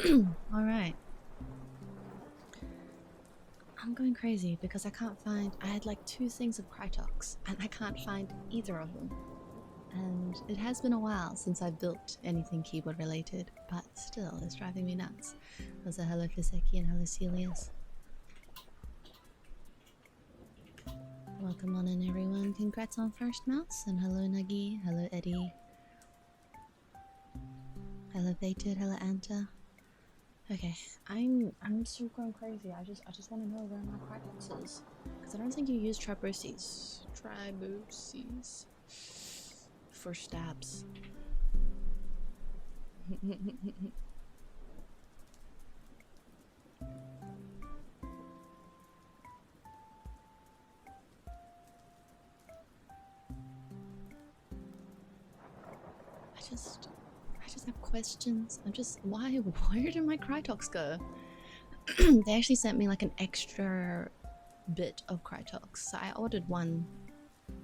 Alright. I'm going crazy because I can't find. I had like 2 things of Krytox and I can't find either of them. And it has been a while since I've built anything keyboard related, but still, it's driving me nuts. Also, hello Fiseki and hello Celius. Welcome on in, everyone. Congrats on first mouse, and hello Nuggy, hello Eddie, hello Fated, hello Anta. Okay, I'm still going crazy. I just want to know where my Krytox is, because I don't think you use triboses for stabs. I just have questions. Where did my Krytox go? They actually sent me like an extra bit of Krytox. So I ordered 1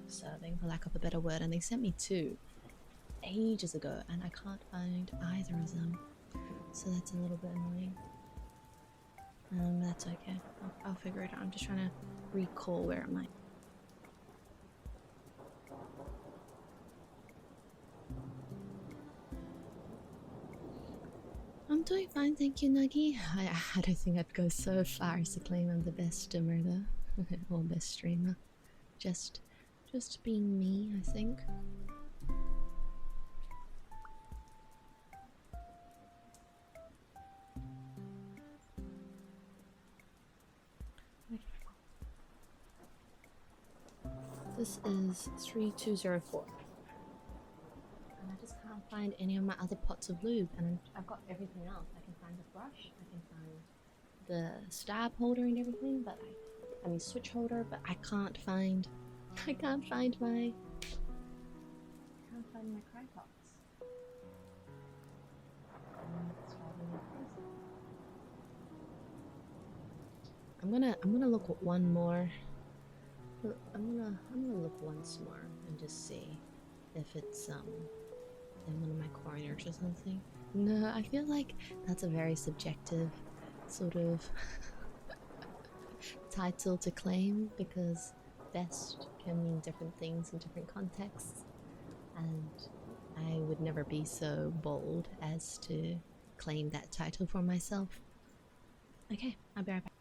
serving, for lack of a better word, and they sent me 2 ages ago, and I can't find either of them. So that's a little bit annoying. That's okay. I'll figure it out. I'm just trying to recall where am I. I'm doing fine, thank you, Nuggy. I don't think I'd go so far as to claim I'm the best stimmer though, or best streamer. Just being me, I think. This is 3204. And I just can't find any of my other pots of lube, and I've got everything else. I can find the brush, I can find the stab holder and everything, but I mean switch holder, but I can't find my Krytox. I'm gonna look at one more. I'm gonna look once more and just see if it's in one of my corners or something. No, I feel like that's a very subjective sort of title to claim, because best can mean different things in different contexts, and I would never be so bold as to claim that title for myself. Okay, I'll be right back.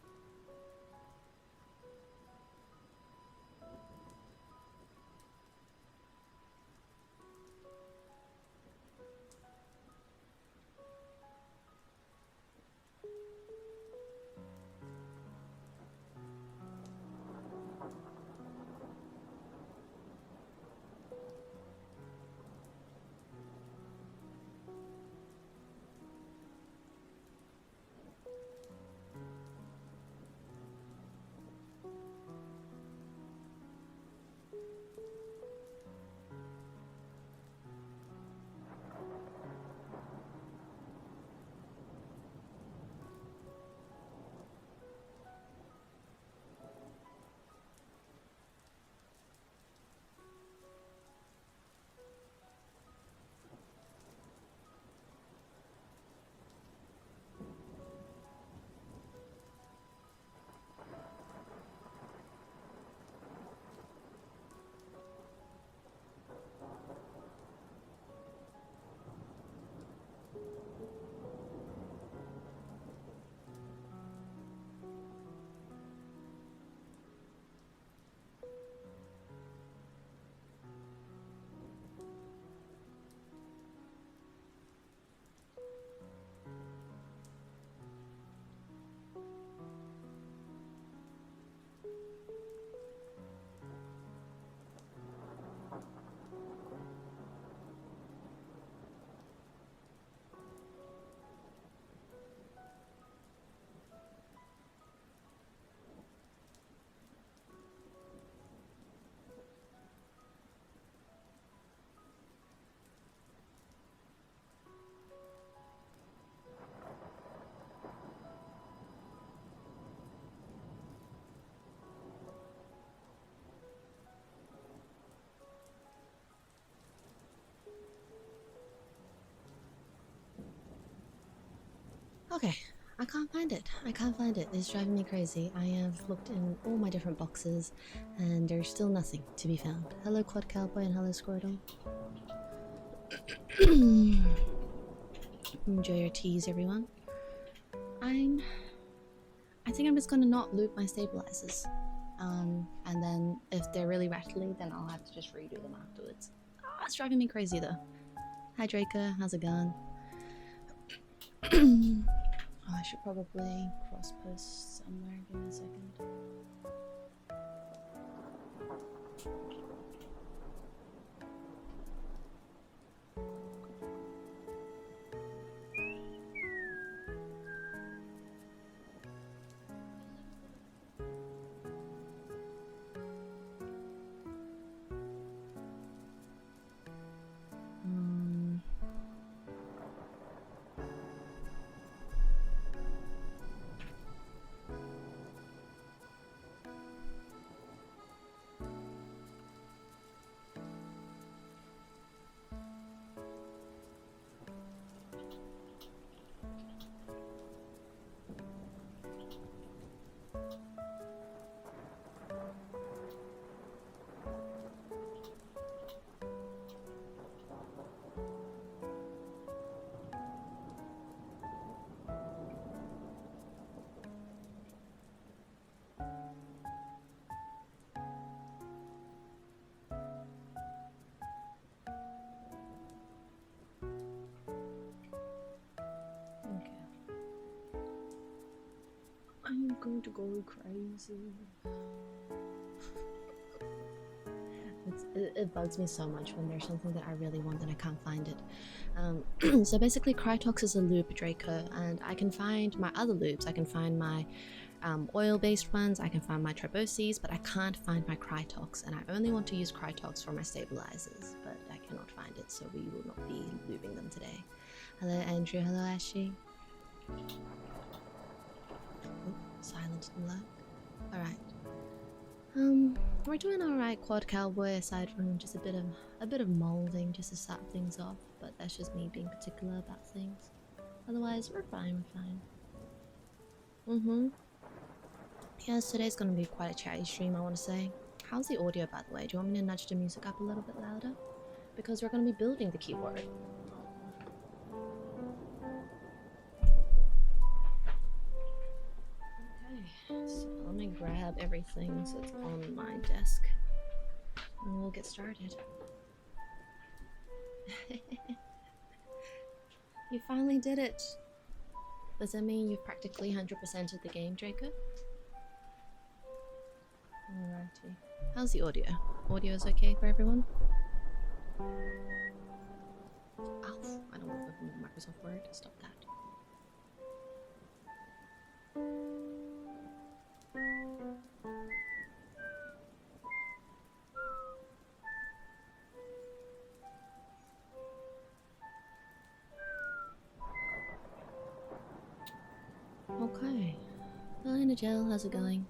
Okay, I can't find it. I can't find it. It's driving me crazy. I have looked in all my different boxes and there's still nothing to be found. Hello Quad Cowboy and hello Squirtle. Enjoy your teas, everyone. I think I'm just gonna not loop my stabilizers. And then if they're really rattly, then I'll have to just redo them afterwards. Oh, it's driving me crazy though. Hi Draker, how's it going? Oh, I should probably cross post somewhere. Give me a second. I'm going to go crazy. It bugs me so much when there's something that I really want and I can't find it. So basically Crytox is a loop, Draco, and I can find my other loops. I can find my oil-based ones, I can find my Triboses, but I can't find my Crytox, and I only want to use Crytox for my stabilizers, but I cannot find it, so we will not be looping them today. Hello Andrew, hello Ashy. Silent and low. Alright. We're doing alright, Quad Cowboy, aside from just a bit of molding just to start things off, but that's just me being particular about things. Otherwise, we're fine, we're fine. Yes, today's gonna be quite a chatty stream, I want to say. How's the audio, by the way? Do you want me to nudge the music up a little bit louder? Because we're gonna be building the keyboard. So let me grab everything so it's on my desk and we'll get started. You finally did it! Does that mean you've practically 100%ed the game, Draco? Alrighty. How's the audio? Audio is okay for everyone? Ow! I don't want to open Microsoft Word. Stop that. Okay. Hi Nigel, how's it going?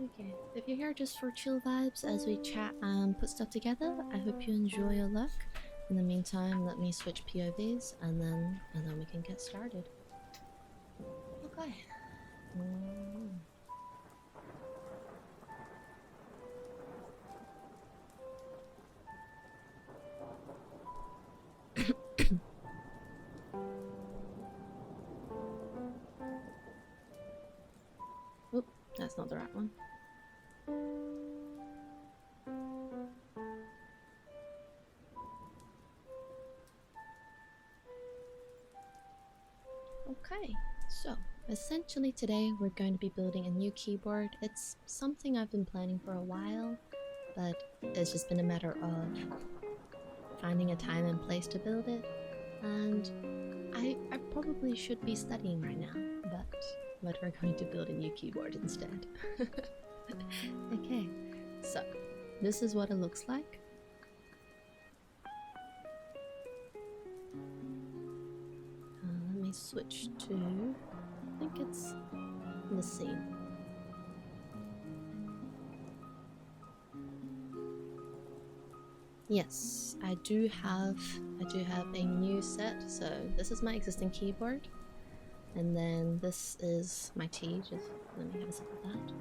Okay, if you're here just for chill vibes as we chat and put stuff together, I hope you enjoy your luck. In the meantime, let me switch POVs and then we can get started. Okay. Oop, that's not the right one. Okay, so essentially today we're going to be building a new keyboard. It's something I've been planning for a while, but it's just been a matter of finding a time and place to build it. And I probably should be studying right now, but we're going to build a new keyboard instead. Okay, so this is what it looks like. Let me switch to, I think it's the scene. Yes, I do have a new set. So this is my existing keyboard, and then this is my tea. Just let me have a sip of that.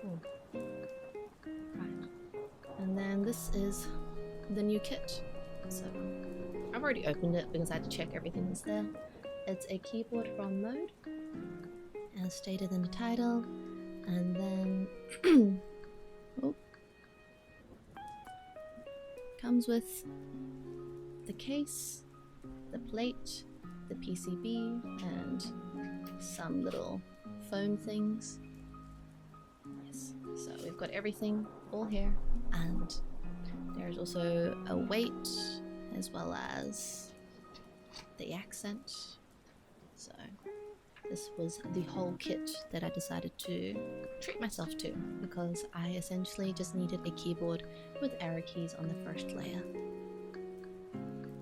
Oh. Right. And then this is the new kit. So I've already opened it because I had to check everything was there. It's a keyboard from Mode, as stated in the title, and then oh, comes with the case, the plate, the PCB, and some little foam things. Yes, so we've got everything all here, and there's also a weight as well as the accent. So this was the whole kit that I decided to treat myself to, because I essentially just needed a keyboard with arrow keys on the first layer.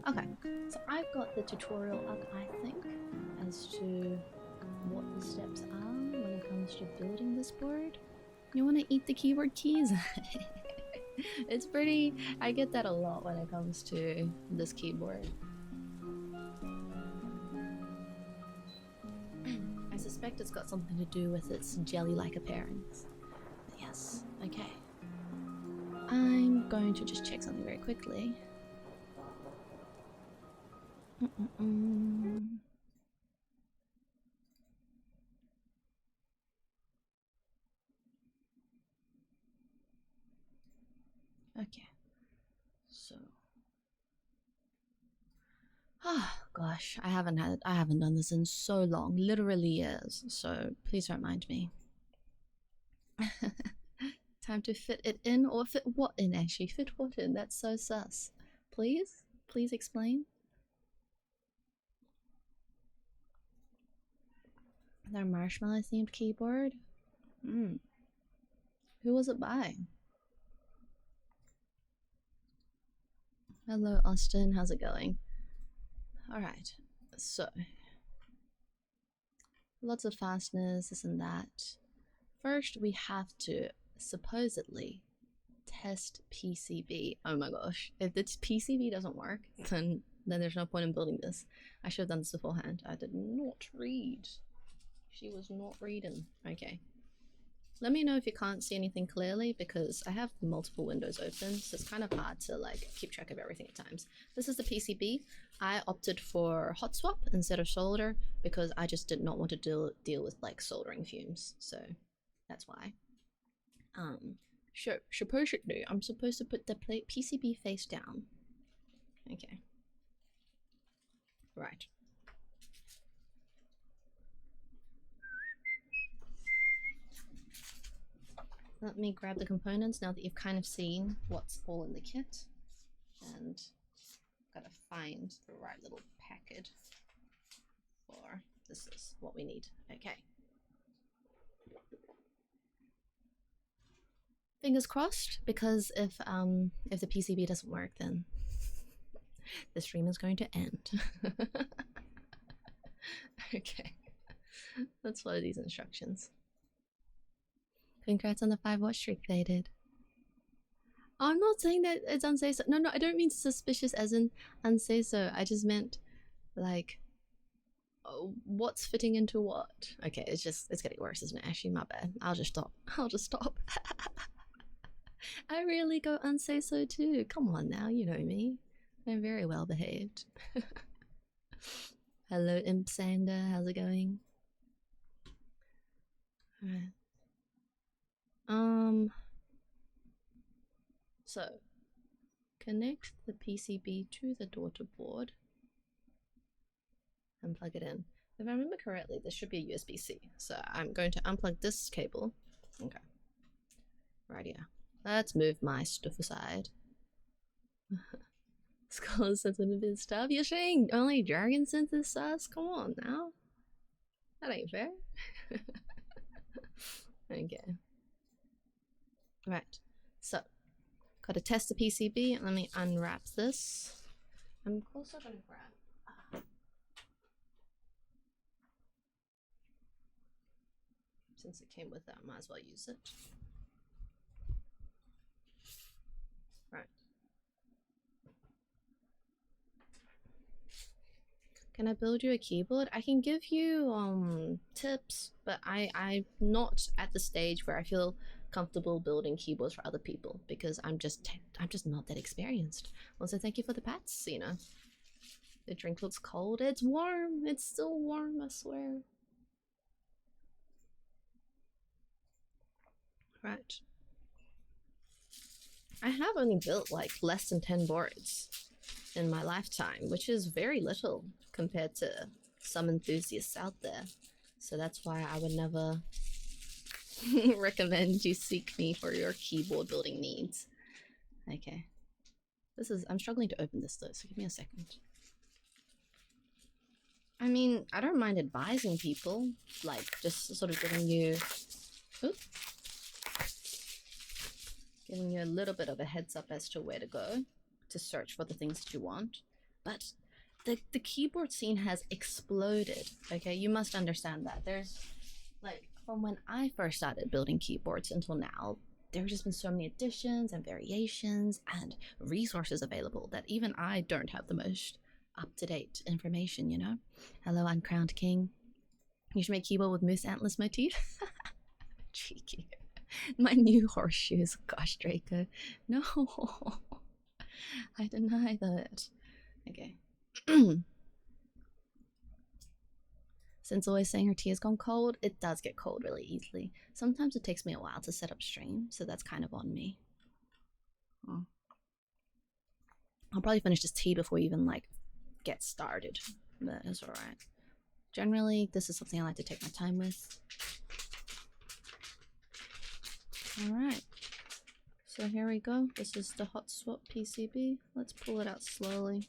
Okay, so I've got the tutorial up, I think, as to what the steps are when it comes to building this board. You want to eat the keyboard keys? It's pretty... I get that a lot when it comes to this keyboard. I suspect it's got something to do with its jelly-like appearance. But yes, okay. I'm going to just check something very quickly. Okay, so gosh, I haven't done this in so long, literally years, so please don't mind me. Time to fit it in, or fit what in actually? Fit what in? That's so sus. Please explain. Their marshmallow themed keyboard. Who was it by? Hello Austin, how's it going? Alright, so lots of fasteners, this and that. First we have to supposedly test PCB. Oh my gosh, if this PCB doesn't work, then there's no point in building this. I should have done this beforehand. I did not read. She was not reading. Okay. Let me know if you can't see anything clearly, because I have multiple windows open, so it's kind of hard to like keep track of everything at times. This is the PCB. I opted for hot swap instead of solder because I just did not want to deal with like soldering fumes, so that's why. Supposedly I'm supposed to put the PCB face down. Okay. Right. Let me grab the components now that you've kind of seen what's all in the kit, and gotta find the right little packet for this is what we need. Okay. Fingers crossed, because if the PCB doesn't work, then the stream is going to end. Okay. Let's follow these instructions. Congrats on the 5-watch streak, they did. I'm not saying that it's unsafe. No, I don't mean suspicious as in unsafe. So I just meant like, what's fitting into what? Okay, it's getting worse, isn't it? Actually, my bad. I'll just stop. I really go unsafe so too. Come on now, you know me. I'm very well behaved. Hello, Imp Sander. How's it going? Alright. So connect the PCB to the daughter board and plug it in. If I remember correctly, this should be a USB-C. So I'm going to unplug this cable. Okay. Right here. Let's move my stuff aside. Skull sensitive stuff. You're saying only jargon synthesis sus? Come on now. That ain't fair. Okay. Right. So, gotta test the PCB. Let me unwrap this. I'm also gonna grab. Since it came with that, might as well use it. Right. Can I build you a keyboard? I can give you tips, but I'm not at the stage where I feel comfortable building keyboards for other people because I'm just not that experienced. Also, thank you for the pats, you know. The drink looks cold. It's warm. It's still warm, I swear. Right. I have only built like less than 10 boards in my lifetime, which is very little compared to some enthusiasts out there. So that's why I would never recommend you seek me for your keyboard building needs. Okay. I'm struggling to open this though, so give me a second. I mean, I don't mind advising people, like just sort of giving you a little bit of a heads up as to where to go to search for the things that you want. But the keyboard scene has exploded, okay? You must understand that. There's, like, from when I first started building keyboards until now, there's just been so many additions and variations and resources available that even I don't have the most up-to-date information, you know? Hello, Uncrowned King. You should make keyboard with moose antlers motif. Cheeky. My new horseshoes. Gosh, Draco. No. I deny that. Okay. Since always saying her tea has gone cold, it does get cold really easily. Sometimes it takes me a while to set up stream, so that's kind of on me. I'll probably finish this tea before we even like get started, but it's alright. Generally, this is something I like to take my time with. Alright. So here we go. This is the hotswap PCB. Let's pull it out slowly.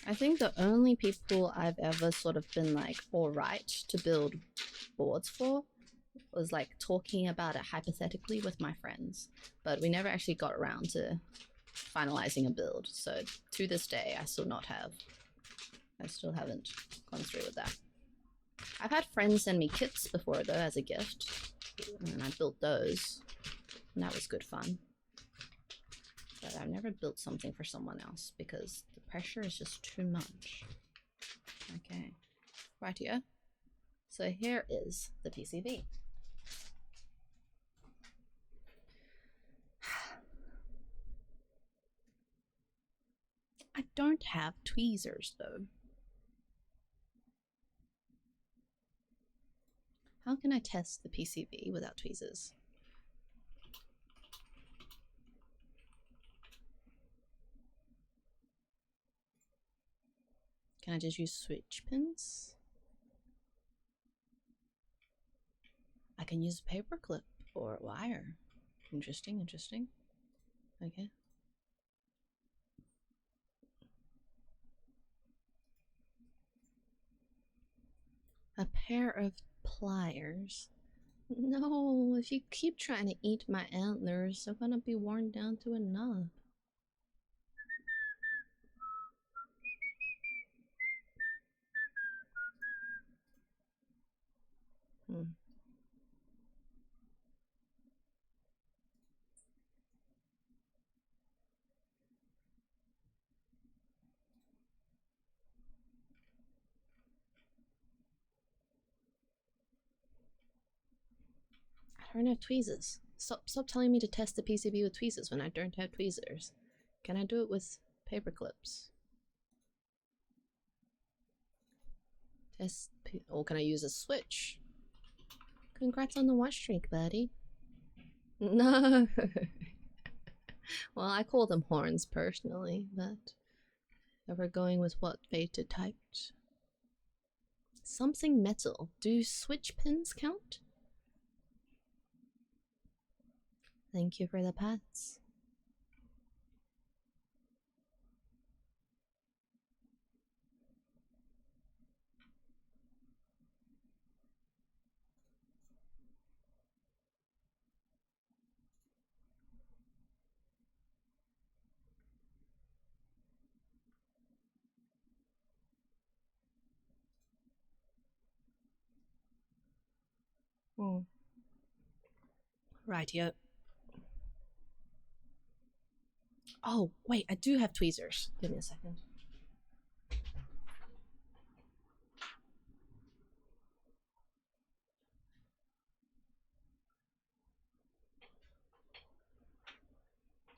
I think the only people I've ever sort of been like alright to build boards for was like talking about it hypothetically with my friends, but we never actually got around to finalizing a build. So to this day, I still haven't gone through with that. I've had friends send me kits before though as a gift, and I built those, and that was good fun. But I've never built something for someone else because the pressure is just too much. Okay, right here. So here is the PCB. I don't have tweezers though. How can I test the PCB without tweezers? Can I just use switch pins? I can use a paper clip or wire. Interesting, interesting. Okay. A pair of pliers. No, if you keep trying to eat my antlers, they're gonna be worn down to a nub. I don't have tweezers. Stop telling me to test the PCB with tweezers when I don't have tweezers. Can I do it with paper clips? Or can I use a switch? Congrats on the watch streak, buddy. No. Well, I call them horns personally, but if we're going with what Beta typed. Something metal. Do switch pins count? Thank you for the pats. Oh. Rightio. Oh, wait, I do have tweezers. Give me a second.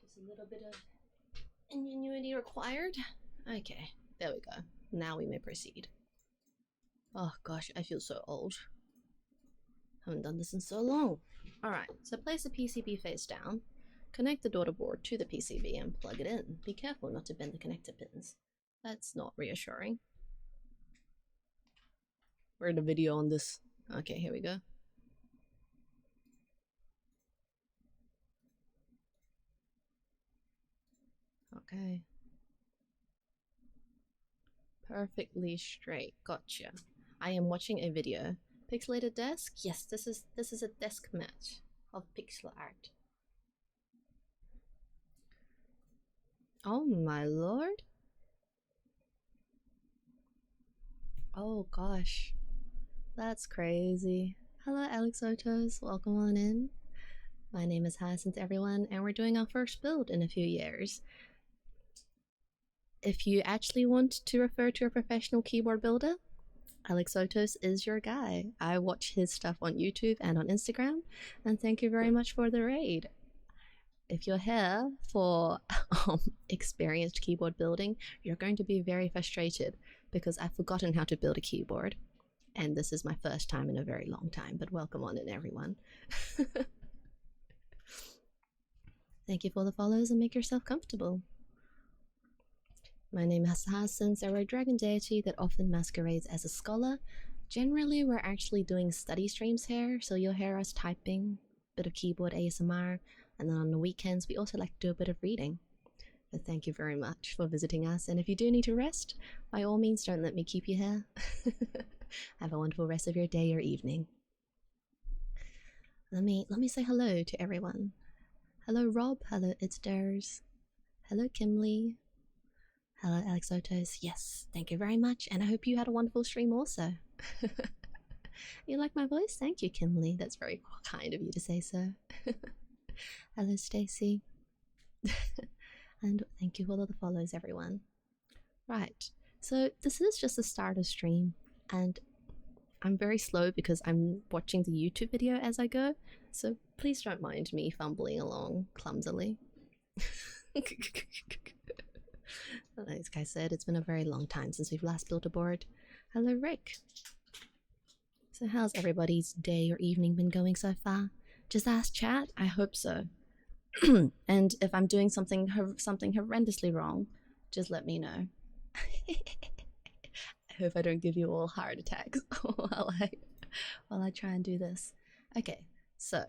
Just a little bit of ingenuity required. Okay, there we go. Now we may proceed. Oh gosh, I feel so old. Haven't done this in so long. Alright, so place the PCB face down, connect the daughter board to the PCB and plug it in. Be careful not to bend the connector pins. That's not reassuring. We're in a video on this. Okay, here we go. Okay. Perfectly straight. Gotcha. I am watching a video. Pixelated desk? Yes, this is a desk match of pixel art. Oh my lord. Oh gosh. That's crazy. Hello ⴑɪᴑᴜᴜ, welcome on in. My name is Hyacinth everyone, and we're doing our first build in a few years. If you actually want to refer to a professional keyboard builder, ⴑɪᴑᴜᴜ is your guy. I watch his stuff on YouTube and on Instagram, and thank you very much for the raid. If you're here for experienced keyboard building, you're going to be very frustrated because I've forgotten how to build a keyboard. And this is my first time in a very long time, but welcome on in everyone. Thank you for the follows and make yourself comfortable. My name is Hyacinth, a dragon deity that often masquerades as a scholar. Generally, we're actually doing study streams here, so you'll hear us typing, a bit of keyboard ASMR, and then on the weekends, we also like to do a bit of reading. But thank you very much for visiting us, and if you do need to rest, by all means, don't let me keep you here. Have a wonderful rest of your day or evening. Let me say hello to everyone. Hello Rob, hello ⴑɪᴑᴜ. Hello Kimlee. Hello ⴑɪᴑᴜᴜ. Yes, thank you very much, and I hope you had a wonderful stream also. You like my voice? Thank you, Kimlee. That's very kind of you to say so. Hello Stacy. And thank you for all the follows, everyone. Right, so this is just the starter stream, and I'm very slow because I'm watching the YouTube video as I go, so please don't mind me fumbling along clumsily. Like I said, it's been a very long time since we've last built a board. Hello Rick. So how's everybody's day or evening been going so far? Just ask chat? I hope so. And if I'm doing something horrendously wrong, just let me know. I hope I don't give you all heart attacks while I try and do this. Okay, so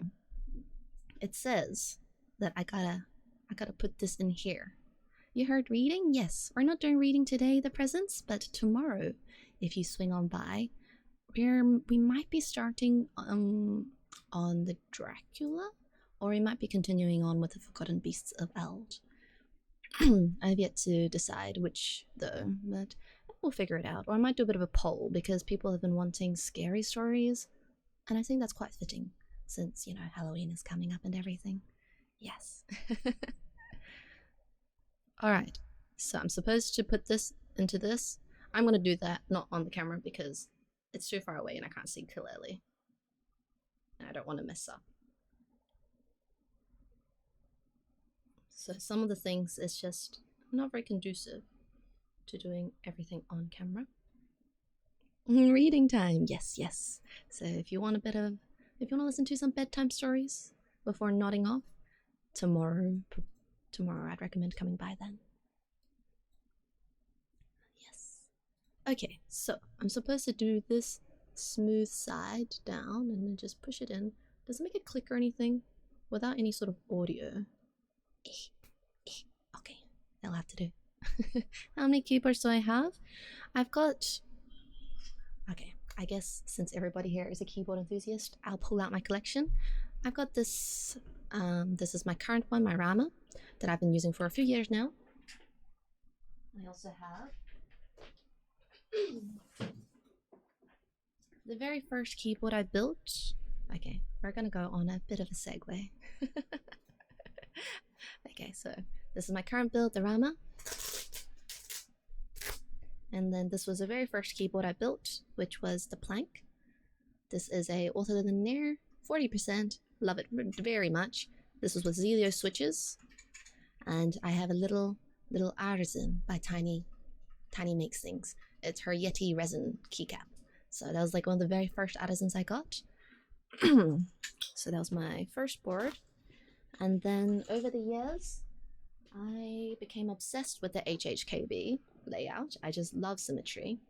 it says that I gotta put this in here. You heard reading? Yes, we're not doing reading today, the presents, but tomorrow, if you swing on by, we might be starting on the Dracula, or we might be continuing on with the Forgotten Beasts of Eld. I've yet to decide which though, but we'll figure it out. Or I might do a bit of a poll because people have been wanting scary stories, and I think that's quite fitting since, you know, Halloween is coming up and everything. Yes. Alright, so I'm supposed to put this into this. I'm gonna do that not on the camera because it's too far away and I can't see clearly. And I don't want to mess up. So some of the things is just not very conducive to doing everything on camera. Reading time, yes, yes. So if you want to listen to some bedtime stories before nodding off, tomorrow I'd recommend coming by then. Yes. Okay, so I'm supposed to do this smooth side down and then just push it in. Does it make it click or anything? Without any sort of audio. Okay, that'll have to do. How many keyboards do I have? I've got... Okay, I guess since everybody here is a keyboard enthusiast, I'll pull out my collection. I've got this, this is my current one, my Rama, that I've been using for a few years now. I also have the very first keyboard I built Okay, we're gonna go on a bit of a segue. Okay, so this is my current build, the Rama. And then this was the very first keyboard I built, which was the Plank. This is a ortholinear, 40%, love it very much. This was with ⴑ switches. And I have a little artisan by Tiny Makes Things. It's her Yeti resin keycap. So that was like one of the very first artisans I got. So that was my first board. And then over the years, I became obsessed with the HHKB layout. I just love symmetry.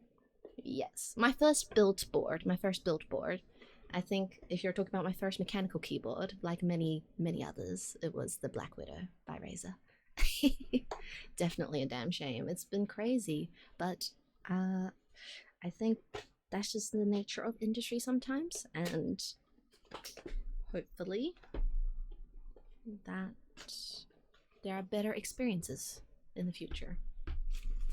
Yes, my first built board, I think if you're talking about my first mechanical keyboard, like many others, it was the Black Widow by Razer. Definitely a damn shame. It's been crazy, but I think that's just the nature of industry sometimes, and hopefully that there are better experiences in the future.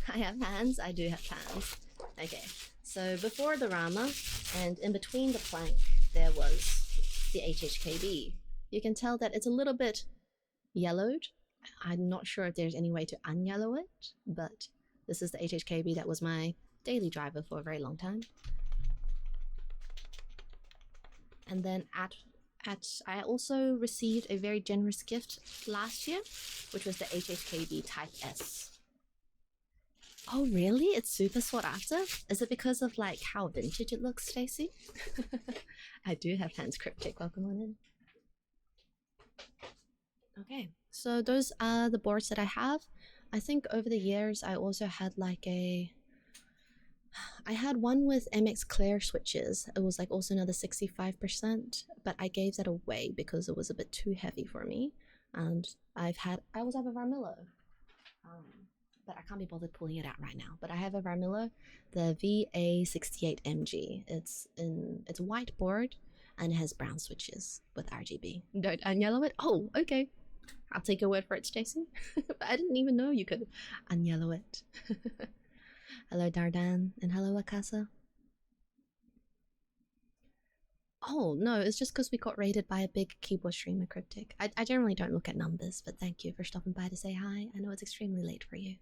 I have hands. I do have hands. Okay, so before the Rama and in between the Plank, there was the HHKB. You can tell that it's a little bit yellowed. I'm not sure if there's any way to unyellow it, but this is the HHKB that was my daily driver for a very long time. And then I also received a very generous gift last year, which was the HHKB Type S. Oh really? It's super sought after? Is it because of like how vintage it looks, Stacey? I do have hands cryptic. Welcome on in. Okay, so those are the boards that I have. I think over the years I also had like I had one with MX Claire switches. It was like also another 65%, but I gave that away because it was a bit too heavy for me. And I also have a Varmillo, but I can't be bothered pulling it out right now. But I have a Varmillo, the VA68MG. It's a white board and it has brown switches with RGB. Don't unyellow it? Oh, okay. I'll take your word for it, Stacey. But I didn't even know you could unyellow it. Hello Dardan, and hello Akasa. Oh no, it's just because we got raided by a big keyboard streamer, Cryptic. I generally don't look at numbers, but thank you for stopping by to say hi. I know it's extremely late for you.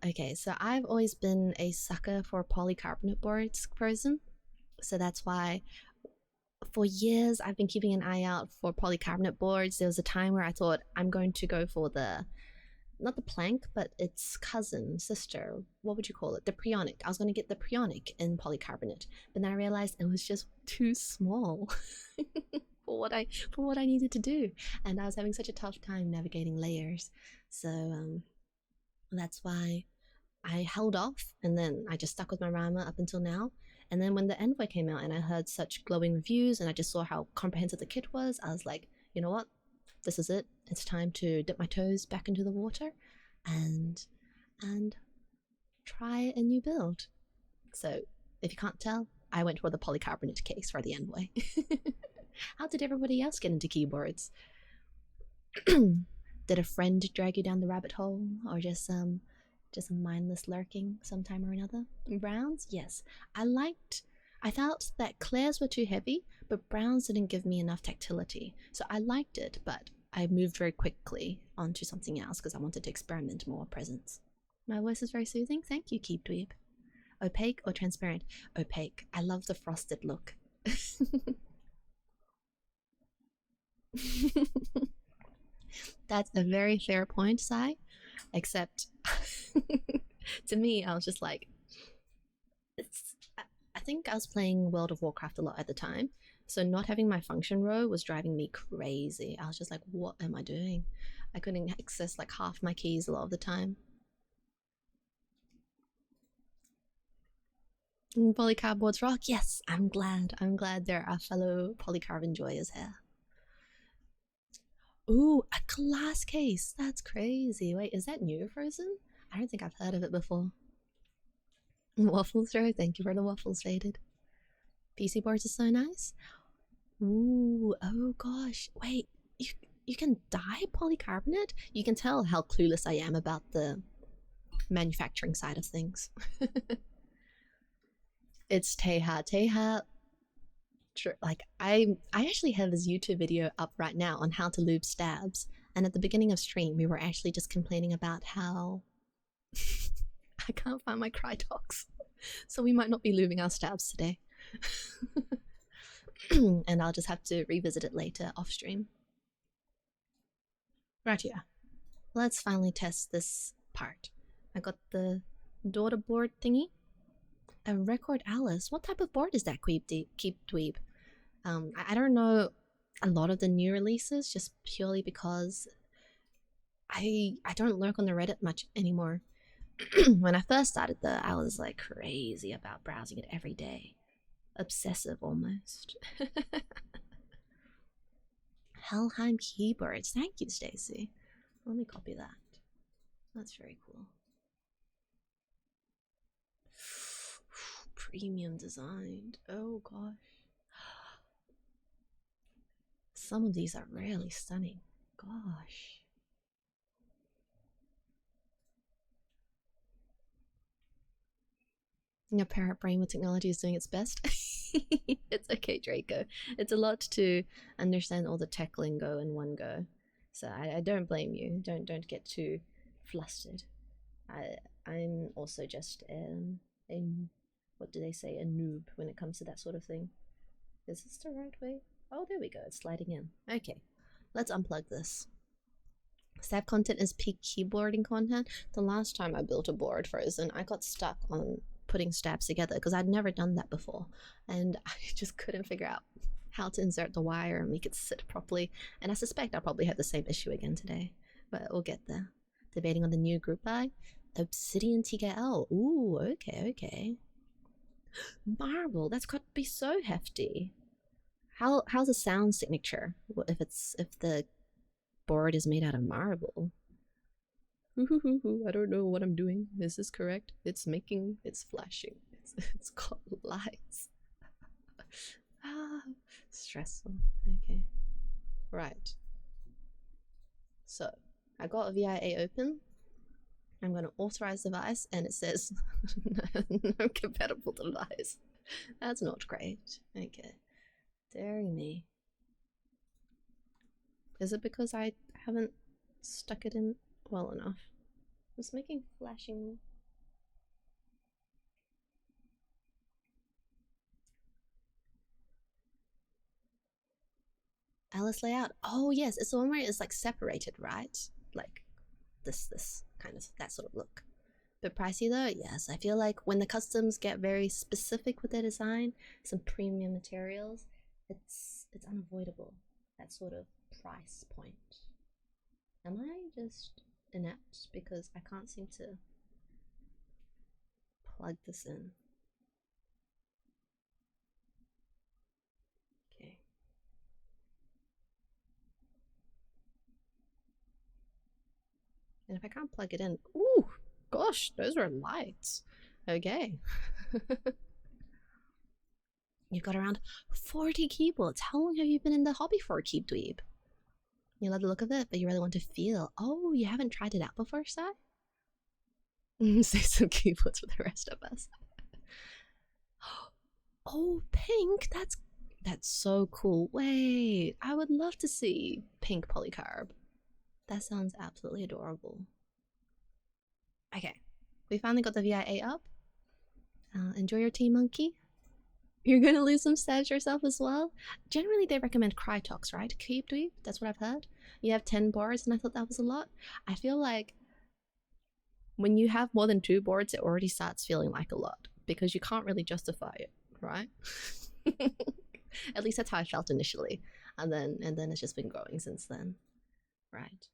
Okay, so I've always been a sucker for polycarbonate boards frozen. So that's why for years I've been keeping an eye out for polycarbonate boards. There was a time where I thought I'm going to go for not the Plank, but its cousin, sister, what would you call it? The Prionic. I was going to get the Prionic in polycarbonate, but then I realized it was just too small for what I needed to do, and I was having such a tough time navigating layers. So that's why I held off, and then I just stuck with my Rama up until now. And then when the Envoy came out and I heard such glowing reviews and I just saw how comprehensive the kit was, I was like, you know what? This is it. It's time to dip my toes back into the water and try a new build. So if you can't tell, I went for the polycarbonate case for the Envoy. How did everybody else get into keyboards? Did a friend drag you down the rabbit hole, or just mindless lurking sometime or another? Browns? Yes. I felt that Claire's were too heavy, but browns didn't give me enough tactility. So I liked it, but I moved very quickly onto something else because I wanted to experiment more presence. My voice is very soothing. Thank you, Keepdweeb. Opaque or transparent? Opaque. I love the frosted look. That's a very fair point, Sai. Except to me, I was just like, I think I was playing World of Warcraft a lot at the time, so not having my function row was driving me crazy. I was just like, what am I doing? I couldn't access like half my keys a lot of the time. Polycarbonate rock? Yes, I'm glad there are fellow polycarb enjoyers here. Ooh, a glass case. That's crazy. Wait, is that new Frozen? I don't think I've heard of it before. Waffles, Joe. Thank you for the waffles, Faded. PC boards are so nice. Ooh, oh gosh. Wait, you can dye polycarbonate? You can tell how clueless I am about the manufacturing side of things. It's Teha. True. Like I actually have this YouTube video up right now on how to lube stabs. And at the beginning of stream, we were actually just complaining about how I can't find my Crytox. So we might not be lubing our stabs today. And I'll just have to revisit it later off stream. Right here. Let's finally test this part. I got the daughter board thingy. A record Alice. What type of board is that, keycaps? I don't know a lot of the new releases just purely because I don't lurk on the Reddit much anymore. When I first started though, I was like crazy about browsing it every day. Obsessive almost. Helheim keyboards. Thank you, Stacy. Let me copy that. That's very cool. Premium designed. Oh gosh. Some of these are really stunning. Gosh. Your parrot brain with technology is doing its best. It's okay, Draco. It's a lot to understand all the tech lingo in one go. So I don't blame you. Don't get too flustered. I'm also just what do they say, a noob when it comes to that sort of thing. Is this the right way? Oh, there we go. It's sliding in. Okay, let's unplug this. Stab content is peak keyboarding content. The last time I built a board frozen, I got stuck on putting stabs together because I'd never done that before, and I just couldn't figure out how to insert the wire and make it sit properly. And I suspect I'll probably have the same issue again today, but we'll get there. Debating on the new group buy. Obsidian TKL. Ooh, okay. Marble. That's got to be so hefty. How's the sound signature if the board is made out of marble? I don't know what I'm doing. Is this correct? It's flashing. It's got lights. Stressful. Okay. Right. So I got a VIA open. I'm going to authorize device and it says no compatible device. That's not great. Okay. Dairy me. Is it because I haven't stuck it in well enough? It's making flashing. Alice layout. Oh yes, it's the one where it's like separated, right? Like this kind of that sort of look. Bit pricey though, yes. I feel like when the customs get very specific with their design, some premium materials, it's unavoidable. That sort of price point. Am I just inept because I can't seem to plug this in? Okay. And if I can't plug it in, ooh, gosh, those are lights. Okay. You've got around 40 keyboards. How long have you been in the hobby for, keycaps? You love the look of it, but you really want to feel. Oh, you haven't tried it out before, Sai? Say some keyboards for the rest of us. Oh, pink. That's so cool. Wait, I would love to see pink polycarb. That sounds absolutely adorable. Okay, we finally got the VIA up. Enjoy your tea, monkey. You're gonna lose some stats yourself as well. Generally, they recommend Crytox, right? keycaps, that's what I've heard. You have 10 boards, and I thought that was a lot. I feel like when you have more than 2 boards, it already starts feeling like a lot because you can't really justify it, right? At least that's how I felt initially, and then it's just been growing since then, right?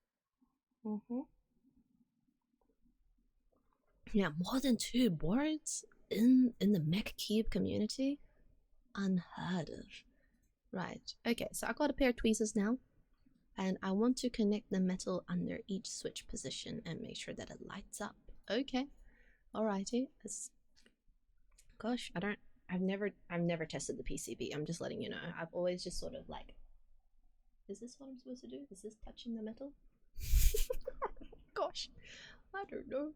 Yeah, more than 2 boards in the mech cube community. Unheard of. Right, okay, so I got a pair of tweezers now, and I want to connect the metal under each switch position and make sure that it lights up. Okay, alrighty. Gosh, I've never tested the PCB. I'm just letting you know. I've always just sort of like, is this what I'm supposed to do? Is this touching the metal? Gosh, I don't know.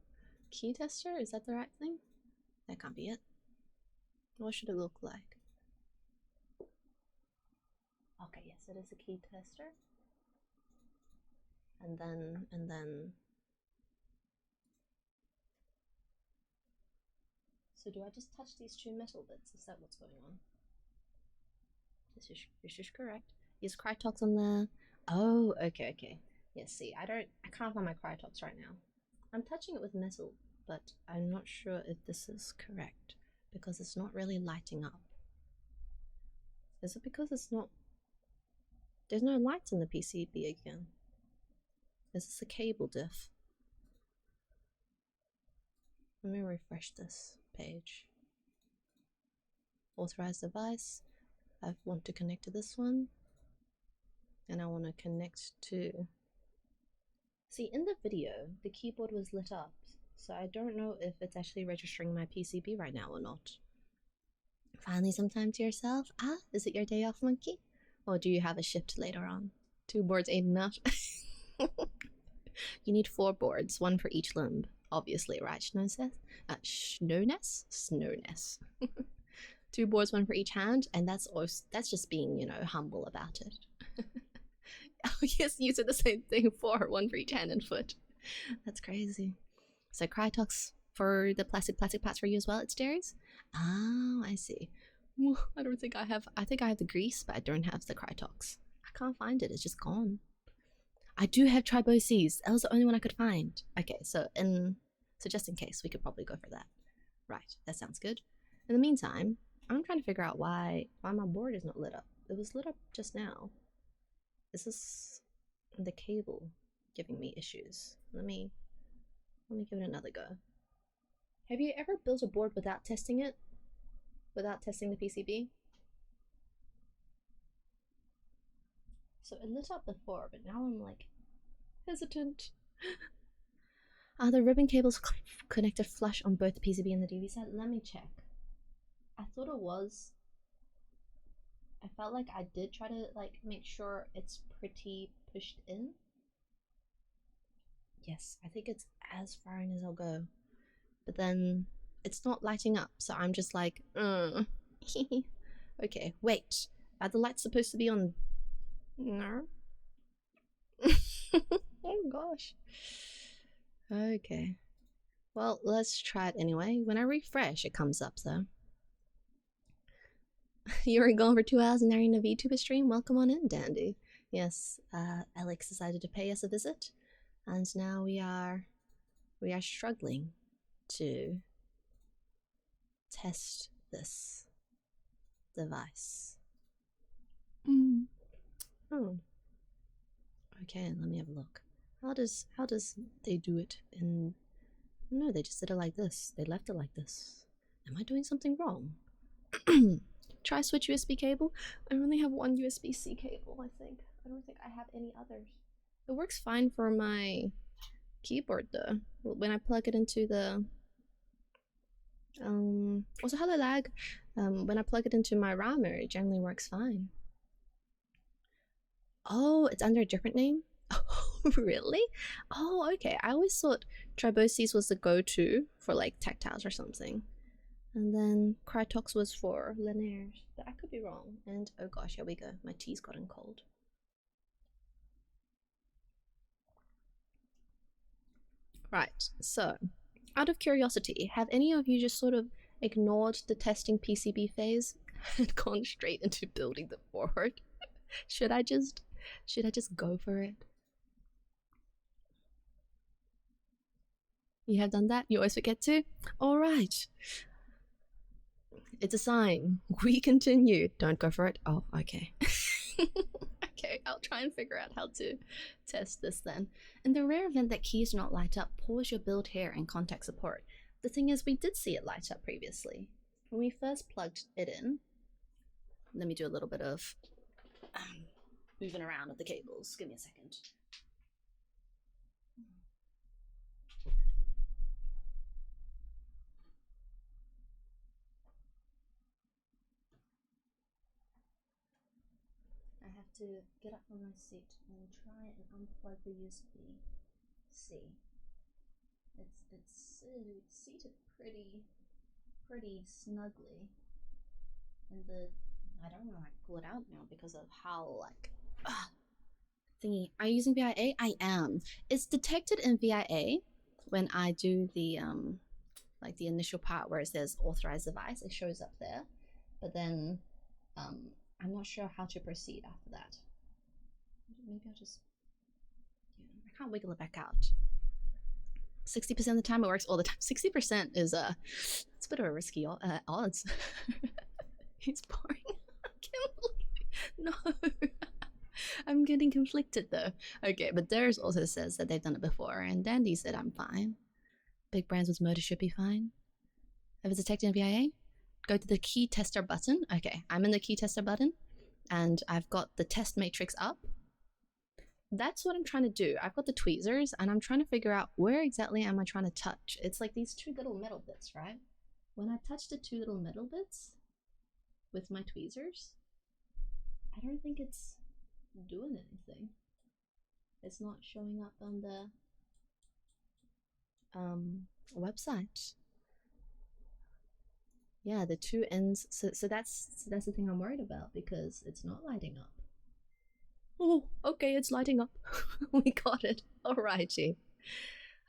Key tester, is that the right thing? That can't be it. What should it look like? Okay, yes, it is a key tester. And then. So do I just touch these two metal bits? Is that what's going on? This is correct. Is Crytox on the... Oh, okay. Yeah, see, I can't find my Crytox right now. I'm touching it with metal, but I'm not sure if this is correct because it's not really lighting up. Is it because it's not... There's no lights in the PCB again. Is this a cable diff? Let me refresh this page. Authorized device. I want to connect to this one. And I want to connect to... See, in the video, the keyboard was lit up, so I don't know if it's actually registering my PCB right now or not. Finally some time to yourself. Ah, is it your day off, monkey? Or do you have a shift later on? 2 boards ain't enough. You need 4 boards, 1 for each limb. Obviously, right, Snownes? 2 boards, 1 for each hand, and that's just being, you know, humble about it. Oh yes, you said the same thing. 4, 1 for each hand and foot. That's crazy. So Crytox for the plastic parts for you as well. It's Darius. Oh, I see. I don't think I have. I think I have the grease, but I don't have the Crytox. I can't find it. It's just gone. I do have ᴑɪᴏᴏᴜ. That was the only one I could find. Okay, so just in case, we could probably go for that. Right, that sounds good. In the meantime, I'm trying to figure out why my board is not lit up. It was lit up just now. Is this the cable giving me issues? Let me give it another go. Have you ever built a board without testing it? Without testing the PCB? So it lit up before, but now I'm like hesitant. Are the ribbon cables connected flush on both the PCB and the DV side? Let me check. I thought it was. I felt like I did try to like make sure it's pretty pushed in. Yes, I think it's as far in as I'll go. But then it's not lighting up, so I'm just like, Okay, wait. Are the lights supposed to be on? No. Oh gosh. Okay. Well, let's try it anyway. When I refresh, it comes up though. You were gone for 2 hours and now you're in a VTuber stream? Welcome on in, Dandy. Yes, Alex decided to pay us a visit, and now we are struggling to test this device. Oh. Okay, let me have a look. How does they do it in... No, they just did it like this. They left it like this. Am I doing something wrong? Try switch USB cable. I only have 1 USB-C cable, I think. I don't think I have any others. It works fine for my keyboard though. When I plug it into the also hello lag. When I plug it into my router, it generally works fine. Oh, it's under a different name? Oh, really? Oh, okay. I always thought ᴑɪᴏᴜᴜ was the go-to for like tactiles or something. And then Crytox was for ⴑɪᴜᴜ, but I could be wrong. And oh gosh, here we go. My tea's gotten cold. Right, so out of curiosity, have any of you just sort of ignored the testing PCB phase and gone straight into building the board? Should I just go for it? You have done that? You always forget to? Alright. It's a sign. We continue. Don't go for it. Oh, okay. Okay, I'll try and figure out how to test this then. In the rare event that keys not light up, pause your build here and contact support. The thing is, we did see it light up previously. When we first plugged it in, let me do a little bit of moving around of the cables. Give me a second. I have to get up from my seat and try and unplug the USB-C. It's seated pretty snugly, and the I don't know how to pull it out now because of how like thingy. Are you using VIA? I am. It's detected in VIA when I do the like the initial part where it says authorized device. It shows up there, but then I'm not sure how to proceed after that. Maybe I'll just, yeah, I can't wiggle it back out. 60% of the time it works all the time. 60% is it's a bit of a risky odds. He's boring. I can't believe no. I'm getting conflicted though. Okay, but theirs also says that they've done it before, and Dandy said I'm fine. Big brands with motor should be fine. If it's detected in VIA, go to the key tester button. Okay, I'm in the key tester button, and I've got the test matrix up. That's what I'm trying to do. I've got the tweezers, and I'm trying to figure out where exactly am I trying to touch. It's like these two little metal bits, right? When I touch the two little metal bits with my tweezers, I don't think it's doing anything. It's not showing up on the website. Yeah, the two ends. So that's the thing I'm worried about, because it's not lighting up. Oh, okay, it's lighting up. We got it. Alrighty.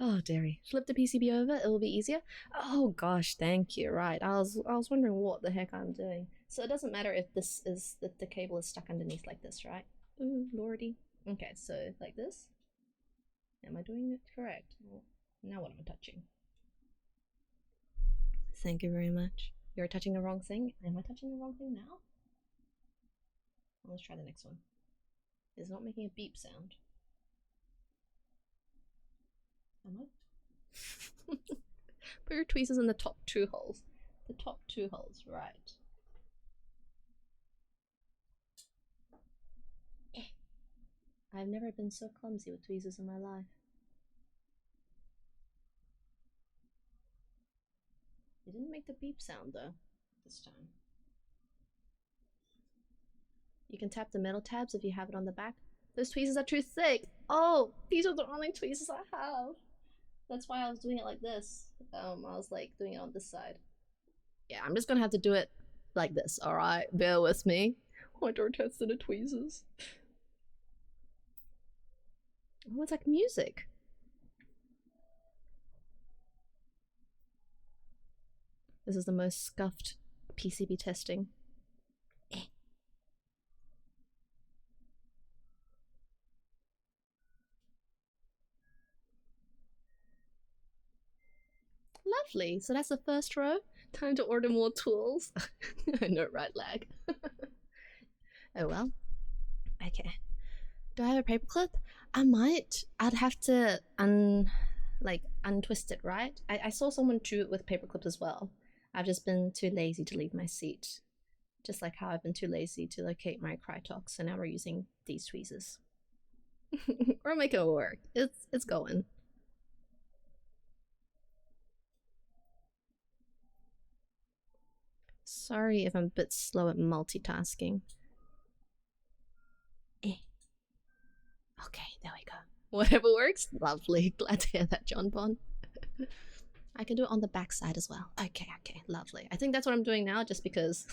Oh, dairy. Flip the PCB over, it will be easier. Oh gosh, thank you. Right, I was wondering what the heck I'm doing. So it doesn't matter if this is that the cable is stuck underneath like this, right? Ooh, lordy. Okay, so like this. Am I doing it correct? Well, now what am I touching? Thank you very much. You're touching the wrong thing. Am I touching the wrong thing now? Well, let's try the next one. It's not making a beep sound. Am I? Put your tweezers in the top two holes. The top two holes, right. I've never been so clumsy with tweezers in my life. It didn't make the beep sound though, this time. You can tap the metal tabs if you have it on the back. Those tweezers are too thick. Oh, these are the only tweezers I have. That's why I was doing it like this. I was like doing it on this side. Yeah, I'm just gonna have to do it like this, alright? Bear with me. I don't test the tweezers. Oh, it's like music. This is the most scuffed PCB testing. Lovely. So that's the first row. Time to order more tools. I know, right, lag. Oh well. Okay. Do I have a paperclip? I might. I'd have to untwist it, right? I saw someone do it with paperclips as well. I've just been too lazy to leave my seat. Just like how I've been too lazy to locate my Krytox, so now we're using these tweezers. We're making it work. It's going. Sorry if I'm a bit slow at multitasking. Okay, there we go. Whatever works. Lovely. Glad to hear that, John Bon. I can do it on the back side as well. Okay, lovely. I think that's what I'm doing now, just because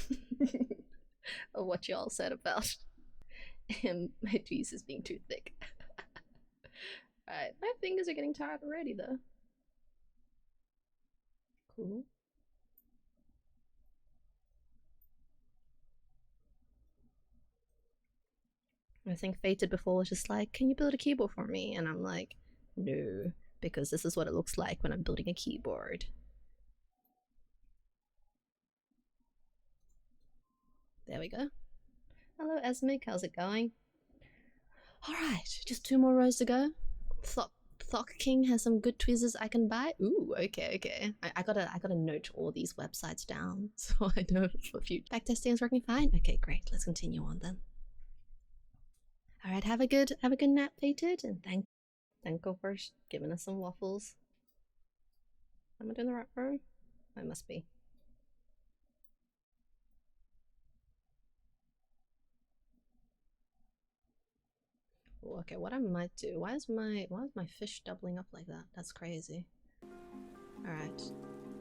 of what y'all said about my tweezers being too thick. Alright, my fingers are getting tired already though. Cool. I think Fated before was just like, can you build a keyboard for me? And I'm like, no, because this is what it looks like when I'm building a keyboard. There we go. Hello, Esmic, how's it going? Alright, just 2 more rows to go. Thock King has some good tweezers I can buy. Ooh, okay. I gotta note all these websites down so I know for future. Backtesting is working fine. Okay, great. Let's continue on then. All right, have a good nap, Fated, and thank you for giving us some waffles. Am I doing the right row? I must be. Ooh, okay, what I might do? Why is my fish doubling up like that? That's crazy. All right,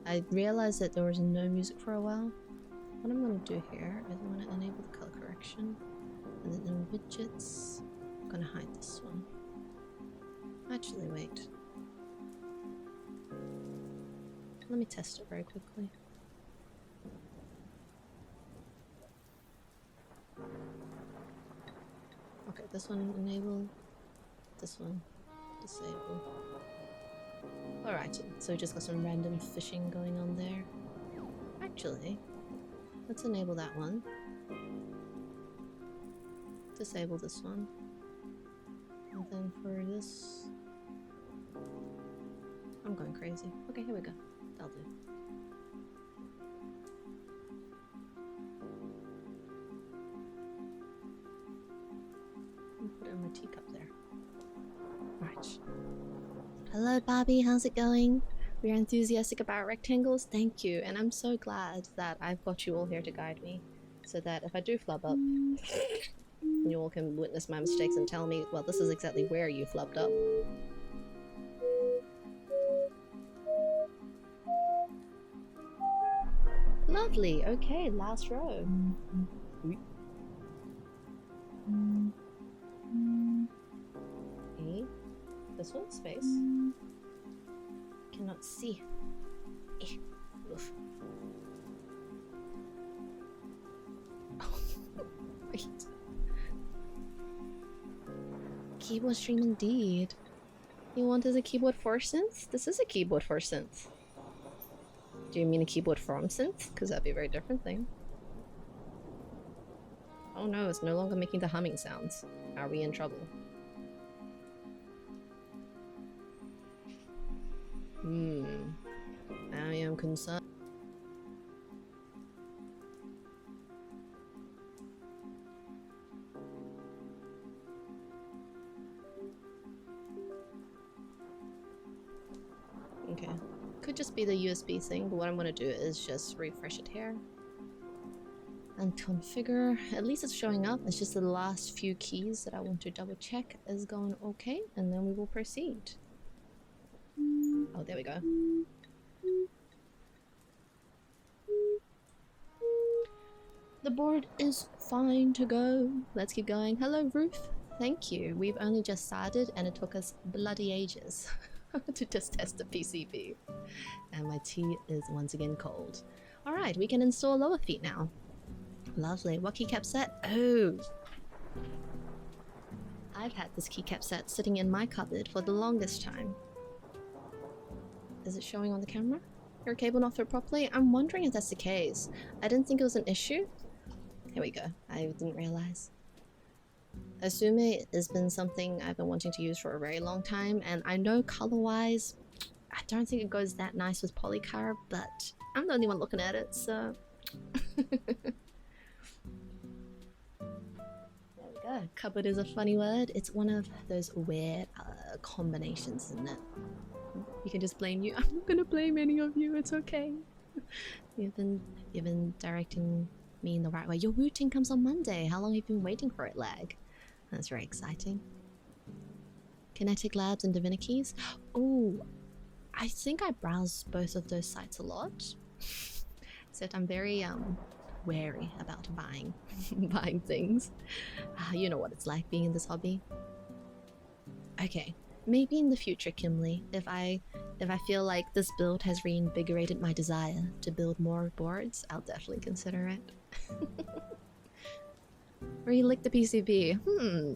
I realized that there was no music for a while. what I'm going to do here is I'm going to enable the color correction, and then in widgets, I'm going to hide this one. Actually, wait. Let me test it very quickly. Okay, this one enable, this one disable. Alright, so we just got some random fishing going on there. Actually, let's enable that one. Disable this one. And then for this... I'm going crazy. Okay, here we go. That'll do. I'll put it in my teacup there. Right. Hello Barbie, how's it going? We're enthusiastic about rectangles, thank you. And I'm so glad that I've got you all here to guide me. So that if I do flub up, you all can witness my mistakes and tell me, well, this is exactly where you flubbed up. Lovely, okay, last row. Okay, this one, space. Cannot see. Oof. Oh, wait. Keyboard stream indeed. You want as a keyboard for synth? This is a keyboard for synth. Do you mean a keyboard from synth? Because that'd be a very different thing. Oh no, it's no longer making the humming sounds. Are we in trouble? I am concerned. Okay. Could just be the USB thing, but what I'm gonna do is just refresh it here. And configure. At least it's showing up. It's just the last few keys that I want to double check is going okay, and then we will proceed. Oh, there we go. The board is fine to go. Let's keep going. Hello, Ruth. Thank you. We've only just started and it took us bloody ages to just test the PCB. And my tea is once again cold. Alright, we can install lower feet now. Lovely. What keycap set? Oh! I've had this keycap set sitting in my cupboard for the longest time. Is it showing on the camera? Your cable not fit properly? I'm wondering if that's the case. I didn't think it was an issue. Here we go. I didn't realize. Osume has been something I've been wanting to use for a very long time, and I know color-wise, I don't think it goes that nice with polycarb, but I'm the only one looking at it, so... There we go. Cupboard is a funny word. It's one of those weird combinations, isn't it? You can just blame you. I'm not gonna blame any of you, it's okay. You've been directing me in the right way. Your routine comes on Monday. How long have you been waiting for it, lag? That's very exciting. Kinetic Labs and Divinities. Oh, I think I browse both of those sites a lot. Except I'm very wary about buying buying things. You know what it's like being in this hobby. Okay, maybe in the future, Kimley, if I feel like this build has reinvigorated my desire to build more boards, I'll definitely consider it. Relick the PCB.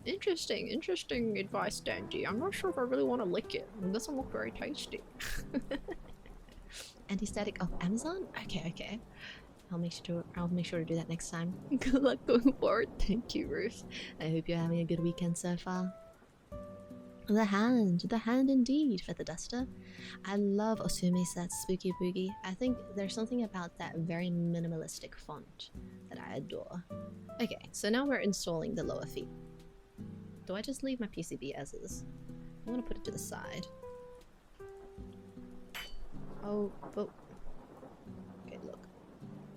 Interesting advice, Dandy. I'm not sure if I really want to lick it. It doesn't look very tasty. Anti-static off Amazon? Okay. I'll make sure to do that next time. Good luck going forward. Thank you, Ruth. I hope you're having a good weekend so far. The hand indeed, Feather Duster. I love Osume Set's Spooky Boogie. I think there's something about that very minimalistic font that I adore. Okay, so now we're installing the lower feet. Do I just leave my PCB as is? I'm gonna put it to the side. Oh. Okay, look.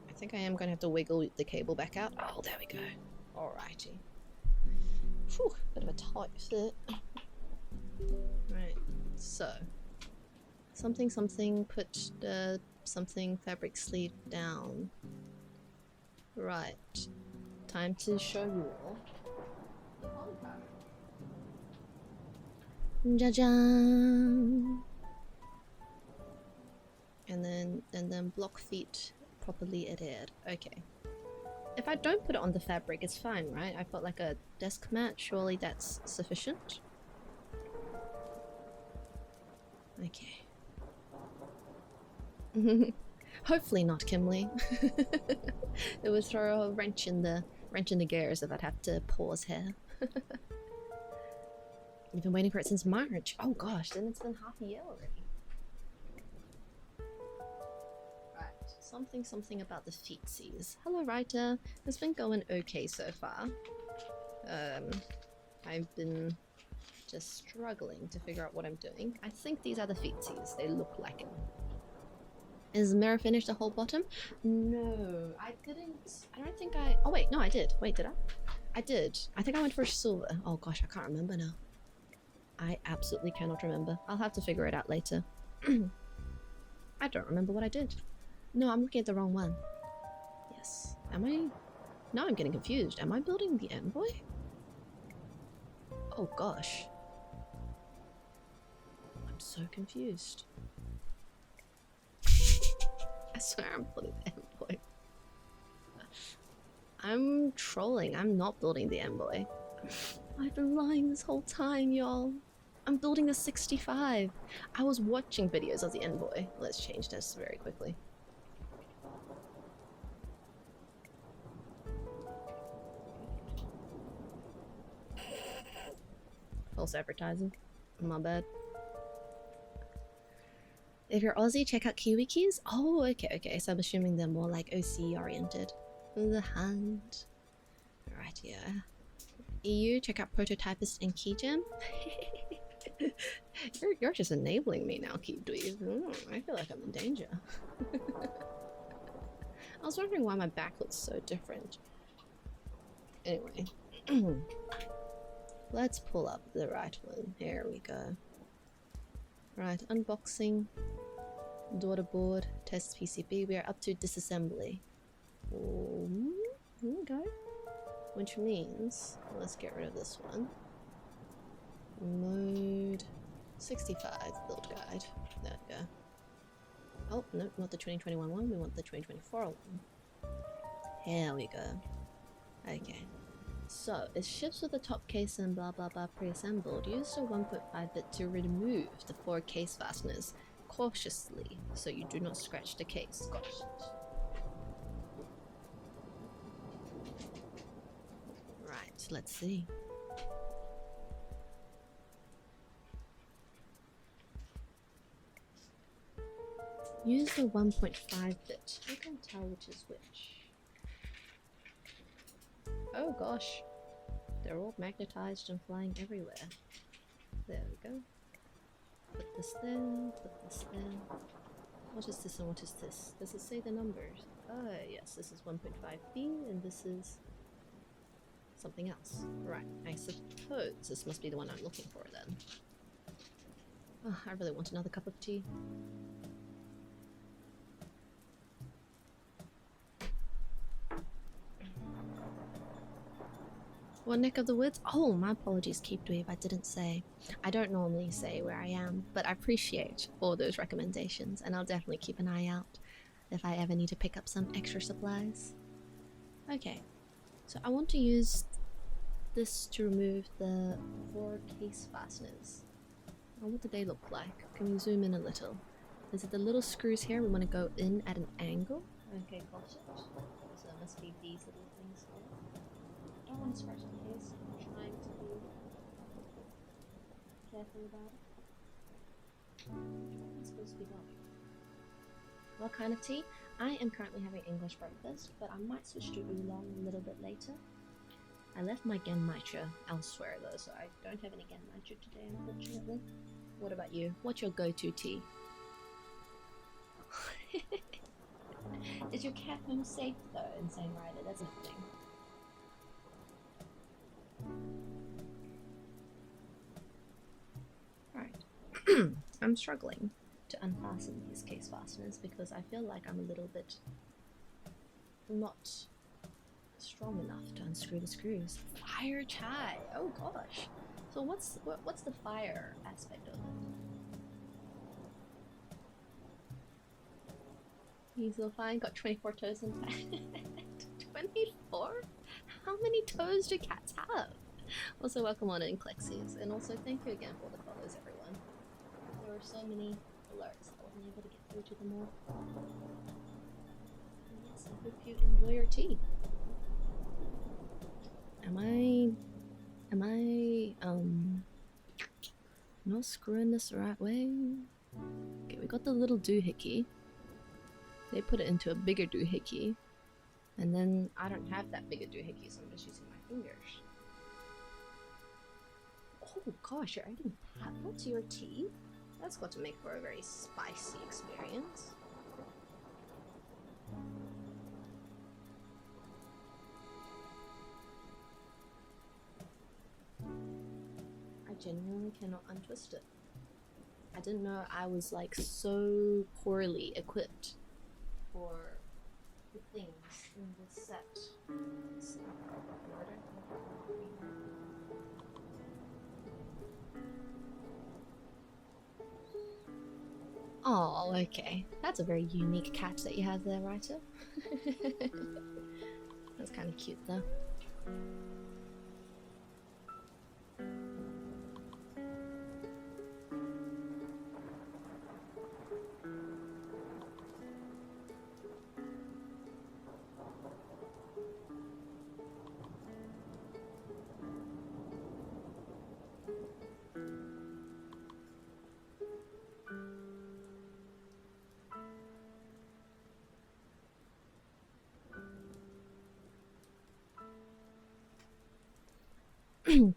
I think I am gonna have to wiggle the cable back out. Oh, there we go. Alrighty. Whew, bit of a tight fit. Right, so something put the something fabric sleeve down. Right. Time to show you all. Jajan. And then block feet properly adhered. Okay. If I don't put it on the fabric, it's fine, right? I've got like a desk mat. Surely that's sufficient. Okay. Hopefully not, Kimley. It would throw a wrench in the gears if I'd have to pause here. You've been waiting for it since March. Oh gosh, then it's been half a year already. Right, something about the feetsies. Hello, writer. It's been going okay so far. I've been just struggling to figure out what I'm doing. I think these are the feetsies. They look like it. Is the mirror finished the whole bottom? No, I didn't. I don't think I... Oh wait, no, I did. Wait, did I? I did. I think I went for silver. Oh gosh, I can't remember now. I absolutely cannot remember. I'll have to figure it out later. I don't remember what I did. No, I'm looking at the wrong one. Yes. Am I... Now I'm getting confused. Am I building the envoy? Oh gosh. I'm so confused. I swear I'm building the envoy. I'm trolling. I'm not building the envoy. I've been lying this whole time, y'all. I'm building the 65. I was watching videos of the envoy. Let's change this very quickly. False advertising. My bad. If you're Aussie, check out Kiwi Keys. Oh, okay. So I'm assuming they're more like OC oriented. The hand. Right, yeah. EU, check out Prototypist and Keyjam. You're just enabling me now, Keydweeb. I feel like I'm in danger. I was wondering why my back looks so different. Anyway. Let's pull up the right one. Here we go. Right, unboxing. Daughter board. Test PCB. We are up to disassembly. Here we go. Which means, let's get rid of this one. Mode 65 build guide. There we go. Oh, no, not the 2021 one. We want the 2024 one. Here we go. Okay. So, it ships with the top case and blah blah blah pre-assembled. Use a 1.5 bit to remove the 4 case fasteners cautiously so you do not scratch the case. Gosh. Right, let's see. Use the 1.5 bit. I can tell which is which. Oh gosh. They're all magnetized and flying everywhere. There we go. Put this there, put this there. What is this and what is this? Does it say the numbers? Oh yes, this is 1.5B and this is something else. Right, I suppose this must be the one I'm looking for then. Oh, I really want another cup of tea. What neck of the woods? Oh, my apologies, Keepdweeb. I didn't say. I don't normally say where I am, but I appreciate all those recommendations, and I'll definitely keep an eye out if I ever need to pick up some extra supplies. Okay, so I want to use this to remove the 4 case fasteners. Oh, what do they look like? Can we zoom in a little? Is it the little screws here? We want to go in at an angle. Okay, got it. So it must be these little things here. I don't want to scratch the case. I'm trying to be careful about it. It's supposed to be going. What kind of tea? I am currently having English breakfast, but I might switch to oolong a little bit later. I left my genmaicha elsewhere though, so I don't have any genmaicha today, unfortunately. What about you? What's your go-to tea? Is your cat home safe though, Insane Rider? That's a thing. Right. I'm struggling to unfasten these case fasteners because I feel like I'm a little bit not strong enough to unscrew the screws. Fire chai. Oh gosh. So what's the fire aspect of it? He's still fine. Got 24 toes in fact. 24? How many toes do cats have? Also, welcome on in, Clexies, and also thank you again for all the follows, everyone. There were so many alerts, I wasn't able to get through to them all. And yes, I hope you enjoy your tea. Am I not screwing this the right way? Okay, we got the little doohickey. They put it into a bigger doohickey, and then I don't have that bigger doohickey, so I'm just using my fingers. Oh gosh, you're adding pepper to your tea? That's got to make for a very spicy experience. I genuinely cannot untwist it. I didn't know I was like so poorly equipped for the things in this set. Let's see. Oh, okay. That's a very unique catch that you have there, Writer. That's kind of cute, though.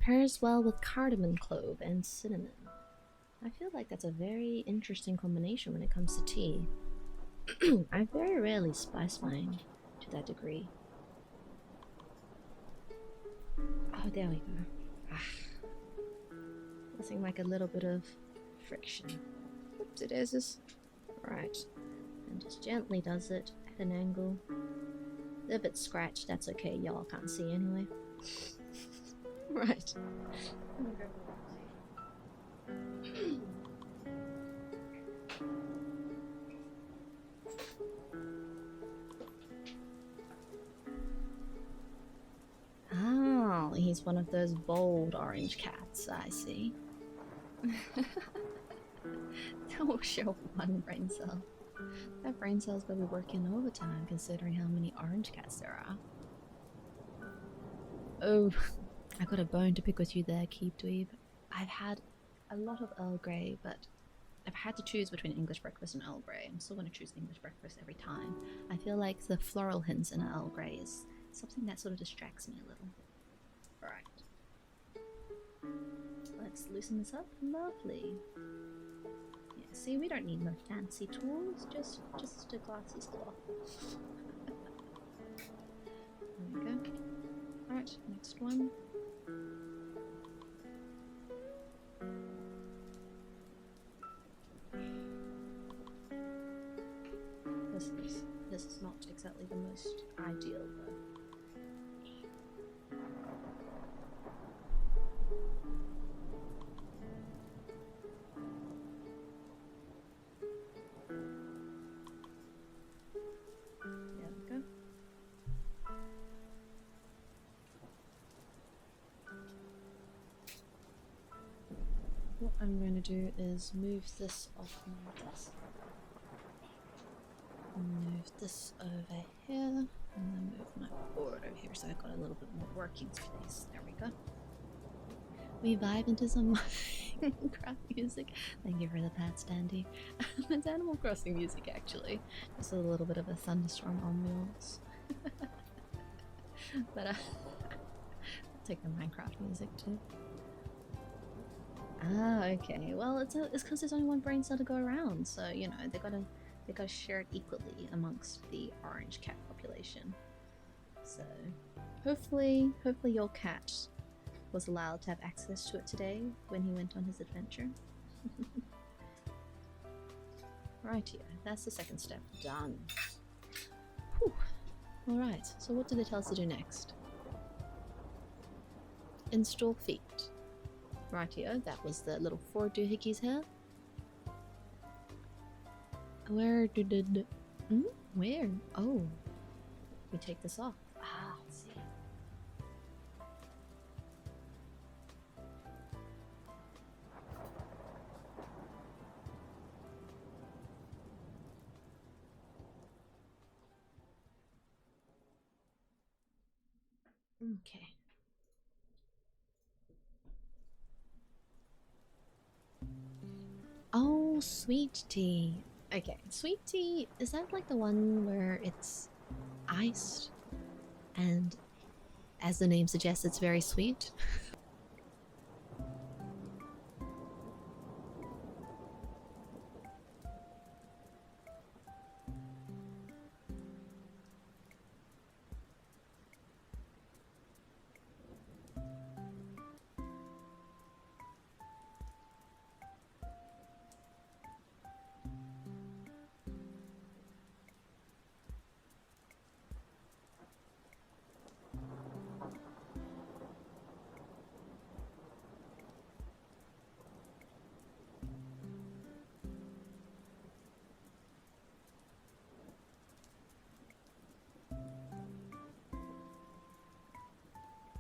Pairs well with cardamom clove and cinnamon. I feel like that's a very interesting combination when it comes to tea. I very rarely spice mine to that degree. Oh, there we go. Nothing like a little bit of friction. Oops, it is. Right. And just gently does it at an angle. If it's scratched, that's okay. Y'all can't see anyway. Right. Oh, he's one of those bold orange cats, I see. That will show one brain cell. That brain cell's gonna be working overtime considering how many orange cats there are. Oh, I got a bone to pick with you there, keycaps. I've had a lot of Earl Grey, but I've had to choose between English breakfast and Earl Grey. I'm still going to choose English breakfast every time. I feel like the floral hints in an Earl Grey is something that sort of distracts me a little. Right. Let's loosen this up. Lovely. Yeah, see, we don't need no fancy tools, just a glassy cloth. There we go. Alright, next one. This is not exactly the most ideal though. There we go. What I'm going to do is move this off my desk. Move this over here, and then move my board over here so I've got a little bit more working space. There we go. We vibe into some Minecraft music. Thank you for the pat, Standy. It's Animal Crossing music, actually. Just a little bit of a thunderstorm ambiance. But I'll take the Minecraft music too. Ah, okay. Well, it's because there's only one brain cell to go around, so you know they gotta share it equally amongst the orange cat population. So hopefully your cat was allowed to have access to it today when he went on his adventure. Right here, that's the second step done. Whew. Alright, so what do they tell us to do next? Install feet. Rightio, that was the little 4 doohickeys here. Where did... Where? Oh. We take this off. Ah, let's see. Okay. Oh, sweet tea. Okay, sweet tea, is that like the one where it's iced and, as the name suggests, it's very sweet?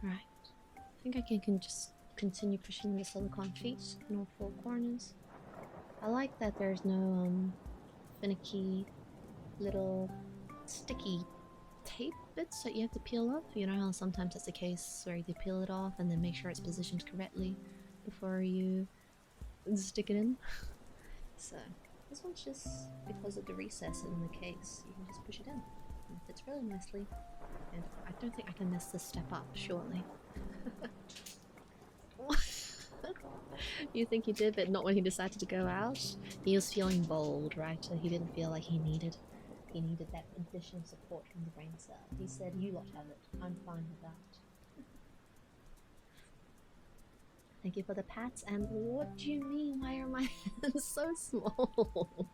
Right. I think I can just continue pushing the silicone feet in all 4 corners. I like that there's no finicky little sticky tape bits that you have to peel off. You know how sometimes that's the case where you peel it off and then make sure it's positioned correctly before you stick it in. So this one's just because of the recess in the case, you can just push it in. And it fits really nicely. And I don't think I can mess this step up, surely. You think he did, but not when he decided to go out? He was feeling bold, right? He didn't feel like he needed that additional support from the brain cell. He said, "You lot have it. I'm fine with that." Thank you for the pats, and what do you mean? Why are my hands so small?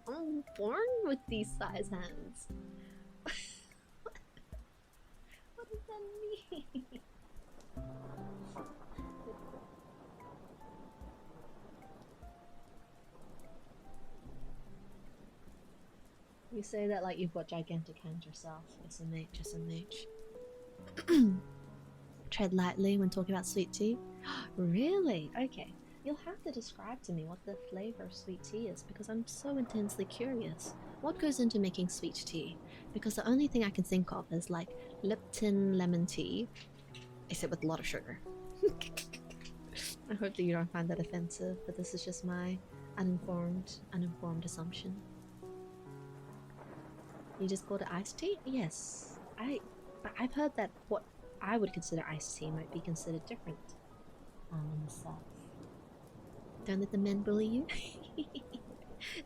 I'm born with these size hands. What does that mean? You say that like you've got gigantic hands yourself. SMH, SMH. Tread lightly when talking about sweet tea. Really? Okay. You'll have to describe to me what the flavor of sweet tea is, because I'm so intensely curious. What goes into making sweet tea? Because the only thing I can think of is like Lipton lemon tea, except with a lot of sugar. I hope that you don't find that offensive, but this is just my uninformed assumption. You just called it iced tea? Yes. But I've heard that what I would consider iced tea might be considered different in the South. Don't let the men bully you.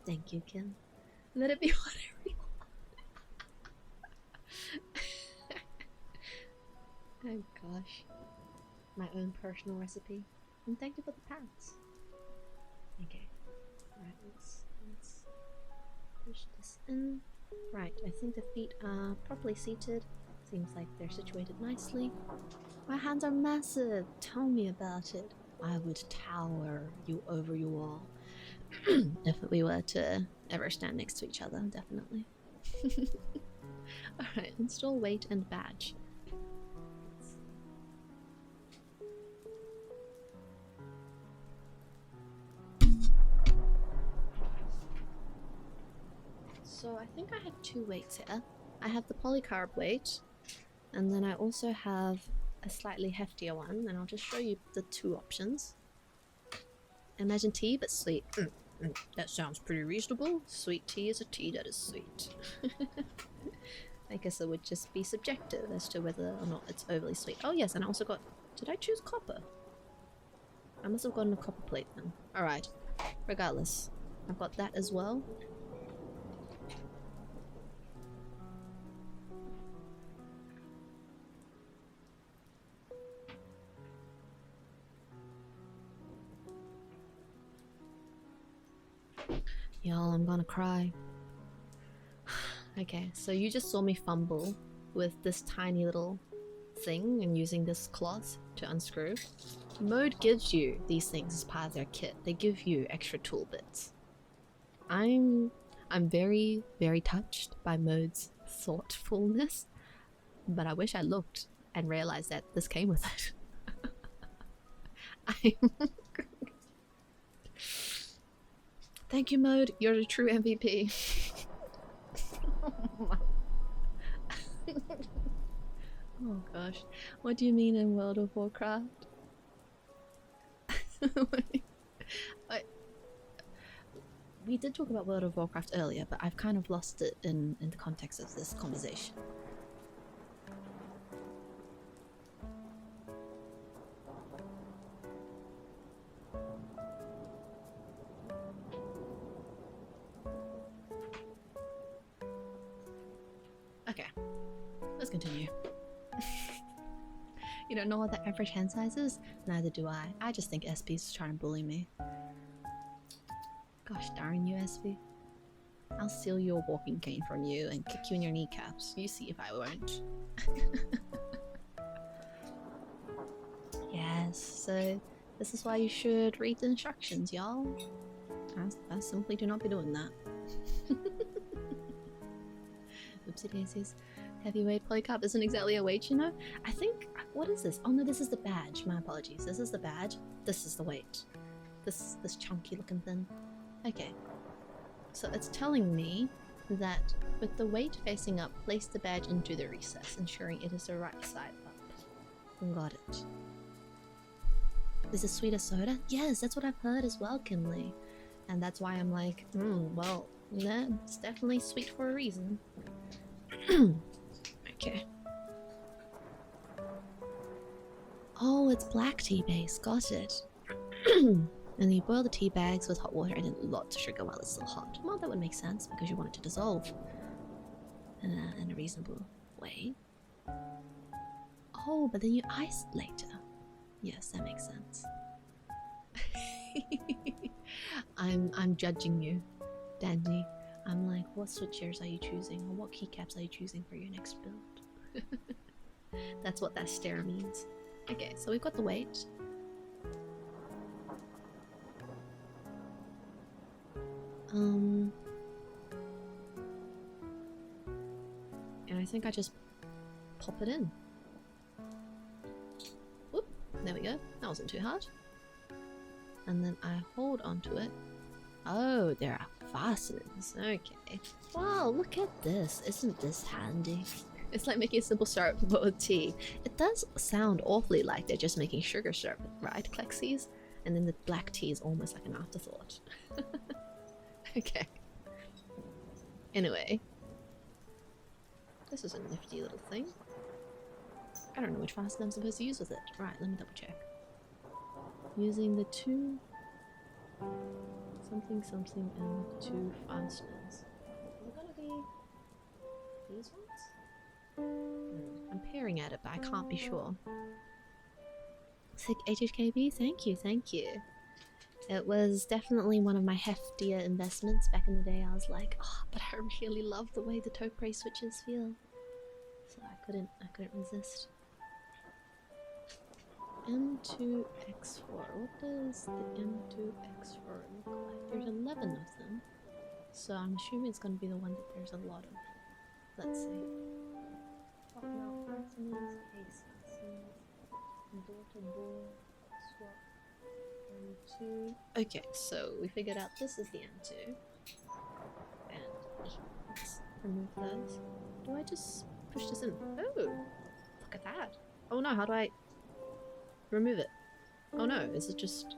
Thank you, Kim. Let it be whatever you want. Oh gosh. My own personal recipe. And thank you for the pants. Okay. Right, let's push this in. Right, I think the feet are properly seated. Seems like they're situated nicely. My hands are massive. Tell me about it. I would tower over you all. If we were to ever stand next to each other, definitely. Alright, install weight and badge. So I think I have 2 weights here. I have the polycarb weight, and then I also have a slightly heftier one, and I'll just show you the 2 options. Imagine tea, but sweet. That sounds pretty reasonable. Sweet tea is a tea that is sweet. I guess it would just be subjective as to whether or not it's overly sweet. Oh yes, and I also got... Did I choose copper? I must have gotten a copper plate then. Alright. Regardless. I've got that as well. Y'all, I'm gonna cry. Okay, so you just saw me fumble with this tiny little thing and using this cloth to unscrew. Mode gives you these things as part of their kit. They give you extra tool bits. I'm very, very touched by Mode's thoughtfulness, but I wish I looked and realized that this came with it. Thank you, Mode. You're a true MVP. Oh gosh. What do you mean in World of Warcraft? We did talk about World of Warcraft earlier, but I've kind of lost it in the context of this conversation. Okay, let's continue. You don't know what the average hand size is? Neither do I. I just think SP's trying to bully me. Gosh darn you, SP. I'll steal your walking cane from you and kick you in your kneecaps. You see if I won't. Yes, so this is why you should read the instructions, y'all. I simply do not be doing that. Oopsie daisies. Heavyweight polycarb isn't exactly a weight, you know? I think... What is this? Oh no, this is the badge. My apologies. This is the badge. This is the weight. This chunky looking thing. Okay. So it's telling me that with the weight facing up, place the badge into the recess, ensuring it is the right side up. Got it. Is this sweet as soda? Yes, that's what I've heard as well, Kinley. And that's why I'm like, well, nah, it's definitely sweet for a reason. Okay. Oh, it's black tea base. Got it. And you boil the tea bags with hot water and then lots of sugar while it's still hot. Well, that would make sense because you want it to dissolve in a reasonable way. Oh, but then you ice it later. Yes, that makes sense. I'm judging you, Dandy. I'm like, what switchers are you choosing, or what keycaps are you choosing for your next build? That's what that stare means. Okay, so we've got the weight. And I think I just pop it in. Whoop, there we go. That wasn't too hard. And then I hold onto it. Oh, there are fasteners. Okay. Wow, look at this. Isn't this handy? It's like making a simple syrup but with tea. It does sound awfully like they're just making sugar syrup, right, Klexies? And then the black tea is almost like an afterthought. Okay. Anyway. This is a nifty little thing. I don't know which fastener I'm supposed to use with it. Right, let me double check. Using the two... something and two fasteners. Are they gonna be these ones? I'm peering at it, but I can't be sure. Sick HHKB, thank you, thank you. It was definitely one of my heftier investments back in the day. I was like, oh, but I really love the way the Topre switches feel. So I couldn't resist. M2X4. What does the M2X4 look like? There's 11 of them. So I'm assuming it's going to be the one that there's a lot of. Let's see. Talking about fasteners, cases, door-to-door, swap, M2. Okay, so we figured out this is the M2. And let's remove those. Do I just push this in? Oh, look at that. Oh no, how do I remove it? Oh no, is it just...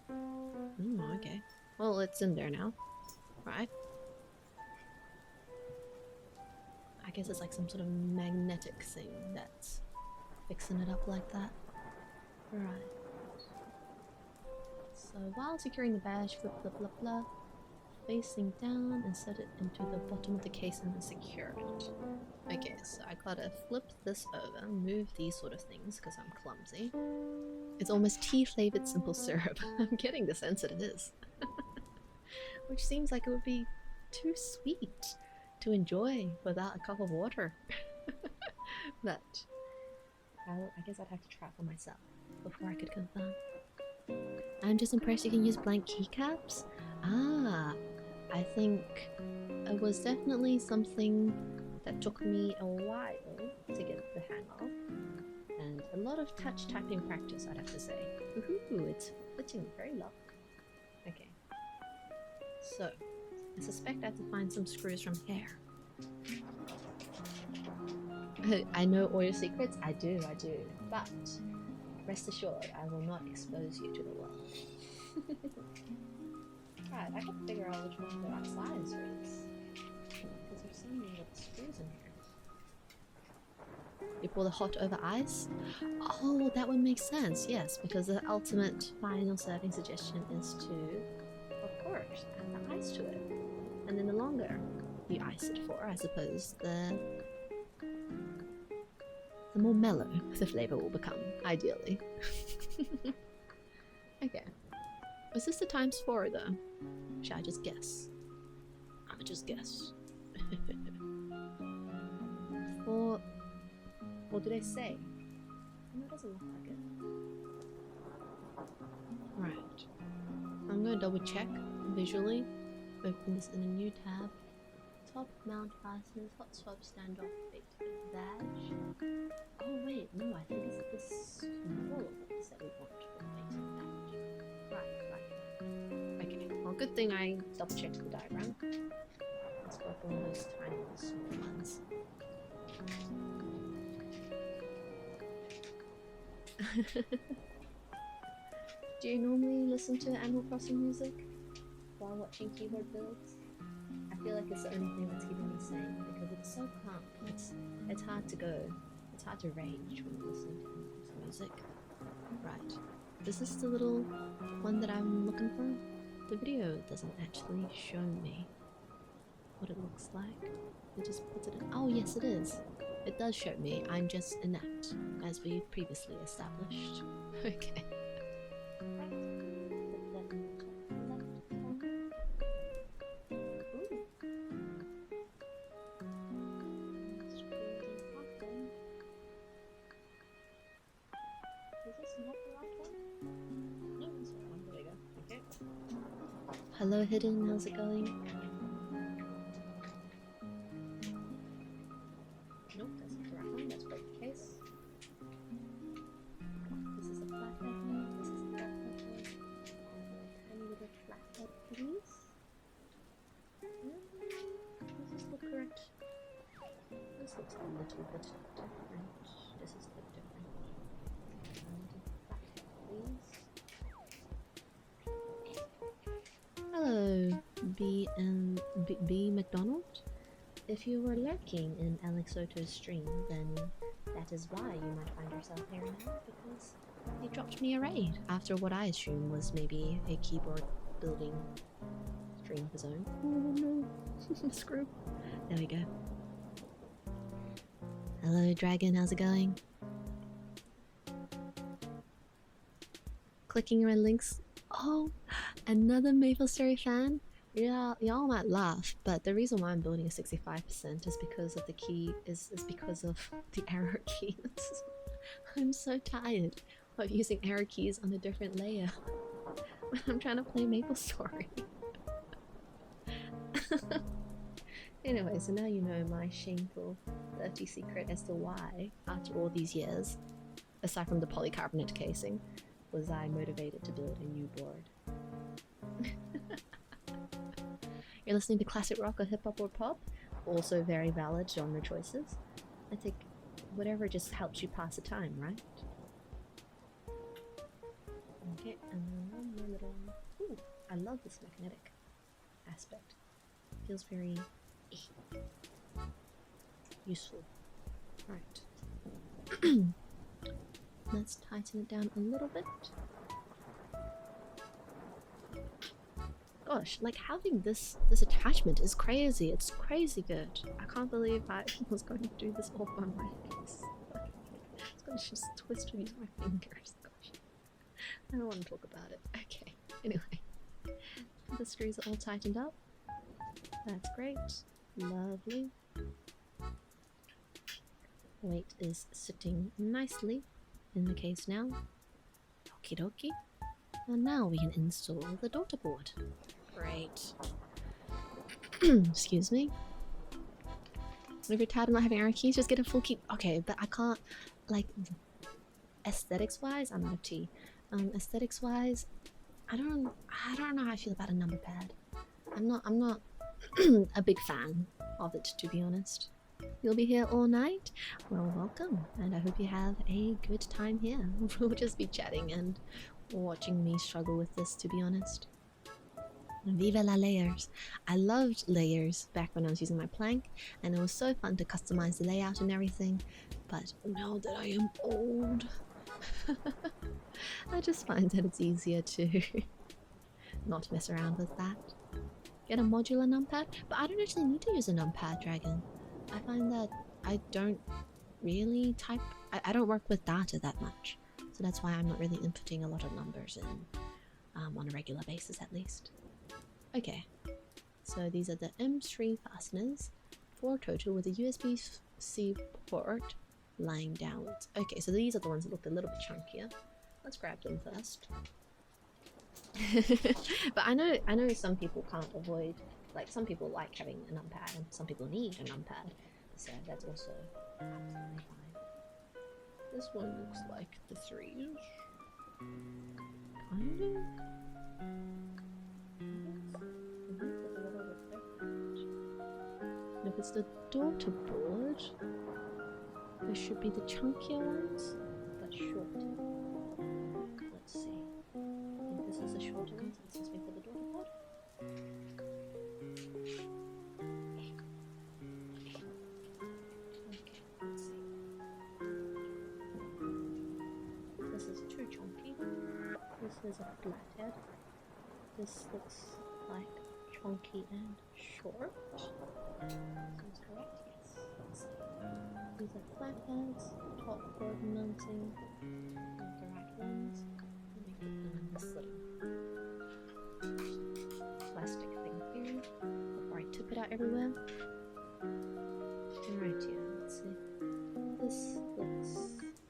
Oh, okay. Well, it's in there now. Right. I guess it's like some sort of magnetic thing that's fixing it up like that. Right. So while securing the badge, flip, blah, blah, blah, facing down and set it into the bottom of the case and then secure it. Okay, so I gotta flip this over, move these sort of things because I'm clumsy. It's almost tea-flavored simple syrup. I'm getting the sense that it is. Which seems like it would be too sweet. to enjoy without a cup of water. But I guess I'd have to try it for myself before I could confirm. I'm just impressed you can use blank keycaps. Ah, I think it was definitely something that took me a while to get the hang of, and a lot of touch typing practice, I'd have to say. Ooh, it's fitting very well. Okay, so I suspect I have to find some screws from here. I know all your secrets. I do, but rest assured, I will not expose you to the world. Right, I can figure out which one's the right size for this, because there's so many little screws in here. You pour the hot over ice? Oh, that would make sense, yes, because the ultimate final serving suggestion is to, of course, add the ice to it. And then the longer you ice it for, I suppose, the more mellow the flavour will become, ideally. Okay. Was this the ×4 though? Should I just guess? I'ma just guess. Or did I say? No, it doesn't look like it. Right. I'm gonna double check visually. Open this in a new tab. Top mount fasteners, hot swap standoff, bait badge. Oh wait, no, I think it's the small ones that we want for the bait badge. Right. Okay, well, good thing I double checked the diagram. Let's go for one of those tiny little small ones. Do you normally listen to Animal Crossing music while watching keyboard builds? I feel like it's the only thing that's keeping me sane because it's so calm. It's hard to go. It's hard to rage when you're listening to Animal Crossing music. Right. Is this the little one that I'm looking for? The video doesn't actually show me what it looks like. It just puts it in. Oh yes, it is. It does show me. I'm just inept, as we've previously established. Okay. Hello Hidden, how's it going? Nope, that's not the right one, that's break the case. This is a flathead one, this is a flathead one. Tiny little flathead piece. Does this look correct? This looks a little bit different. This is a bit different. Hello, B McDonald. If you were lurking in Alex Soto's stream, then that is why you might find yourself here now, because he dropped me a raid after what I assume was maybe a keyboard building stream of his own. Oh no, screw. There we go. Hello Dragon, how's it going? Clicking my links. Oh, another Maple Story fan? Yeah, y'all might laugh, but the reason why I'm building a 65% is because of the key, is because of the arrow keys. I'm so tired of using arrow keys on a different layer when I'm trying to play Maple Story. Anyway, so now you know my shameful, dirty secret as to why, after all these years, aside from the polycarbonate casing, was I motivated to build a new board. You're listening to classic rock or hip hop or pop? Also very valid genre choices. I think whatever just helps you pass the time, right? Okay, and then one more little one. Ooh, I love this magnetic aspect. It feels very useful. Right. Let's tighten it down a little bit. Gosh, like having this attachment is crazy. It's crazy good. I can't believe I was going to do this all by my face. It's going to just twist with my fingers. Gosh, I don't want to talk about it. Okay. Anyway, the screws are all tightened up. That's great. Lovely. Weight is sitting nicely in the case now. Okie dokie. And now we can install the daughter board. Great. Excuse me. If you're tired of not having arrow keys, just get a full key. Okay, but I can't, like, aesthetics wise, I'm not a T. Aesthetics wise, I don't know how I feel about a number pad. I'm not a big fan of it, to be honest. You'll be here all night? Well, welcome, and I hope you have a good time here. We'll just be chatting and watching me struggle with this, to be honest. Viva la layers. I loved layers back when I was using my plank, and it was so fun to customize the layout and everything, but now that I am old, I just find that it's easier to not mess around with that. Get a modular numpad, but I don't actually need to use a numpad, Dragon. I find that I don't really type, I don't work with data that much, so that's why I'm not really inputting a lot of numbers in on a regular basis at least. Okay, so these are the M3 fasteners, 4 total with a USB-C port lying downwards. Okay, so these are the ones that look a little bit chunkier. Let's grab them first. But I know some people can't avoid, like some people like having a numpad and some people need a numpad, so that's also absolutely fine. This one looks like the 3s. Kind of. If it's the daughter board, there should be the chunkier ones, but shorter. Let's see. I think this is the shorter one since this is for the daughter board. Okay, let's see. This is too chunky. This is a flathead. This looks like chunky and short. Sounds correct? Yes. Let's see. These are flatheads, top board mounting, not the right ones. Let me put them in this little plastic thing here before I tip it out everywhere. Right here, let's see. This looks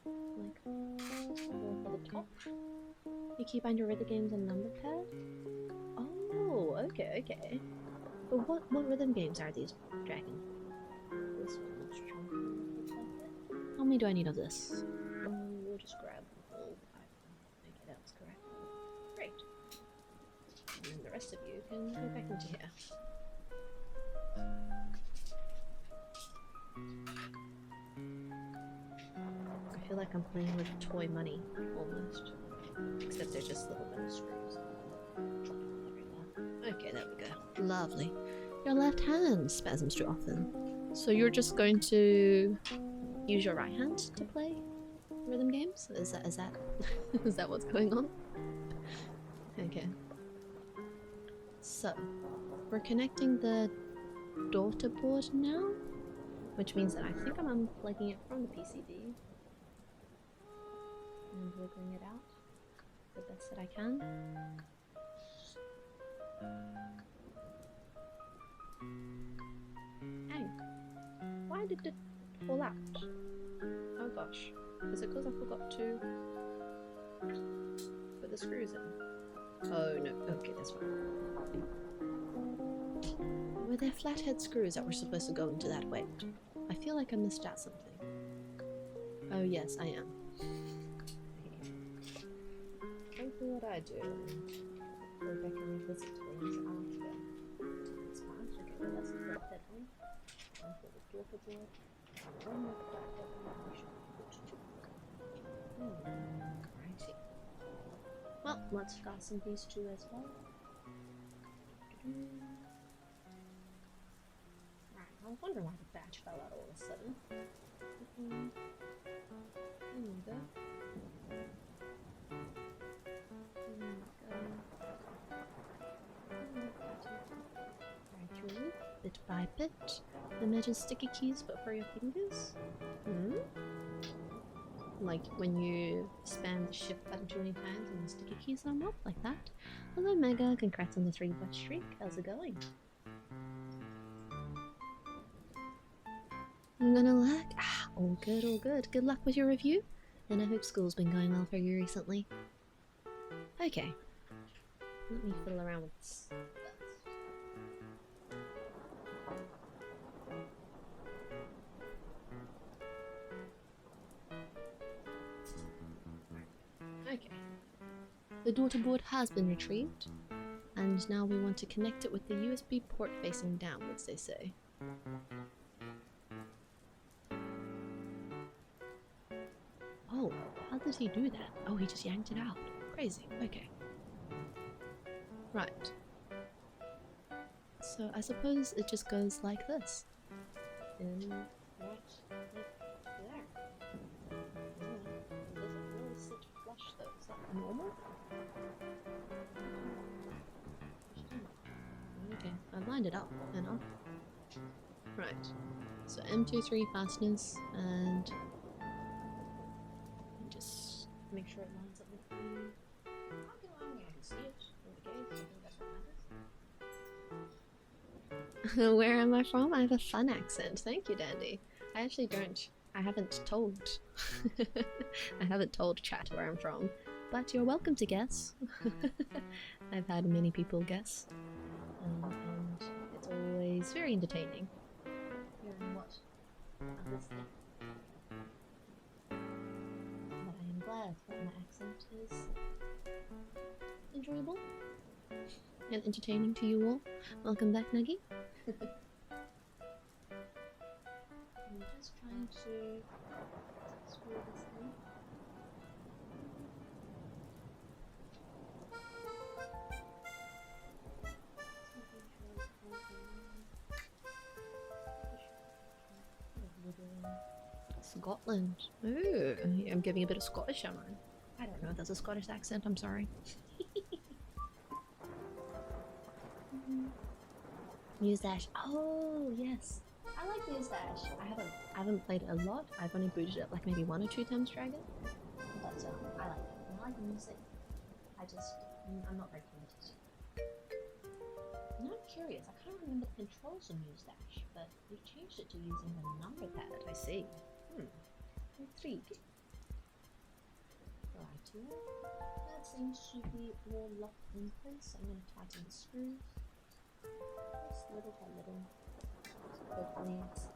like more for the top. You keep on your rhythm games on number pad? Oh, okay. But what rhythm games are these, Dragon? This one looks chunky. How many do I need of this? We'll just grab the whole item. Okay, that was correct. Great. And then the rest of you can go back into here. I feel like I'm playing with toy money, almost. Except they're just little metal screws. Okay, there we go. Lovely. Your left hand spasms too often. So you're just going to use your right hand to play rhythm games? Is that is that what's going on? Okay. So we're connecting the daughter board now, which means that I think I'm unplugging it from the PCB and wiggling it out the best that I can. Hey, why did it fall out? Oh gosh, is it because I forgot to put the screws in? Oh no, okay, that's fine. Were there flathead screws that were supposed to go into that weight? I feel like I missed out something. Oh yes, I am. Hopefully what I do go back and revisit things after this part. Okay, well that's the flathead one. One for the daughter board. One more flathead one we should put to. Righty. Well, let's fasten these two as well. Right, I was wondering why the batch fell out all of a sudden. There we go. Gradually, bit by bit, imagine sticky keys but for your fingers. Like when you spam the shift button too many times and the sticky keys come up, like that. Hello Mega, congrats on the 3-watch streak, how's it going? I'm gonna look. Ah, all good, all good. Good luck with your review, and I hope school's been going well for you recently. Okay, let me fiddle around with this. Okay, the daughter board has been retrieved, and now we want to connect it with the USB port facing downwards, they say. Oh, how did he do that? Oh, he just yanked it out. Crazy. Okay. Right. So I suppose it just goes like this. And right there. Does it really sit flush though? Is that normal? Okay, I've lined it up enough. Right. So M23 fasteners and just make sure it lines up with the I can see it. Okay, so I think that's what matters. Where am I from? I have a fun accent. Thank you, Dandy. I actually don't. I haven't told. I haven't told chat where I'm from, but you're welcome to guess. I've had many people guess, and it's always very entertaining. Hearing what others think. But I am glad that my accent is enjoyable and entertaining to you all. Welcome back, Nuggy. I'm just trying to screw this in. Scotland. Ooh, I'm giving a bit of Scottish, am I? I don't know if that's a Scottish accent, I'm sorry. Muse-Dash. Oh, yes. I like Muse-Dash. I haven't played it a lot. I've only booted it like maybe 1 or 2 times Dragon. But I like it. And I like the music. I'm not very committed. Now I'm curious, I can't remember the controls of Muse-Dash, but we've changed it to using the number pad, I see. Intrigue. Right, that seems to be all locked in place. I'm going to tighten the screws. Just little by little. So hopefully it's fine.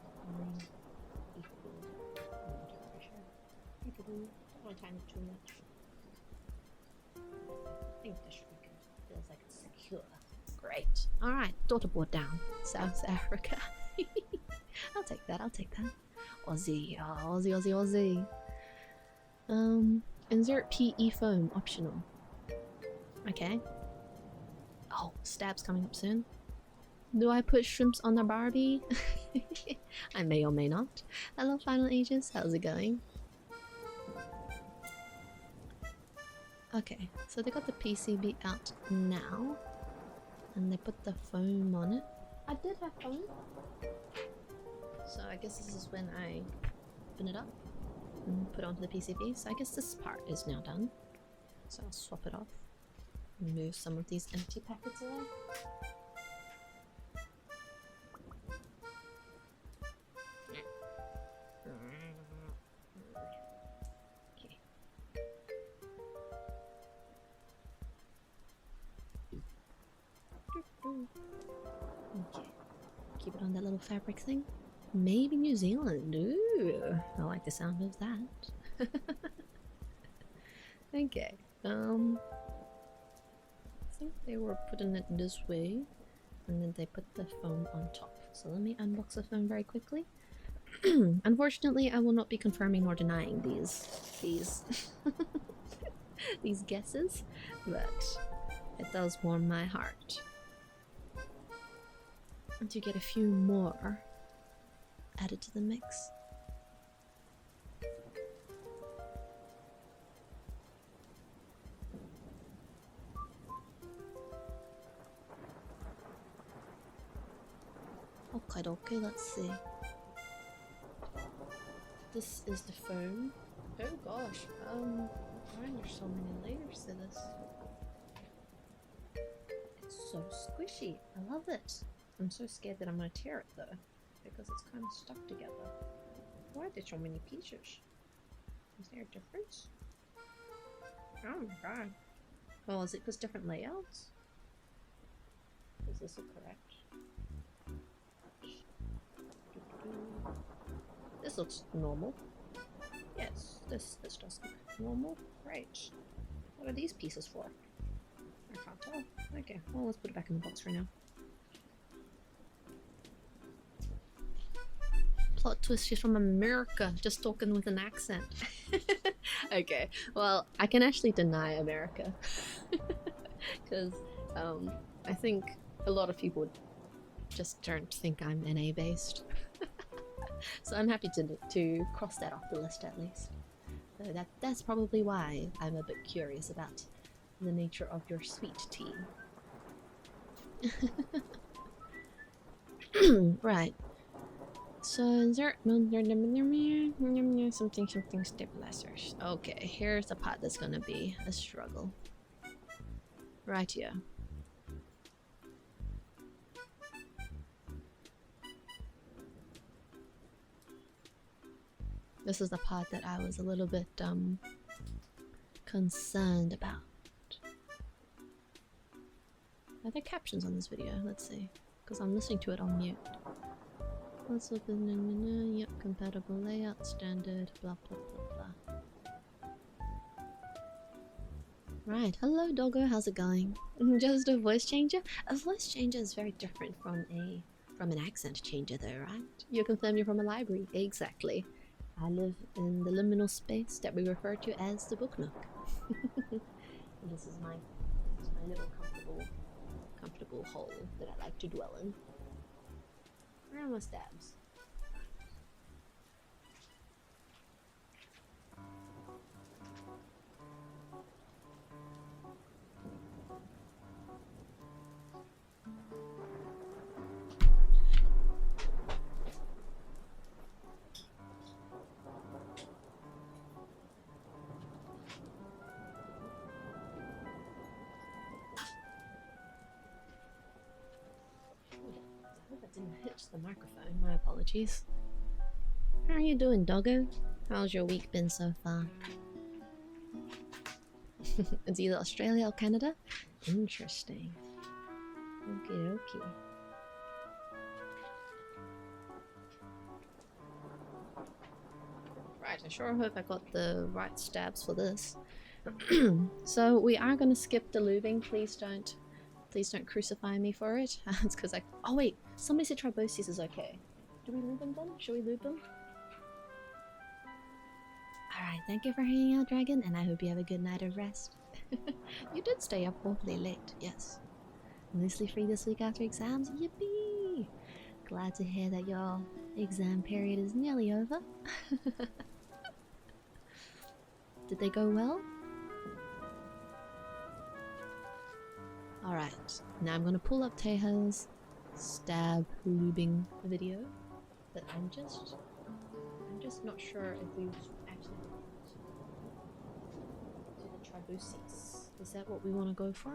Don't want to tighten it too much. I think this should be good. Feels like it's secure. Great. Alright, daughter board down. South Africa. I'll take that, I'll take that. Aussie, oh, Aussie. Insert PE foam, optional. Okay. Oh, stab's coming up soon. Do I put shrimps on the Barbie? I may or may not. Hello, Final Ages, how's it going? Okay, so they got the PCB out now. And they put the foam on it. I did have foam. So I guess this is when I open it up and put it onto the PCB. So I guess this part is now done. So I'll swap it off and move some of these empty packets away. Okay. Okay. Keep it on that little fabric thing. Maybe New Zealand. Ooh, I like the sound of that. Okay. I think they were putting it this way, and then they put the foam on top. So let me unbox the foam very quickly. Unfortunately, I will not be confirming or denying these these guesses, but it does warm my heart to get a few more added to the mix. Okay, let's see. This is the foam. Oh gosh, why are there so many layers to this? It's so squishy. I love it. I'm so scared that I'm gonna tear it though. because it's kind of stuck together. Why are there so many pieces? Is there a difference? Oh my god. Oh, is it because different layouts? Is this correct? This looks normal. Yes, this does look normal. Great. What are these pieces for? I can't tell. Okay, well, let's put it back in the box for now. Plot twist, she's from America, just talking with an accent. Okay, well, I can actually deny America. Because I think a lot of people just don't think I'm NA based. So I'm happy to cross that off the list at least. So that's probably why I'm a bit curious about the nature of your sweet tea. Right. So there something stabilizers. Okay, here's the part that's gonna be a struggle. Right here. This is the part that I was a little bit concerned about. Are there captions on this video? Let's see. Because I'm listening to it on mute. Let's open. Yep, compatible layout, standard, blah blah blah blah. Right, hello doggo, how's it going? Just a voice changer? A voice changer is very different from an accent changer though, right? You confirm you're from a library. Exactly. I live in the liminal space that we refer to as the book nook. And this is my little comfortable hole that I like to dwell in. Where are my stabs? Didn't hitch the microphone, my apologies. How are you doing, doggo? How's your week been so far? It's either Australia or Canada? Interesting. Okie dokie. Right, I sure hope I got the right stabs for this. So we are going to skip the lubing. Please don't crucify me for it. It's because oh wait, somebody said triboses is okay. Do we lube them then? Should we lube them? Alright, thank you for hanging out, Dragon, and I hope you have a good night of rest. You did stay up awfully late, yes. Loosely free this week after exams, yippee! Glad to hear that your exam period is nearly over. Did they go well? Alright, now I'm gonna pull up Teja's stab lubing video, but I'm just not sure if we've actually to the triboses. Is that what we want to go for?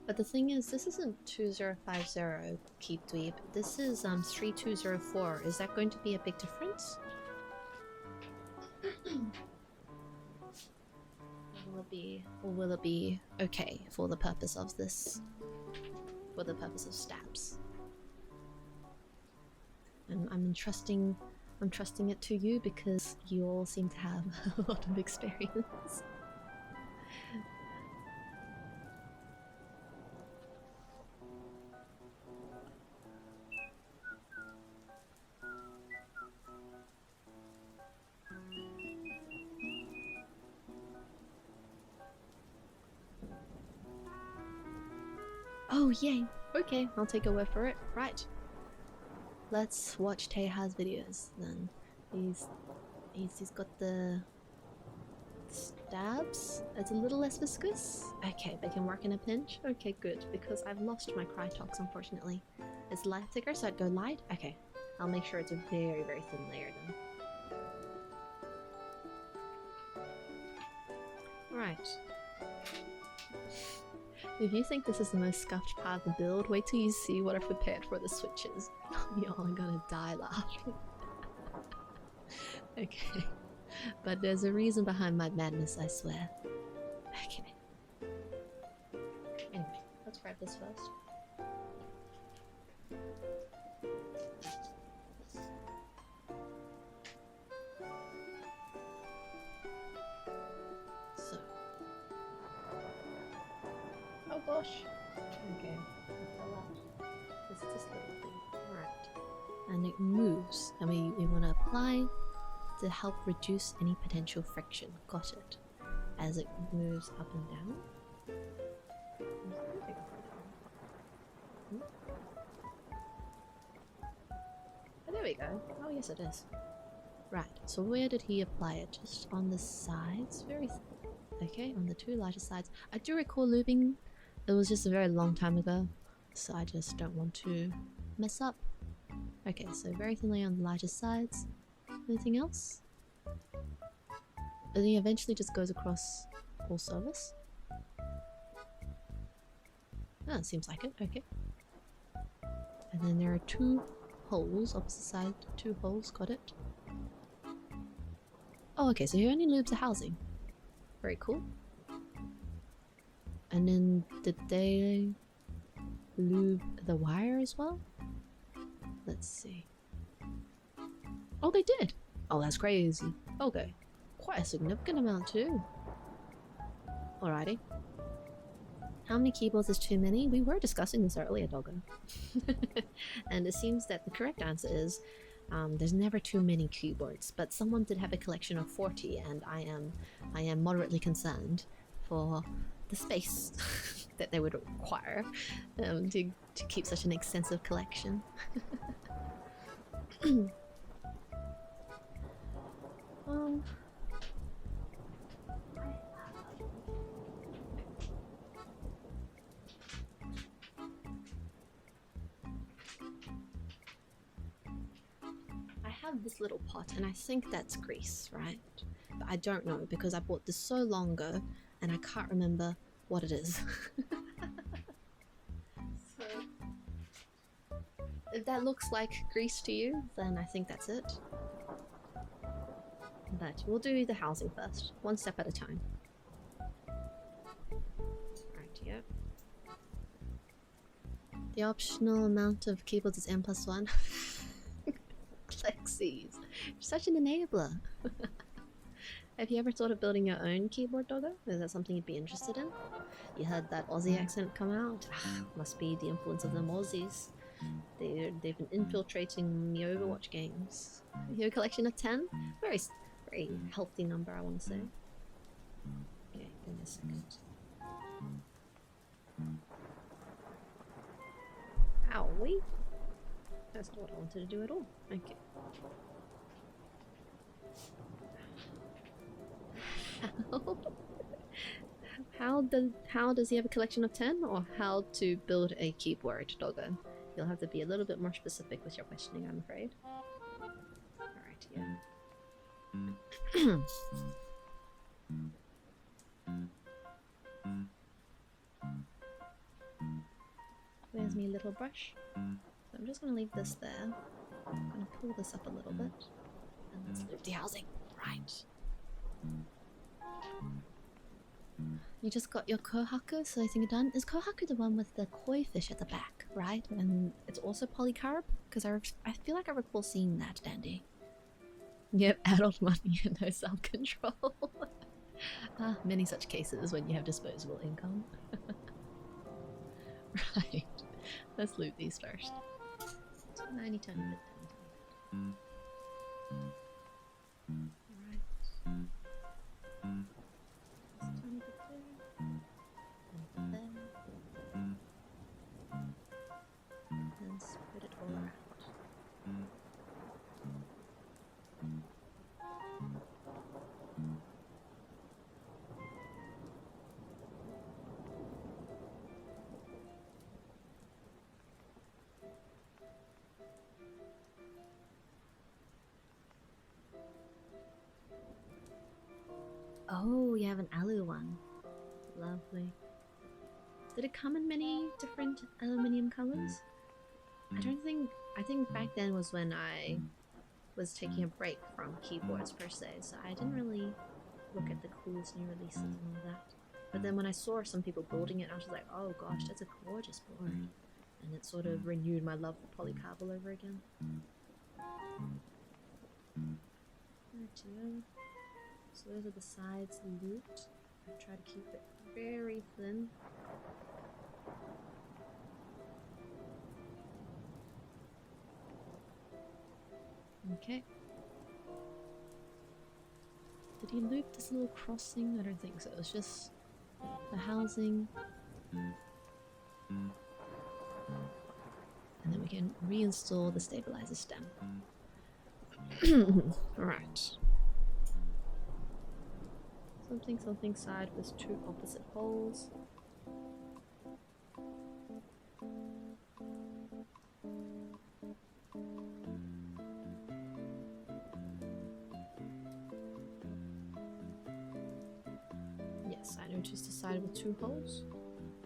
But the thing is, this isn't 2050 Keep Dweeb. This is 3204. Is that going to be a big difference? Will it be okay for the purpose of this? For the purpose of stabs? And I'm trusting it to you because you all seem to have a lot of experience. Oh yay! Okay, I'll take a word for it. Right. Let's watch Teja's videos then. He's got the stabs. It's a little less viscous. Okay, they can work in a pinch. Okay, good, because I've lost my Krytox, unfortunately. It's light thicker, so I'd go light. Okay, I'll make sure it's a very, very thin layer then. Right. If you think this is the most scuffed part of the build, wait till you see what I've prepared for the switches. Y'all are gonna die laughing. Okay. But there's a reason behind my madness, I swear. Okay. Anyway, let's grab this first. So. Oh gosh. Okay. This is this little thing. Alright. And it moves. And we want to apply to help reduce any potential friction. Got it. As it moves up and down. Oh, there we go. Oh yes it is. Right, so where did he apply it? Just on the sides? Very okay, on the two lighter sides. I do recall looping. It was just a very long time ago, so I just don't want to mess up. Okay, so very thinly on the lighter sides. Anything else? And he eventually just goes across all surface. Ah, it seems like it. Okay. And then there are two holes, opposite side, two holes. Got it. Oh, okay. So he only lubes the housing. Very cool. And then did they lube the wire as well? Let's see. Oh, they did. Oh, that's crazy. Okay. Quite a significant amount too. Alrighty. How many keyboards is too many? We were discussing this earlier, Doggo. And it seems that the correct answer is there's never too many keyboards, but someone did have a collection of 40 and I am moderately concerned for the space that they would require to keep such an extensive collection. I have this little pot and I think that's grease, right? But I don't know because I bought this so long ago and I can't remember what it is. So, if that looks like grease to you, then I think that's it. But we'll do the housing first, one step at a time. Right, yep. The optional amount of keyboards is n+1. Lexies. You're such an enabler. Have you ever thought of building your own keyboard, Doggo? Is that something you'd be interested in? You heard that Aussie accent come out? Must be the influence of them Aussies. They've been infiltrating the Overwatch games. You have a collection of 10? Very healthy number, I want to say. Okay, give me a second. Owie. That's not what I wanted to do at all. Okay. How does he have a collection of 10? Or how to build a keyboard, Doggo? You'll have to be a little bit more specific with your questioning, I'm afraid. Alright, yeah. Where's my little brush? So I'm just going to leave this there. I'm going to pull this up a little bit. And let's move the housing. Right. You just got your kohaku, so I think you're done. Is kohaku the one with the koi fish at the back, right? And it's also polycarb? Because I feel like I recall seeing that, Dandy. Yep, adult money and no self-control. Many such cases when you have disposable income. Right. Let's loot these first. Tiny bit. Alright. Tiny bit there. And there. And spread it all around. have an alu one. Lovely. Did it come in many different aluminium colors? I think back then was when I was taking a break from keyboards per se, so I didn't really look at the coolest new releases and all that. But then when I saw some people building it, I was just like, oh gosh, that's a gorgeous board. And it sort of renewed my love for polycarb all over again. Rightio. So those are the sides looped. I try to keep it very thin. Okay. Did he loop this little crossing? I don't think so. It's just the housing. And then we can reinstall the stabilizer stem. Right. Something side with 2 opposite holes. Yes, I noticed the side with 2 holes.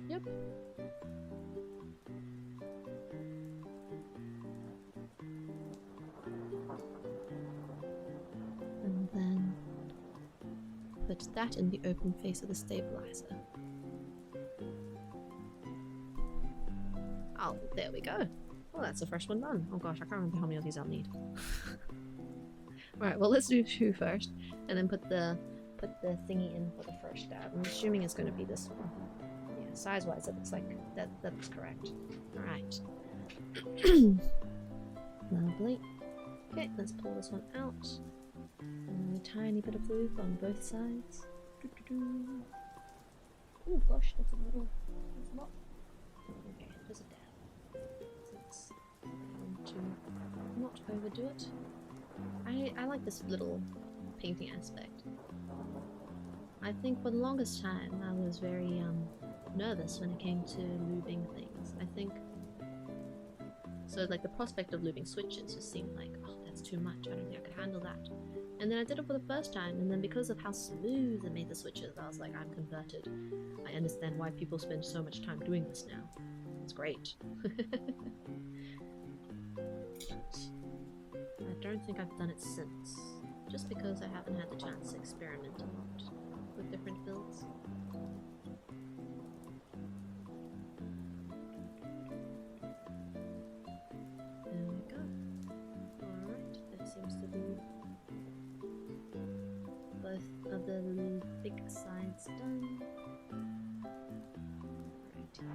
Yep. And then put that in the open face of the stabilizer. Oh, there we go. Oh, that's the first one done. Oh gosh, I can't remember how many of these I'll need. Alright, well let's do 2 first, and then put the thingy in for the first dab. I'm assuming it's going to be this one. Yeah, size-wise, it looks like that looks correct. Alright. Lovely. Okay, let's pull this one out. And a tiny bit of loop on both sides. Oh gosh, that's a lot. Okay, just a dab. Since I want to not overdo it. I like this little painting aspect. I think for the longest time I was very nervous when it came to lubing things. I think so, like the prospect of lubing switches just seemed like, oh, that's too much. I don't think I could handle that. And then I did it for the first time, and then because of how smooth it made the switches, I was like, I'm converted. I understand why people spend so much time doing this now. It's great. I don't think I've done it since, just because I haven't had the chance to experiment a lot with different builds. There we go. Alright, that seems to be both of the big sides done. Right. And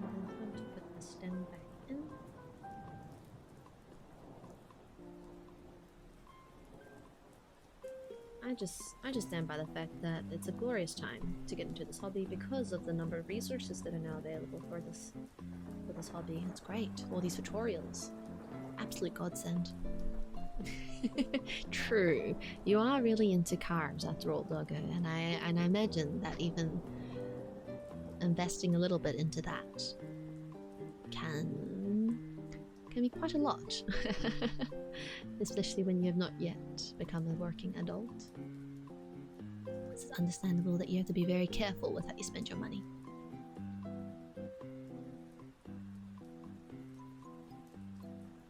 then time to put the stem back in. I just stand by the fact that it's a glorious time to get into this hobby because of the number of resources that are now available for this hobby. It's great. All these tutorials. Absolute godsend. True. You are really into carbs after all, Doggo, and I imagine that even investing a little bit into that can be quite a lot. Especially when you have not yet become a working adult. It's understandable that you have to be very careful with how you spend your money.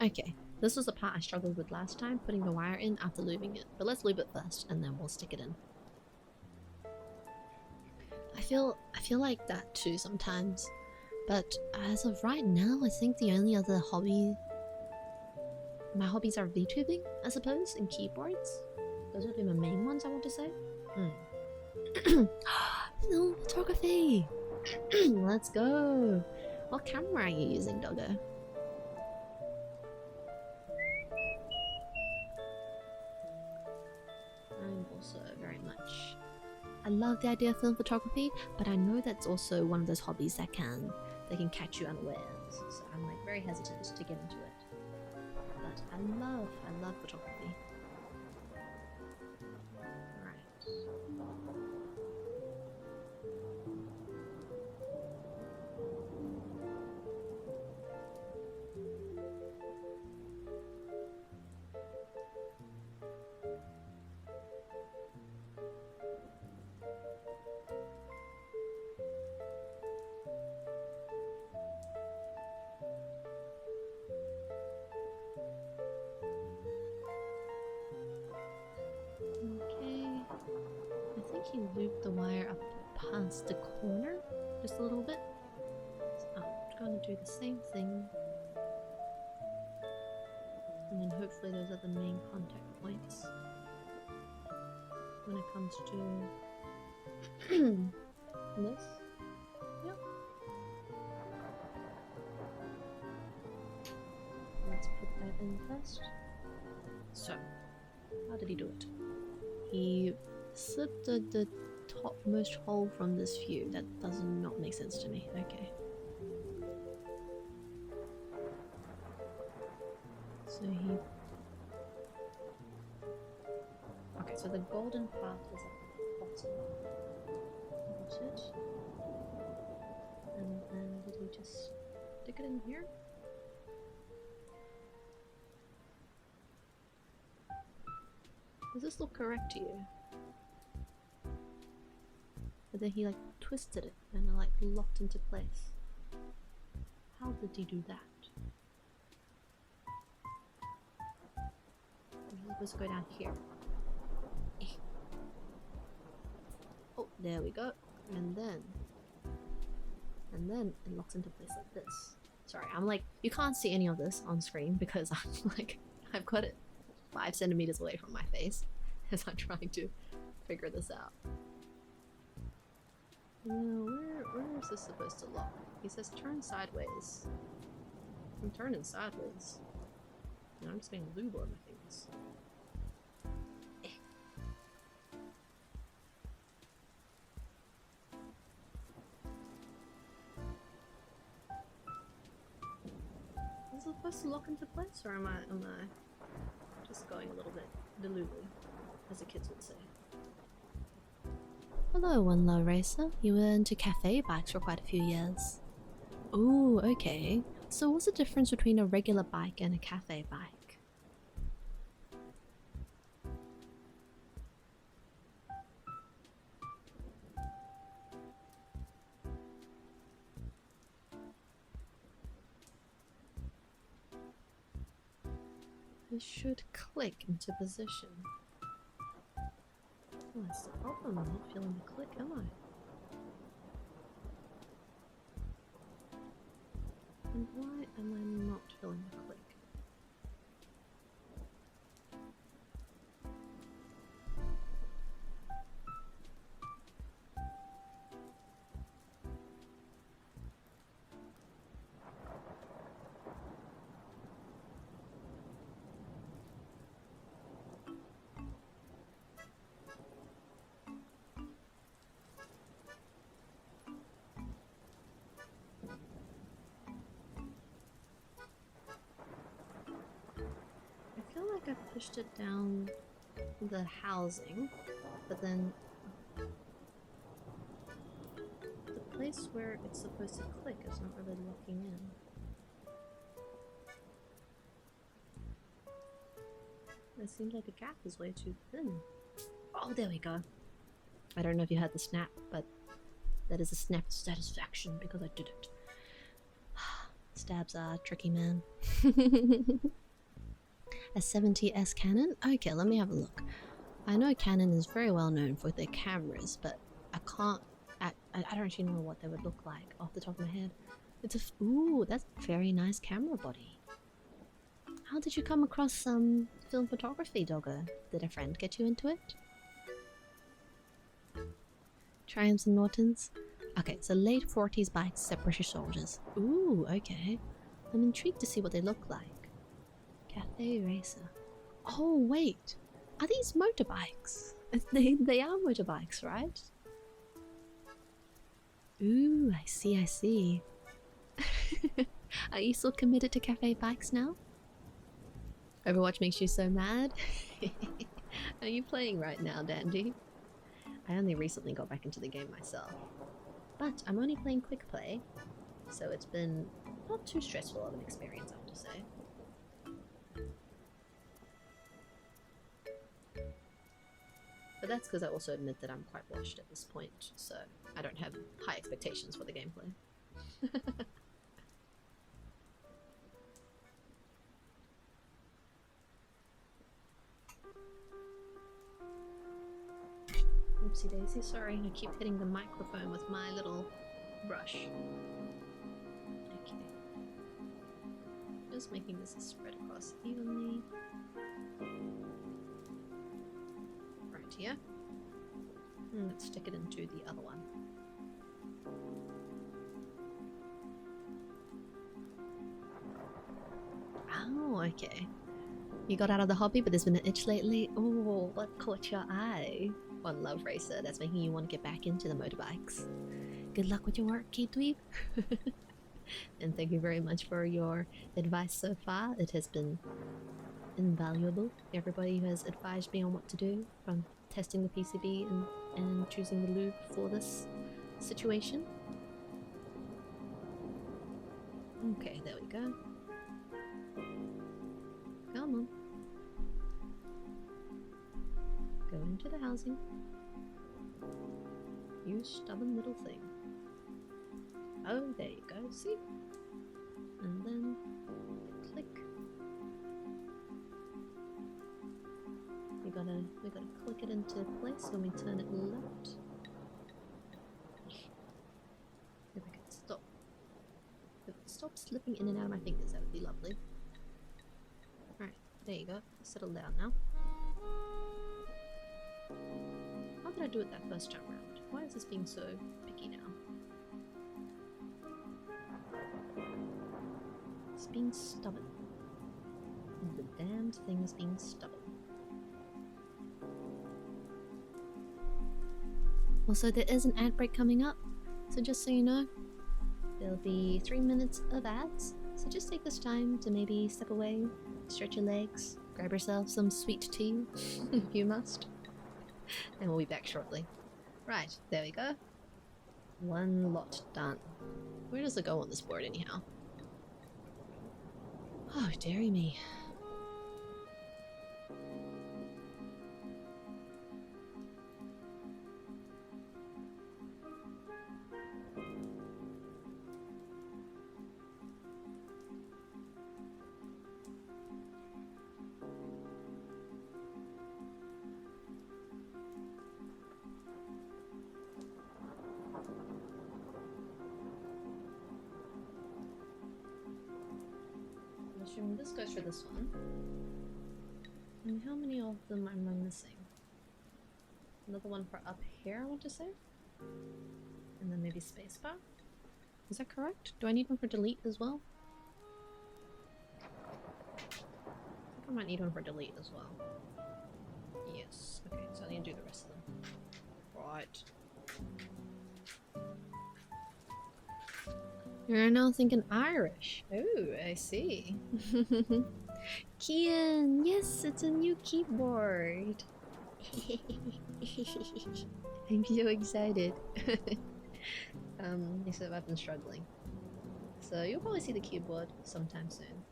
Okay, this was the part I struggled with last time, putting the wire in after lubing it. But let's lube it first, and then we'll stick it in. I feel like that too sometimes. But as of right now, I think the only other my hobbies are VTubing, I suppose, and keyboards. Those would be my main ones, I want to say. No, photography! Let's go! What camera are you using, Doggo? I'm also very much... I love the idea of film photography, but I know that's also one of those hobbies that can catch you unawares. So I'm like very hesitant to get into it. But I love photography. Right. he looped the wire up past the corner just a little bit. So I'm going to do the same thing. And then hopefully those are the main contact points when it comes to this. Yep. Let's put that in first. So, how did he do it? He slipped the topmost hole from this view. That does not make sense to me. Okay. So he... Okay, so the golden part is at the bottom. Got it. And then did he just stick it in here? Does this look correct to you? But then he like twisted it and it like locked into place. How did he do that? We're supposed to go down here. Oh, there we go. And then it locks into place like this. Sorry, I'm like, you can't see any of this on screen because I'm like, I've got it 5 centimeters away from my face as I'm trying to figure this out. Where is this supposed to lock? He says turn sideways. I'm turning sideways. And I'm just getting lube on my fingers. Is it supposed to lock into place, or am I just going a little bit delulu, as the kids would say? Hello, One Low Racer. You were into cafe bikes for quite a few years. Ooh, okay. So what's the difference between a regular bike and a cafe bike? It should click into position. Oh, that's the problem. I'm not feeling the click, am I? And why am I not feeling the click? I pushed it down the housing, but then the place where it's supposed to click is not really locking in. It seems like the gap is way too thin. Oh, there we go. I don't know if you heard the snap, but that is a snap of satisfaction because I did it. Stabs are tricky, man. A 70S Canon? Okay, let me have a look. I know Canon is very well known for their cameras, but I can't... I don't actually know what they would look like off the top of my head. It's a... Ooh, that's a very nice camera body. How did you come across some film photography, Doggo? Did a friend get you into it? Triumphs and Nortons? Okay, so late 40s bikes set British soldiers. Ooh, okay. I'm intrigued to see what they look like. Cafe Racer. Oh, wait. Are these motorbikes? They are motorbikes, right? Ooh, I see, I see. Are you still committed to cafe bikes now? Overwatch makes you so mad? Are you playing right now, Dandy? I only recently got back into the game myself. But I'm only playing quick play, so it's been not too stressful of an experience, I have to say. But that's because I also admit that I'm quite washed at this point, so I don't have high expectations for the gameplay. Oopsie daisy, sorry, I keep hitting the microphone with my little brush. Okay. Just making this spread across evenly. Right here. And let's stick it into the other one. Oh, okay. You got out of the hobby, but there's been an itch lately. Oh, what caught your eye? One love racer that's making you want to get back into the motorbikes. Good luck with your work, keycaps. And thank you very much for your advice so far. It has been invaluable. Everybody who has advised me on what to do, from testing the PCB and choosing the lube for this situation. Okay, there we go. Come on. Go into the housing. You stubborn little thing. Oh, there you go, see? And then click. We gotta click it into place when we turn it left. If I could stop. If it stops slipping in and out of my fingers, that would be lovely. Alright, there you go. Settle down now. How did I do it that first time round? Why is this being so picky now? It's being stubborn. The damned thing is being stubborn. Also, there is an ad break coming up, so just so you know, there'll be 3 minutes of ads, so just take this time to maybe step away, stretch your legs, grab yourself some sweet tea, if you must, and we'll be back shortly. Right, there we go. One lot done. Where does it go on this board anyhow? Oh, dearie me. This goes for this one. And how many of them am I missing? Another one for up here, I want to say? And then maybe spacebar? Is that correct? Do I need one for delete as well? I think I might need one for delete as well. Yes. Okay, so I need to do the rest of them. Right. You're now thinking Irish. Oh, I see. Kian, yes, it's a new keyboard. I'm so excited. Except I've been struggling. So you'll probably see the keyboard sometime soon.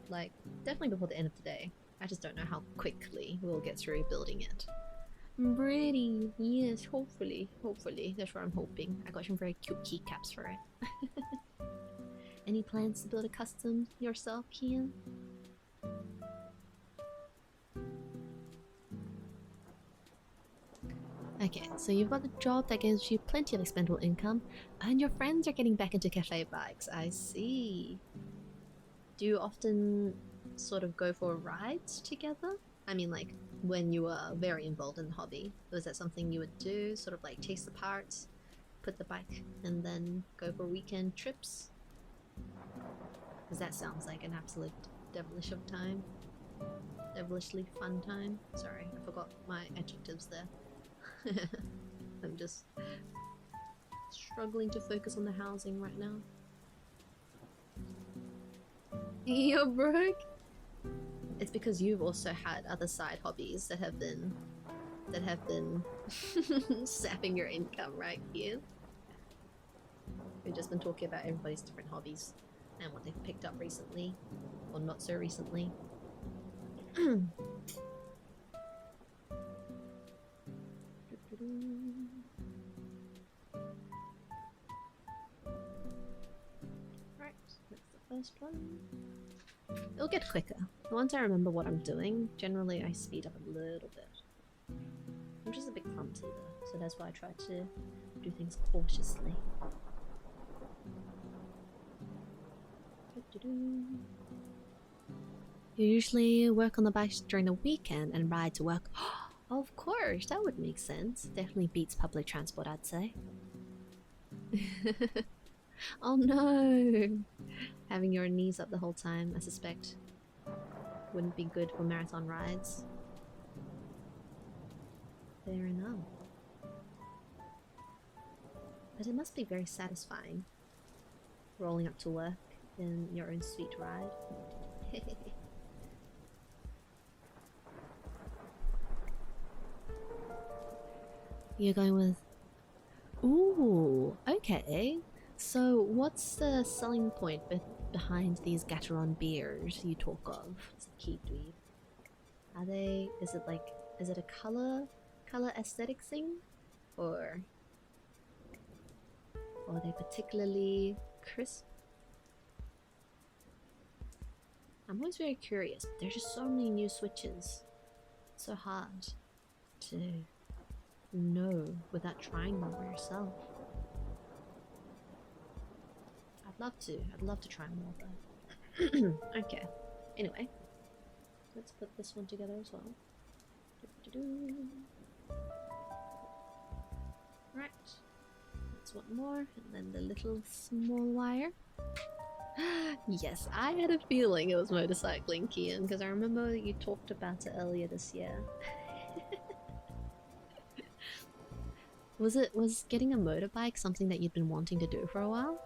Like, definitely before the end of the day. I just don't know how quickly we'll get through building it. Pretty, yes, hopefully. Hopefully, that's what I'm hoping. I got some very cute keycaps for it. Any plans to build a custom yourself, Kian? Okay, so you've got a job that gives you plenty of expendable income, and your friends are getting back into cafe bikes. I see. Do you often sort of go for rides together? I mean, like, when you were very involved in the hobby, was that something you would do? Sort of like taste the parts, put the bike, and then go for weekend trips? Because that sounds like an absolute devilish of time. Devilishly fun time. Sorry, I forgot my adjectives there. I'm just struggling to focus on the housing right now. Yo, Brooke! It's because you've also had other side hobbies that have been sapping your income, right, Ian? We've just been talking about everybody's different hobbies and what they've picked up recently, or not so recently. Right, that's the first one. It'll get quicker. Once I remember what I'm doing, generally I speed up a little bit. I'm just a bit clumsy though, so that's why I try to do things cautiously. You usually work on the bike during the weekend and ride to work. Of course, that would make sense. Definitely beats public transport, I'd say. Oh no! Having your knees up the whole time, I suspect, wouldn't be good for marathon rides. Fair enough. But it must be very satisfying, rolling up to work in your own sweet ride. You're going with... Ooh, okay. So what's the selling point behind these Gateron beers you talk of, keycaps? Are they... is it a color aesthetic thing? Or are they particularly crisp? I'm always very curious, but there's just so many new switches. It's so hard to know without trying them for yourself. I'd love to try more though. Okay. Anyway, let's put this one together as well. Right. That's one more, and then the little small wire. Yes, I had a feeling it was motorcycling, Kian, because I remember you talked about it earlier this year. Was getting a motorbike something that you'd been wanting to do for a while?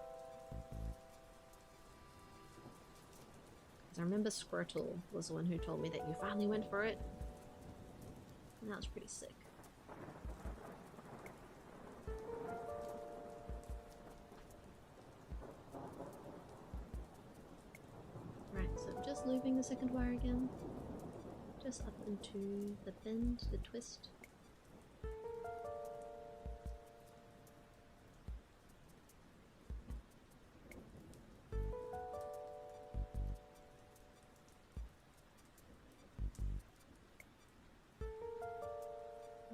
Because I remember Squirtle was the one who told me that you finally went for it. And that was pretty sick. Right, so I'm just looping the second wire again. Just up into the bend, the twist.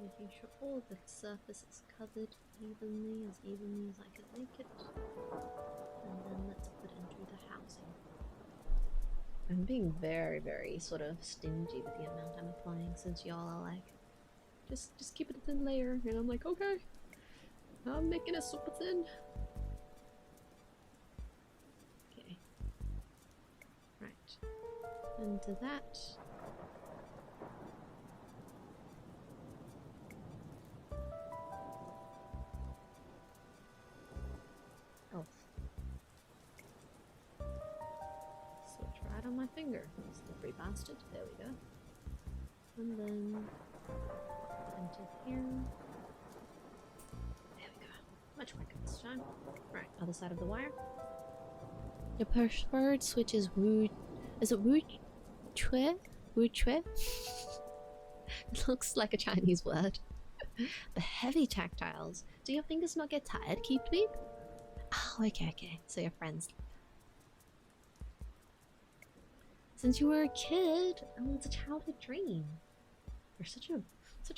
Making sure all the surface is covered evenly as I can make it. And then let's put into the housing. I'm being very, very sort of stingy with the amount I'm applying, since y'all are like, just keep it a thin layer, and I'm like, okay, I'm making it super thin. Okay. Right. And to that. Oh. Switch right on my finger. Slippery bastard. There we go. And then into here. There we go. Much quicker this time. Right, other side of the wire. Your preferred switch is Wu. Is it Wu Chui? Wu Chui? It looks like a Chinese word. The heavy tactiles. Do your fingers not get tired, keycaps? Oh, okay. So you're friends. Since you were a kid, oh, it's a childhood dream. You're such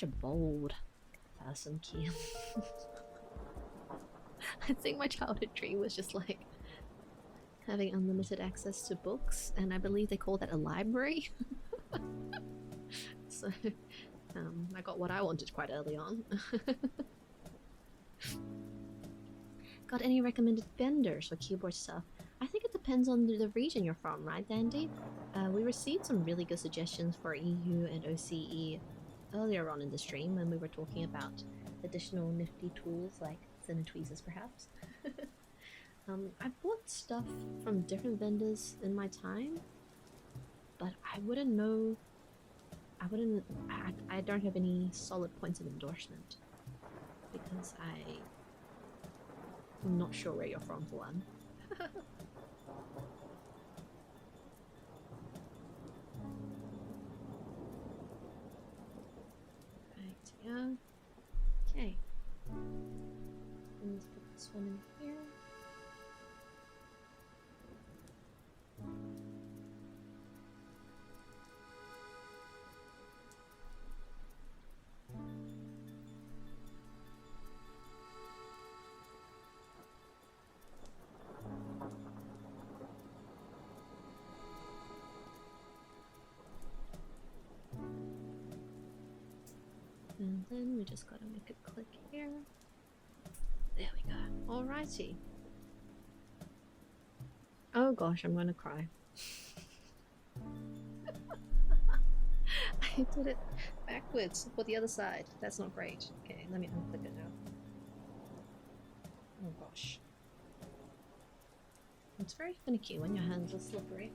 a bold person, Kian. I think my childhood dream was just like having unlimited access to books, and I believe they call that a library. So, I got what I wanted quite early on. Got any recommended vendors for keyboard stuff? I think it depends on the region you're from, right, Dandy? We received some really good suggestions for EU and OCE earlier on in the stream when we were talking about additional nifty tools like ⴑɪᴍᴇsᴛᴍᴘs, perhaps. I bought stuff from different vendors in my time, but I wouldn't know. I don't have any solid points of endorsement because I'm not sure where you're from for one. Right, yeah. Okay. And let's put this one in here. And then we just gotta make it click here. There we go. Alrighty. Oh gosh, I'm gonna cry. I did it backwards for the other side. That's not great. Okay, let me unclick it now. Oh gosh. It's very finicky when your hands are slippery.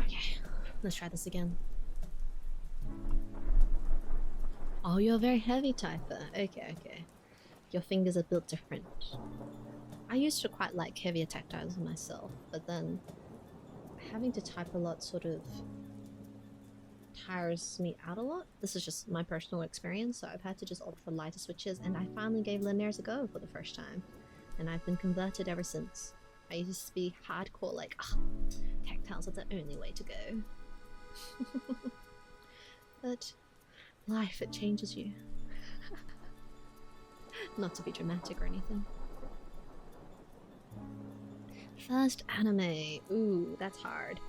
Okay, let's try this again. Oh, you're a very heavy typer. Okay, okay. Your fingers are built different. I used to quite like heavier tactiles myself, but then having to type a lot sort of tires me out a lot. This is just my personal experience, so I've had to just opt for lighter switches, and I finally gave linears a go for the first time, and I've been converted ever since. I used to be hardcore like, tactiles are the only way to go. But life, it changes you. Not to be dramatic or anything. First anime. Ooh, that's hard.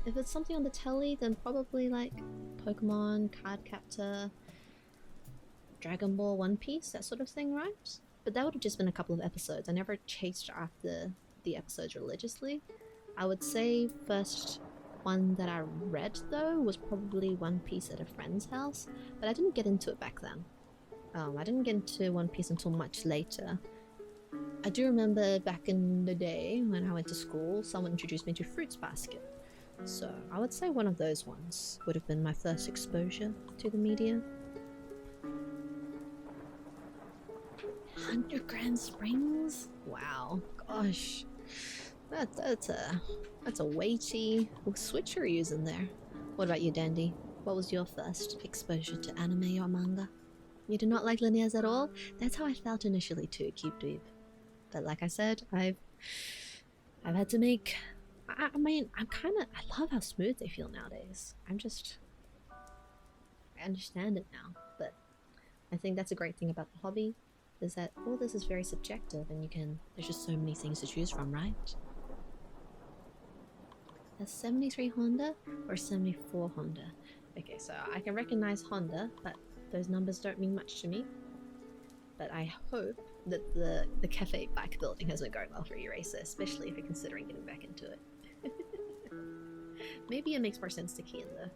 If it's something on the telly, then probably like Pokemon, Cardcaptor, Dragon Ball, One Piece, that sort of thing, right? But that would have just been a couple of episodes. I never chased after the episodes religiously. I would say first one that I read though was probably One Piece at a friend's house, but I didn't get into it back then. I didn't get into One Piece until much later. I do remember back in the day when I went to school, someone introduced me to Fruits Basket. So I would say one of those ones would have been my first exposure to the media. Underground Springs? Wow, gosh, that's a weighty switch you're using there. What about you, Dandy? What was your first exposure to anime or manga? You do not like linears at all? That's how I felt initially too, keycaps. But like I said, I've had to make. I mean, I love how smooth they feel nowadays. I understand it now, but I think that's a great thing about the hobby, is that all this is very subjective, and there's just so many things to choose from, right? A 73 Honda or 74 Honda? Okay, so I can recognize Honda, but those numbers don't mean much to me. But I hope that the cafe bike building has been going well for you, Racer, especially if you're considering getting back into it. Maybe it makes more sense to key in though.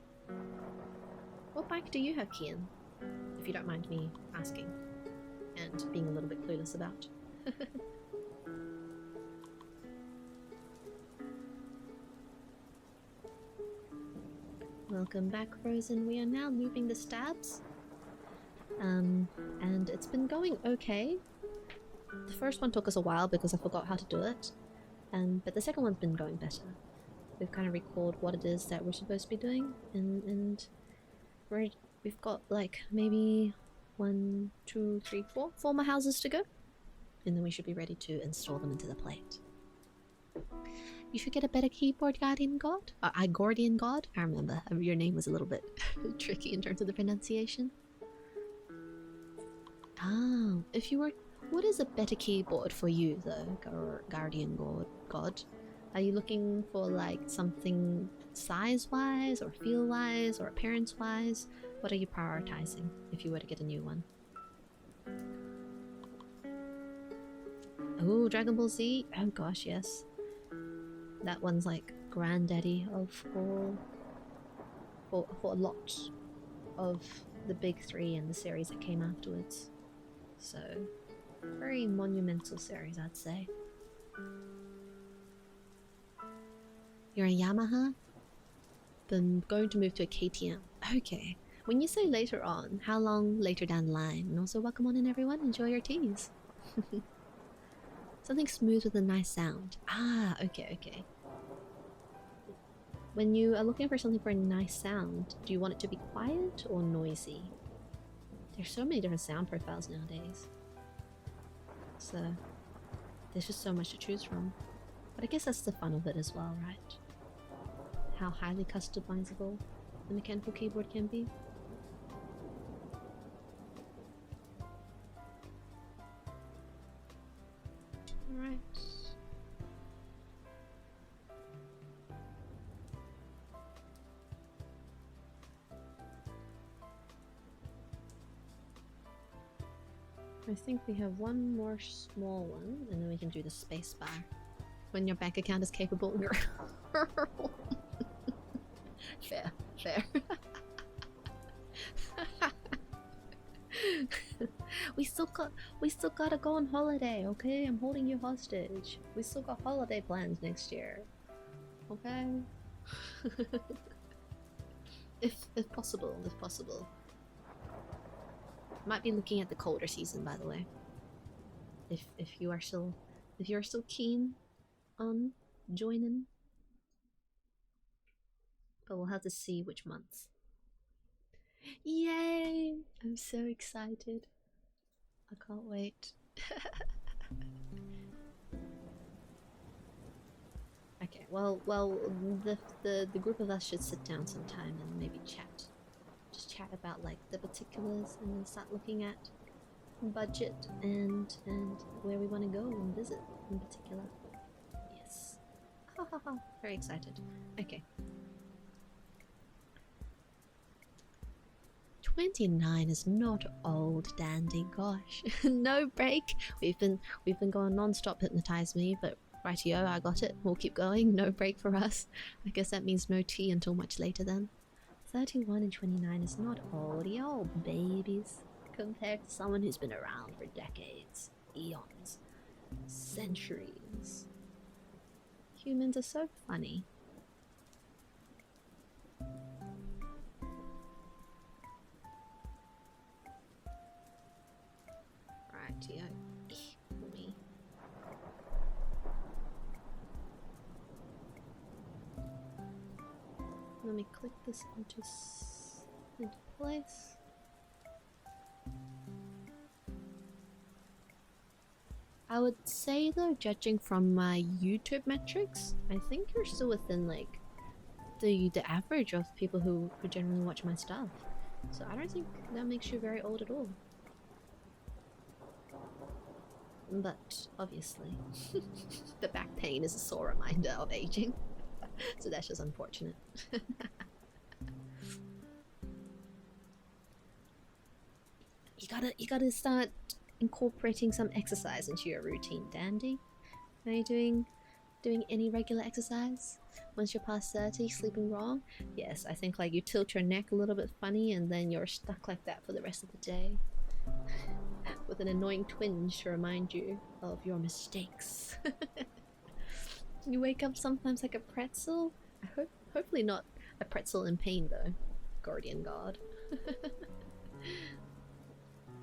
What bike do you have key in? If you don't mind me asking, and being a little bit clueless about. Welcome back, Frozen. We are now moving the stabs. And it's been going okay. The first one took us a while because I forgot how to do it. But the second one's been going better. We've kind of recalled what it is that we're supposed to be doing, and we've got like maybe 1, 2, 3, 4 more houses to go, and then we should be ready to install them into the plate. You should get a better keyboard, Guardian God. Gordian God. I remember your name was a little bit tricky in terms of the pronunciation. Oh, if you were, what is a better keyboard for you though, Guardian God? Are you looking for like something size-wise or feel-wise or appearance-wise? What are you prioritizing if you were to get a new one? Oh, Dragon Ball Z? Oh gosh, yes. That one's like granddaddy of for a lot of the big three and the series that came afterwards. So, very monumental series, I'd say. You're a Yamaha? Then going to move to a KTM. Okay. When you say later on, how long later down the line? And also, welcome on in, everyone. Enjoy your teas. Something smooth with a nice sound. Ah, okay, okay. When you are looking for something for a nice sound, do you want it to be quiet or noisy? There's so many different sound profiles nowadays. So, there's just so much to choose from. But I guess that's the fun of it as well, right? How highly customizable the mechanical keyboard can be. Alright. I think we have one more small one, and then we can do the space bar. When your bank account is capable, you're fair, fair. we still gotta go on holiday, okay? I'm holding you hostage. We still got holiday plans next year, okay? if possible, if possible. Might be looking at the colder season, by the way. If you're still keen on joining, but we'll have to see which months. Yay! I'm so excited. I can't wait. Okay, well, the group of us should sit down sometime and maybe chat. Just chat about like the particulars, and then start looking at budget and where we want to go and visit in particular. Yes. Ha ha ha. Very excited. Okay. 29 is not old, Dandy. Gosh, no break. We've been going non-stop. Hypnotize me, but rightio, I got it. We'll keep going. No break for us. I guess that means no tea until much later then. 31 and 29 is not old, y'all babies, compared to someone who's been around for decades, eons, centuries. Humans are so funny. Rightio. Me. Let me click this into place. I would say though, judging from my YouTube metrics, I think you're still within like the average of people who generally watch my stuff. So I don't think that makes you very old at all. But obviously, the back pain is a sore reminder of aging. So that's just unfortunate. You gotta start incorporating some exercise into your routine, Dandy. Are you doing any regular exercise? Once you're past 30, sleeping wrong? Yes, I think like you tilt your neck a little bit funny and then you're stuck like that for the rest of the day. With an annoying twinge to remind you of your mistakes. You wake up sometimes like a pretzel? Hopefully not a pretzel in pain though. Guardian God.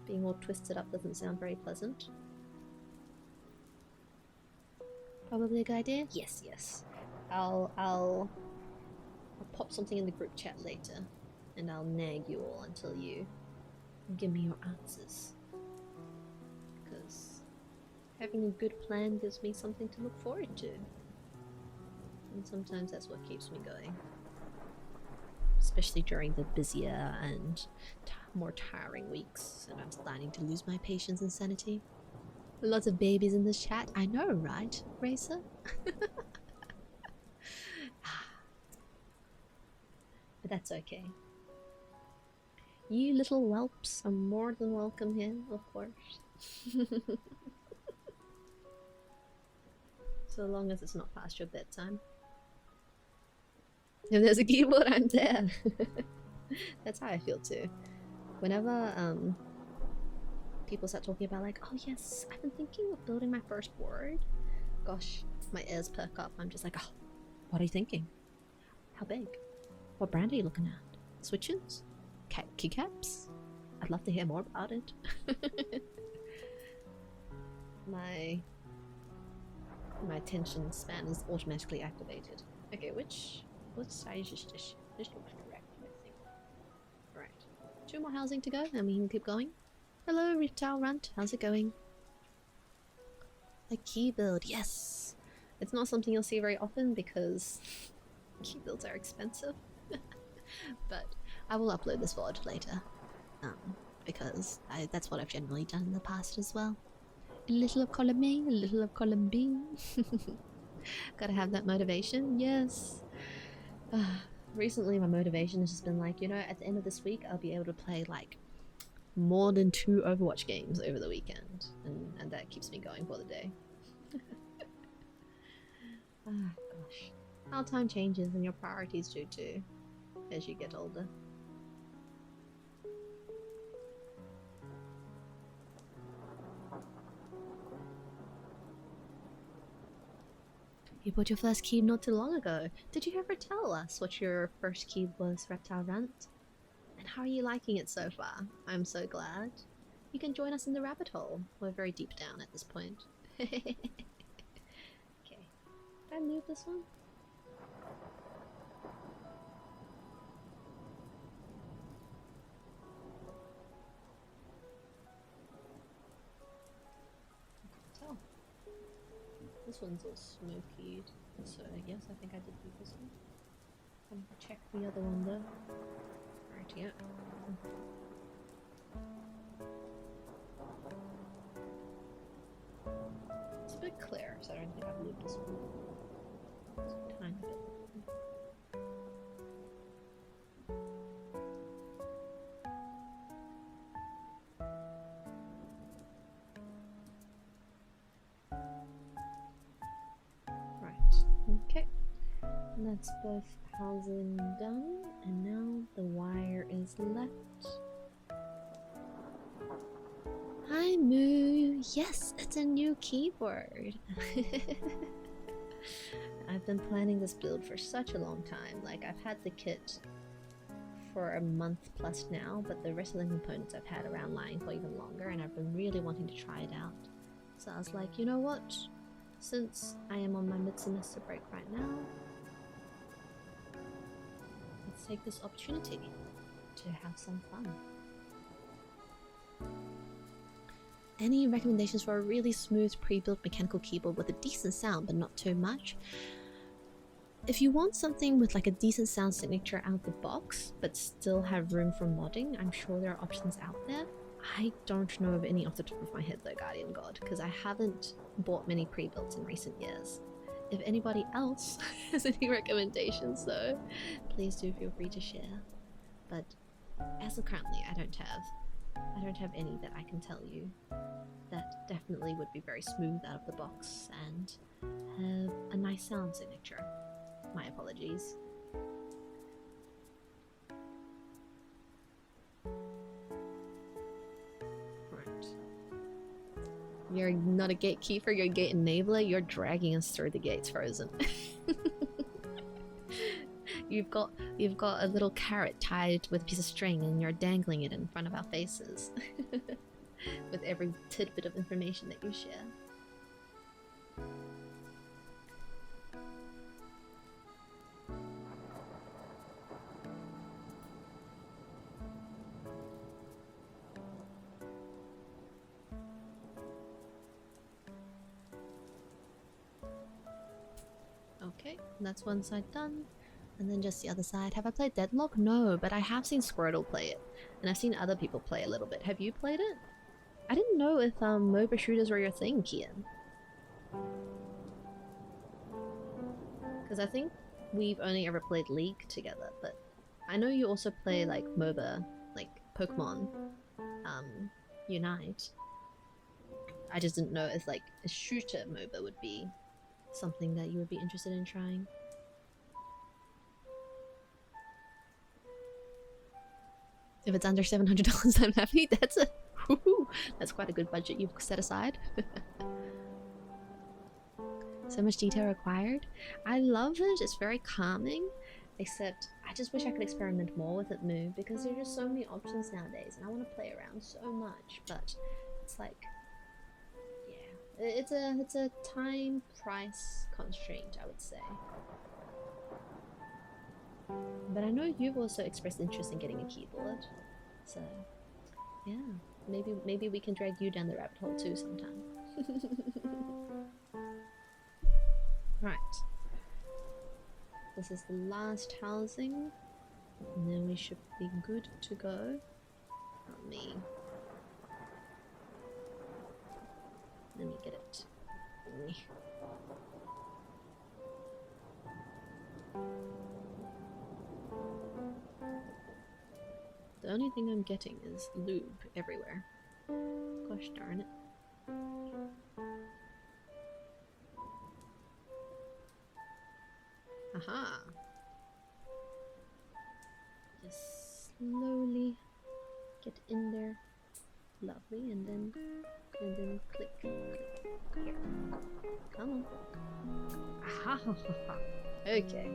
Being all twisted up doesn't sound very pleasant. Probably a good idea? Yes, yes. I'll pop something in the group chat later, and I'll nag you all until you give me your answers. Because having a good plan gives me something to look forward to. And sometimes that's what keeps me going. Especially during the busier and more tiring weeks, and I'm starting to lose my patience and sanity. Lots of babies in this chat. I know, right, Racer? But that's okay. You little whelps are more than welcome here, of course. So long as it's not past your bedtime. If there's a keyboard, I'm there. That's how I feel too. Whenever people start talking about like, oh yes, I've been thinking of building my first board. Gosh, my ears perk up. I'm just like, oh, what are you thinking? How big? What brand are you looking at? Switches? Keycaps? I'd love to hear more about it. My attention span is automatically activated. Okay, which size is this? This looks correct, I think. Right. 2 more housing to go, and we can keep going. Hello, Reptile Runt. How's it going? A key build, yes! It's not something you'll see very often because key builds are expensive. But I will upload this VOD later. Because that's what I've generally done in the past as well. A little of column A, a little of column B. Gotta have that motivation, yes. Recently my motivation has just been like, you know, at the end of this week I'll be able to play like more than 2 Overwatch games over the weekend, and that keeps me going for the day. Ah, gosh. How time changes and your priorities do too, as you get older. You bought your first key not too long ago. Did you ever tell us what your first key was, Reptile Runt? And how are you liking it so far? I'm so glad. You can join us in the rabbit hole. We're very deep down at this point. Okay. Did I move this one? I can't tell. This one's all smoky, so yes, I think I did do this one. I'm gonna check the other one though. Right, yeah. It's a bit clear, so I don't think I've moved this one. It's a tiny bit. Okay, and that's both housing done, and now the wire is left. Hi Moo! Yes, it's a new keyboard! I've been planning this build for such a long time. Like, I've had the kit for a month plus now, but the rest of the components I've had around lying for even longer, and I've been really wanting to try it out. So I was like, you know what? Since I am on my mid-semester break right now, let's take this opportunity to have some fun. Any recommendations for a really smooth pre-built mechanical keyboard with a decent sound but not too much? If you want something with like a decent sound signature out the box but still have room for modding, I'm sure there are options out there. I don't know of any off the top of my head though, Guardian God, because I haven't bought many pre-builts in recent years. If anybody else has any recommendations though, please do feel free to share. But as of currently, I don't have any that I can tell you that definitely would be very smooth out of the box and have a nice sound signature. My apologies. You're not a gatekeeper, you're a gate enabler. You're dragging us through the gates, Frozen. You've got a little carrot tied with a piece of string and you're dangling it in front of our faces. With every tidbit of information that you share. Okay, that's one side done. And then just the other side. Have I played Deadlock? No, but I have seen Squirtle play it. And I've seen other people play a little bit. Have you played it? I didn't know if MOBA shooters were your thing, Kian. Because I think we've only ever played League together, but I know you also play like MOBA, like Pokemon Unite. I just didn't know if like a shooter MOBA would be something that you would be interested in trying. If it's under $700, I'm happy. That's a that's quite a good budget you've set aside. So much detail required. I love it. It's very calming. Except I just wish I could experiment more with it, Moo, because there's just so many options nowadays, and I want to play around so much. But it's like, yeah, it's a time price constraint, I would say. But I know you've also expressed interest in getting a keyboard, so yeah, maybe we can drag you down the rabbit hole too sometime. Right, this is the last housing, and then we should be good to go. Let me get it. The only thing I'm getting is lube everywhere. Gosh darn it. Aha! Just slowly get in there. Lovely, and then click, click. Here. Come on. Aha! Okay.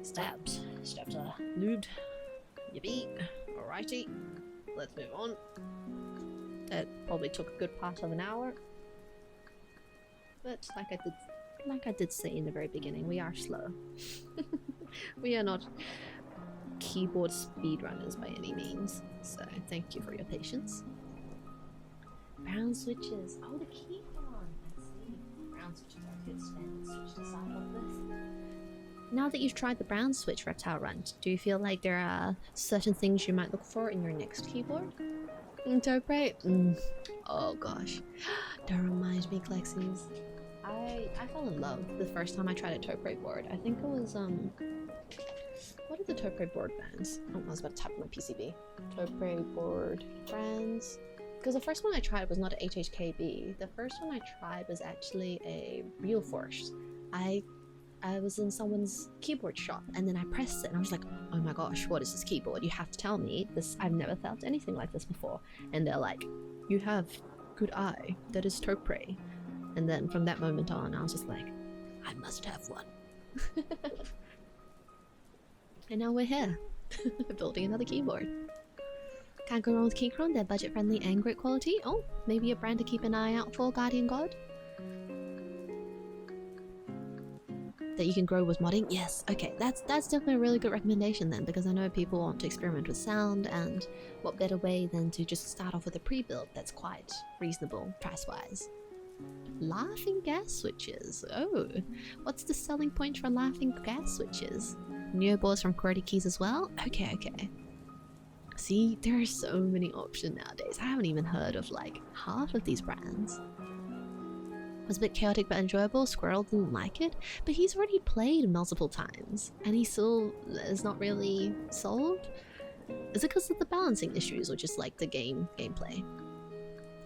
Stabs. Stabs are lubed. Yippee. Alrighty. Let's move on. That probably took a good part of an hour. But like I did say in the very beginning, we are slow. We are not keyboard speedrunners by any means. So thank you for your patience. Brown switches. Oh, the key on. I see. Brown switches are good standard switch to start off with. Now that you've tried the brown switch reptile runt, do you feel like there are certain things you might look for in your next keyboard? Interpret? Oh gosh. Don't remind me, Clexies. I fell in love the first time I tried a Topre board. I think it was what are the Topre board brands? Oh, I was about to type on my PCB. Topre board brands. Because the first one I tried was not a HHKB. The first one I tried was actually a Real Force. I was in someone's keyboard shop and then I pressed it and I was like, oh my gosh, what is this keyboard? You have to tell me this. I've never felt anything like this before. And they're like, you have good eye. That is Topre. And then from that moment on, I was just like, I must have one. And now we're here, building another keyboard. Can't go wrong with Keychron, they're budget-friendly and great quality. Oh, maybe a brand to keep an eye out for, Guardian God? That you can grow with modding? Yes, okay, that's definitely a really good recommendation then, because I know people want to experiment with sound, and what better way than to just start off with a pre-build that's quite reasonable price-wise. Laughing gas switches. Oh, what's the selling point for laughing gas switches? Neo boards from QWERTY Keys as well? Okay, okay. See, there are so many options nowadays. I haven't even heard of like half of these brands. It was a bit chaotic but enjoyable. Squirrel didn't like it, but he's already played multiple times and he still is not really sold. Is it because of the balancing issues or just like the gameplay?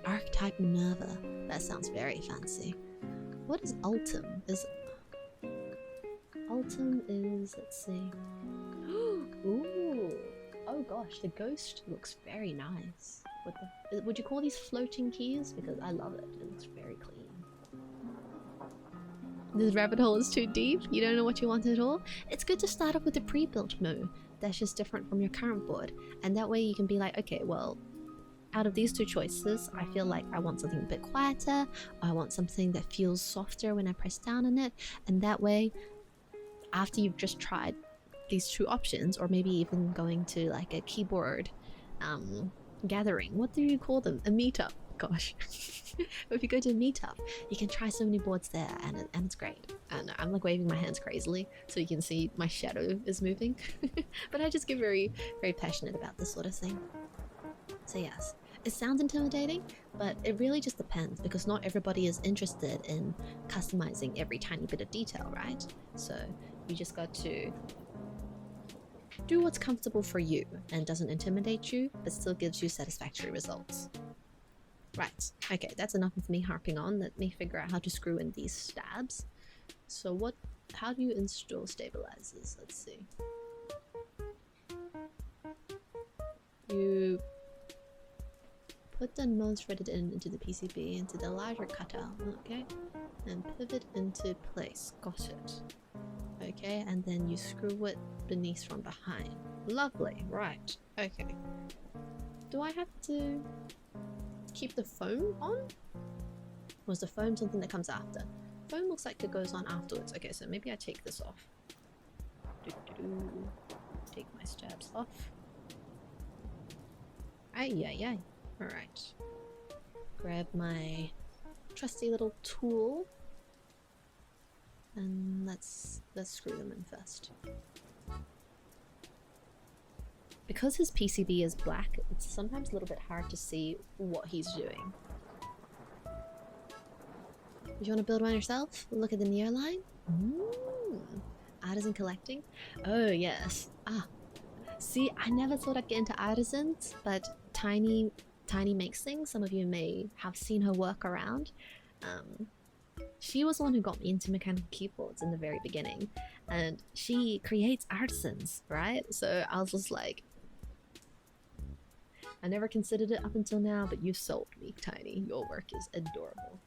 Archetype Minerva. That sounds very fancy. What is Ultim? Ultim is, let's see. Ooh. Oh gosh, the ghost looks very nice. Would you call these floating keys? Because I love it. It looks very clean. This rabbit hole is too deep? You don't know what you want at all? It's good to start off with a pre-built moo that's just different from your current board. And that way you can be like, okay, well, out of these two choices, I feel like I want something a bit quieter, or I want something that feels softer when I press down on it. And that way, after you've just tried these two options, or maybe even going to like a keyboard gathering, what do you call them? A meetup. Gosh. If you go to a meetup, you can try so many boards there, and it's great. And I'm like waving my hands crazily so you can see my shadow is moving. But I just get very, very passionate about this sort of thing. So yes, it sounds intimidating, but it really just depends, because not everybody is interested in customizing every tiny bit of detail, right? So you just got to do what's comfortable for you and doesn't intimidate you, but still gives you satisfactory results. Right, okay, that's enough of me harping on. Let me figure out how to screw in these stabs. So how do you install stabilizers? Let's see. You put the nodes threaded into the PCB into the larger cutout, okay? And pivot into place. Got it. Okay, and then you screw it beneath from behind. Lovely, right. Okay. Do I have to keep the foam on? Or is the foam something that comes after? Foam looks like it goes on afterwards. Okay, so maybe I take this off. Take my stabs off. Ay. Alright. Grab my trusty little tool. And let's screw them in first. Because his PCB is black, it's sometimes a little bit hard to see what he's doing. Do you want to build one yourself? Look at the neoline? Artisan collecting? Oh yes. See, I never thought I'd get into artisans, but Tiny makes things. Some of you may have seen her work around. She was the one who got me into mechanical keyboards in the very beginning, and she creates artisans, right? So I was just like, I never considered it up until now, but you sold me, Tiny. Your work is adorable.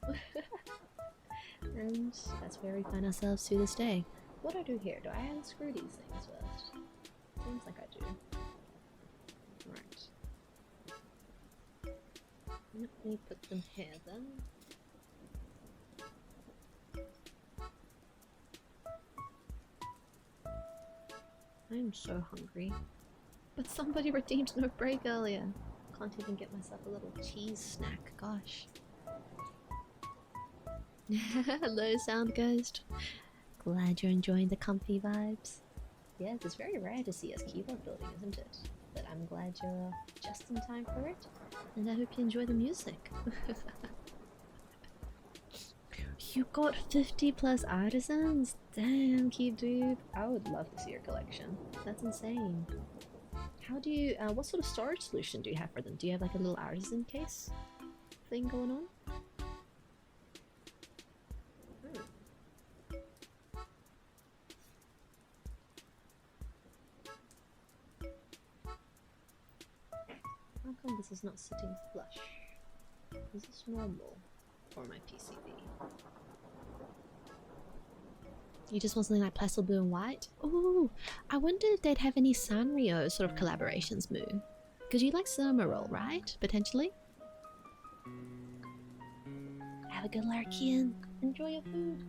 And that's where we find ourselves to this day. What do I do here? Do I unscrew these things first? Seems like I do. Right. Let me put them here then. I'm so hungry. But somebody redeemed no break earlier. Can't even get myself a little cheese snack, gosh. Hello, Sound Ghost. Glad you're enjoying the comfy vibes. Yes, it's very rare to see us keyboard building, isn't it? But I'm glad you're just in time for it, and I hope you enjoy the music. You got 50 plus artisans? Damn, Keep Dude. I would love to see your collection. That's insane. How do you, what sort of storage solution do you have for them? Do you have like a little artisan case thing going on? How come this is not sitting flush? Is this normal for my PCB? You just want something like pastel blue and white? Ooh, I wonder if they'd have any Sanrio sort of collaborations, Moo. Because you like Roll, right? Potentially? Have a good Larkian. Enjoy your food.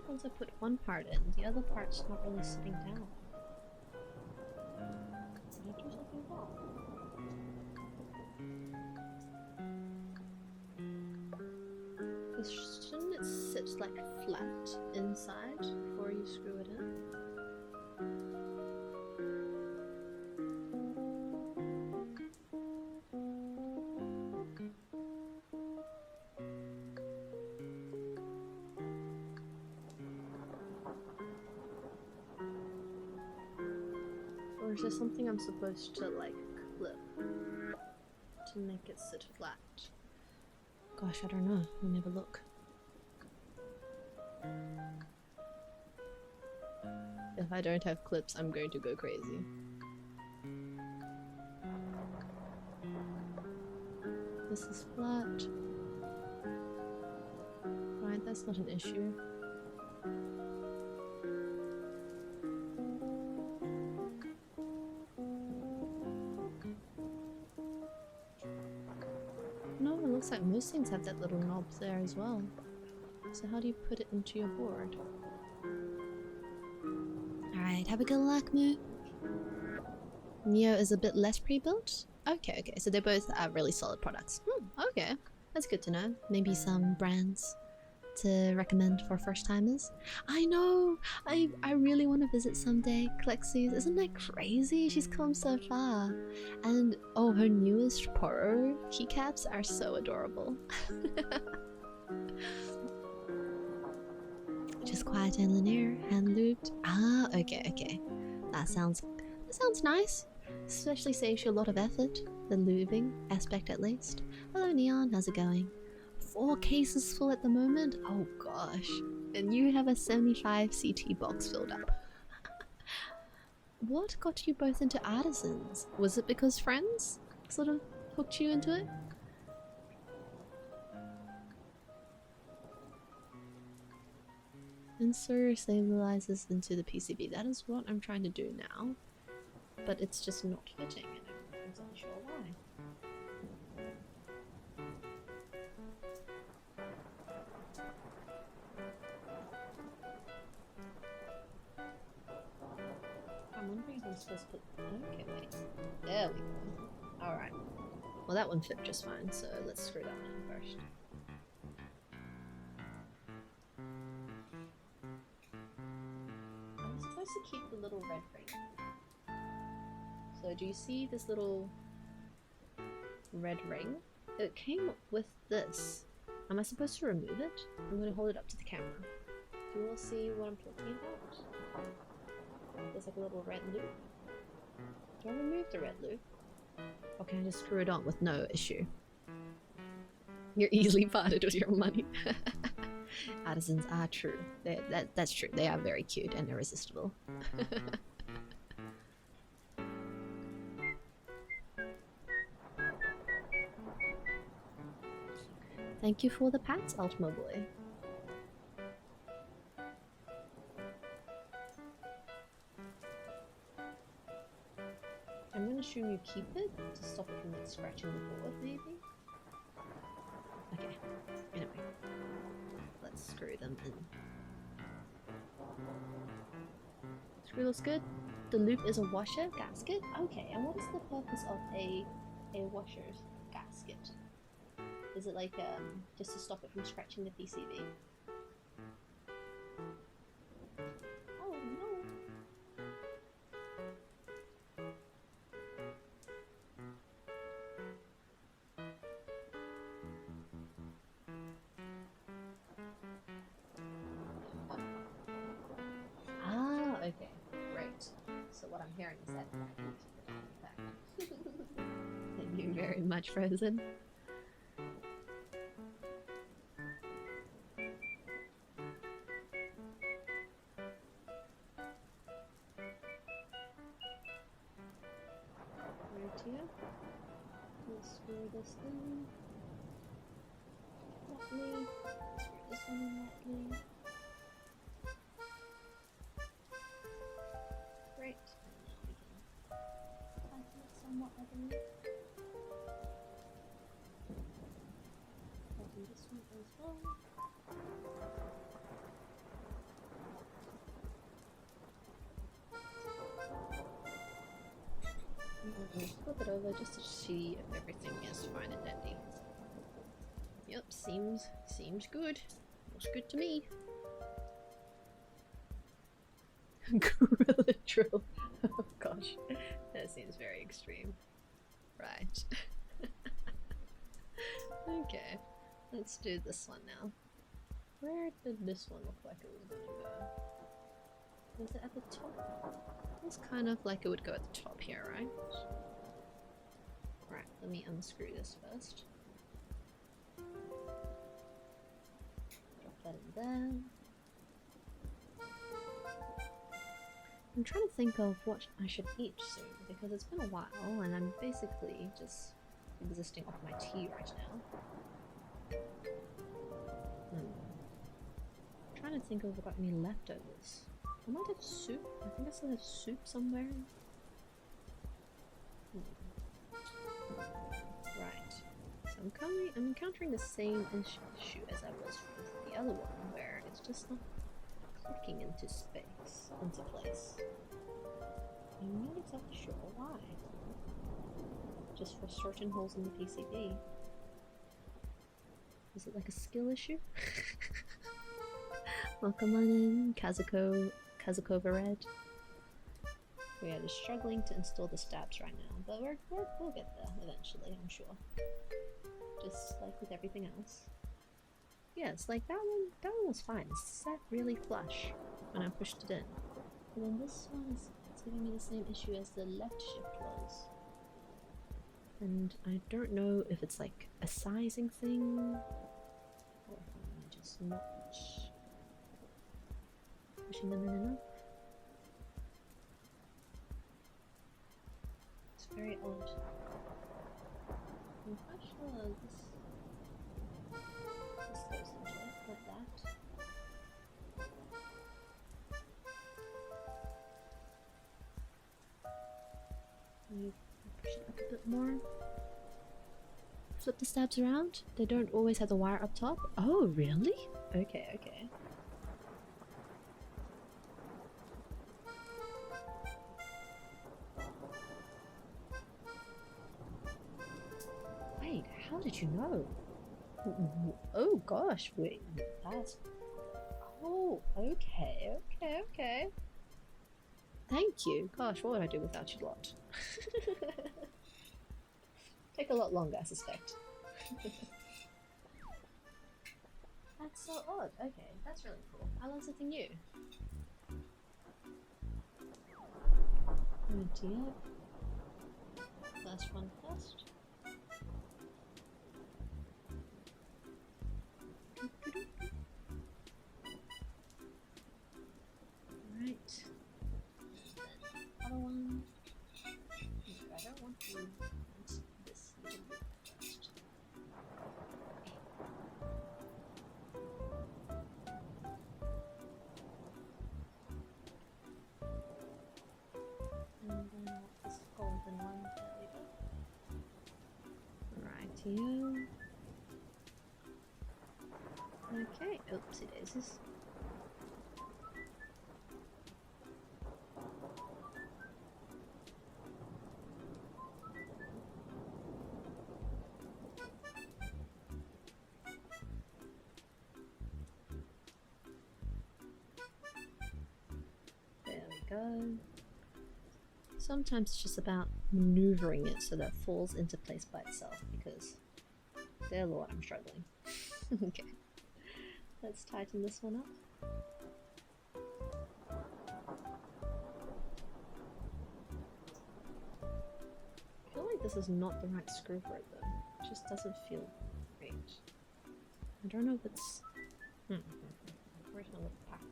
Once I put one part in, the other part's not really sitting down. Did I do something wrong? Because shouldn't it sit like flat inside before you screw it in? Or is there something I'm supposed to like clip to make it sit flat? Gosh, I don't know. Let me have a look. If I don't have clips, I'm going to go crazy. This is flat. Right, that's not an issue. No, it looks like most things have that little knob there as well. So how do you put it into your board? Alright, have a good luck, Moo. Neo is a bit less pre-built? Okay, so they both are really solid products. Okay, that's good to know. Maybe some brands to recommend for first-timers. I know! I really want to visit someday. Clexi's, isn't that crazy? She's come so far. And oh, her newest Poro keycaps are so adorable. Just quiet and linear, hand looped. Ah, okay. That sounds nice. Especially saves you a lot of effort, the looping aspect at least. Hello Neon, how's it going? 4 cases full at the moment? Oh gosh. And you have a 75 CT box filled up. What got you both into artisans? Was it because friends sort of hooked you into it? Insert stabilizes into the PCB. That is what I'm trying to do now. But it's just not fitting and I'm unsure why. I'm wondering if I'm supposed to put... Okay, wait. There we go. Alright. Well, that one fit just fine, so let's screw that one in first. I'm supposed to keep the little red ring. So do you see this little red ring? It came with this. Am I supposed to remove it? I'm going to hold it up to the camera. Do you all see what I'm talking about? There's like a little red loop. Do I remove the red loop? Or can I just screw it on with no issue? You're easily parted with your money. Artisans are true. That's true. They are very cute and irresistible. Thank you for the pats, Ultima Boy. I'm gonna assume you keep it to stop it from like scratching the board, maybe? Okay, anyway. Let's screw them in. Screw looks good. The loop is a washer gasket? Okay, and what is the purpose of a washer's gasket? Is it like just to stop it from scratching the PCB? Oh no! Ah, okay, great. So what I'm hearing is that I need to put it back. Thank you very much, Frozen. Let's screw this in. Lightly. Screw this one in lightly. Great. And now we can tighten it somewhat, I believe. Tighten this one as well. Flip it over just to see if everything is fine and dandy. Yep, seems good. Looks good to me. Gorilla drill. Oh gosh, that seems very extreme. Right. Okay, let's do this one now. Where did this one look like it was gonna go? Was it at the top? It's kind of like it would go at the top here, right? Right, let me unscrew this first. Drop that in there. I'm trying to think of what I should eat soon, because it's been a while and I'm basically just existing off my tea right now. I'm trying to think of if I've got any leftovers. I might have soup. I think I still have soup somewhere. Right. So I'm encountering the same issue as I was with the other one, where it's just not clicking into place. I'm not exactly sure why. Just for certain holes in the PCB. Is it like a skill issue? Welcome on in, Kazakova Red. We are just struggling to install the stabs right now, but we'll get there eventually, I'm sure. Just like with everything else. Yes, like that one was fine. It sat really flush when I pushed it in. And then this one is giving me the same issue as the left shift was. And I don't know if it's like a sizing thing, or if I'm just not pushing them in enough. It's very odd. I'm quite sure this goes into it like that. You push it up a bit more. Flip the stabs around. They don't always have the wire up top. Oh, really? Okay, okay. did you know? Oh gosh, wait, that's... Oh, okay. Thank you. Gosh, what would I do without you lot? Take a lot longer, I suspect. That's so odd. Okay, that's really cool. I learned something new. Oh dear. First one first. Right. Other one. No, I don't want you. I want this. You can do that first. And then I want this golden one. There we go. Rightio. Okay, oopsie daisies. There we go. Sometimes it's just about maneuvering it so that it falls into place by itself because, dear lord, I'm struggling. Okay. Let's tighten this one up. I feel like this is not the right screw for it though. It just doesn't feel great. I don't know if it's... Where's my little packet?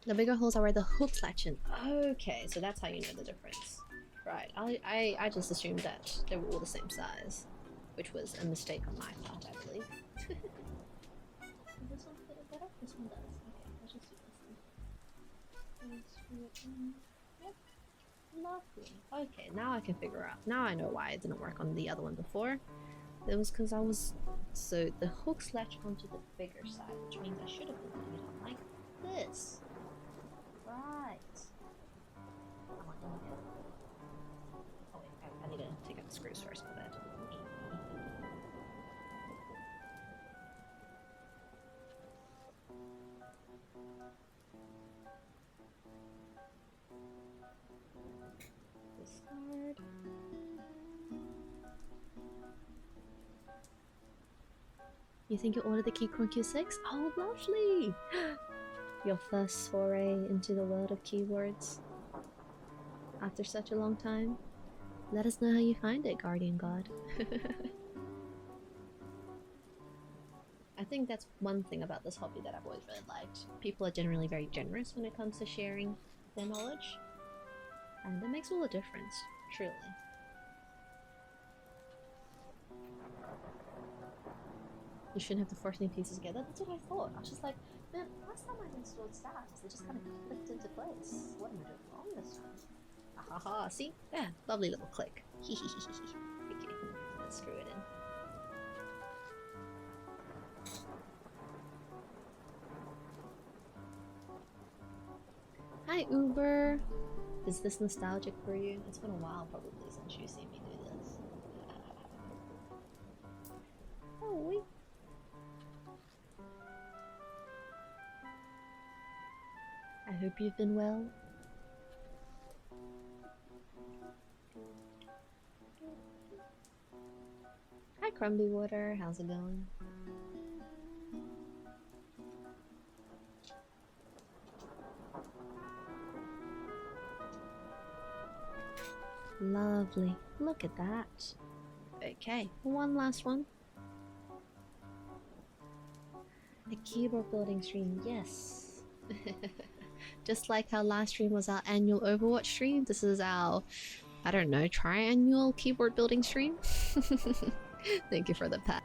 The bigger holes are where the hooks latch in. Okay, so that's how you know the difference. Right, I just assumed that they were all the same size, which was a mistake on my part, I believe. Does this one fit it better? This one does. Okay, let's just do this one. Screw it in. Yep. Lovely. Okay, now I can figure out. Now I know why it didn't work on the other one before. It was because I was... So the hooks latch onto the bigger side, which means I should have been putting it on like this. Right. I'm on in here. Oh wait, I need to take out the screws first for that. Discard. You think you ordered the ᴑɪᴍᴇsᴛᴍᴘs? Oh, lovely! Your first foray into the world of keyboards. After such a long time. Let us know how you find it, Guardian God. I think that's one thing about this hobby that I've always really liked. People are generally very generous when it comes to sharing their knowledge. And that makes all the difference, truly. You shouldn't have to force any pieces together. That's what I thought. I was just like, man, last time I installed stacks, they just kind of clicked into place. What am I doing wrong this time? Ahaha, see? Yeah, lovely little click. Okay, let's screw it in. Hi, Uber! Is this nostalgic for you? It's been a while probably since you've seen me do this. Oh, wait. I hope you've been well. Hi, Crumbly Water. How's it going? Lovely. Look at that. Okay, one last one. A keyboard building stream, yes. Just like how last stream was our annual Overwatch stream, this is our, I don't know, triannual keyboard building stream. Thank you for the pat.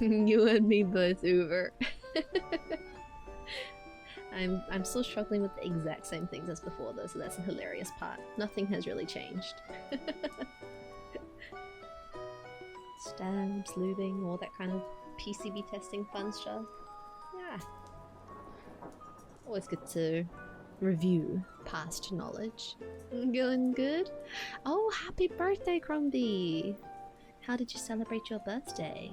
You and me both, Uber. I'm still struggling with the exact same things as before though, so that's the hilarious part. Nothing has really changed. Stamps, lubing, all that kind of PCB testing fun stuff. Yeah. Always good to review past knowledge. Going good? Oh, happy birthday, Crumbie! How did you celebrate your birthday?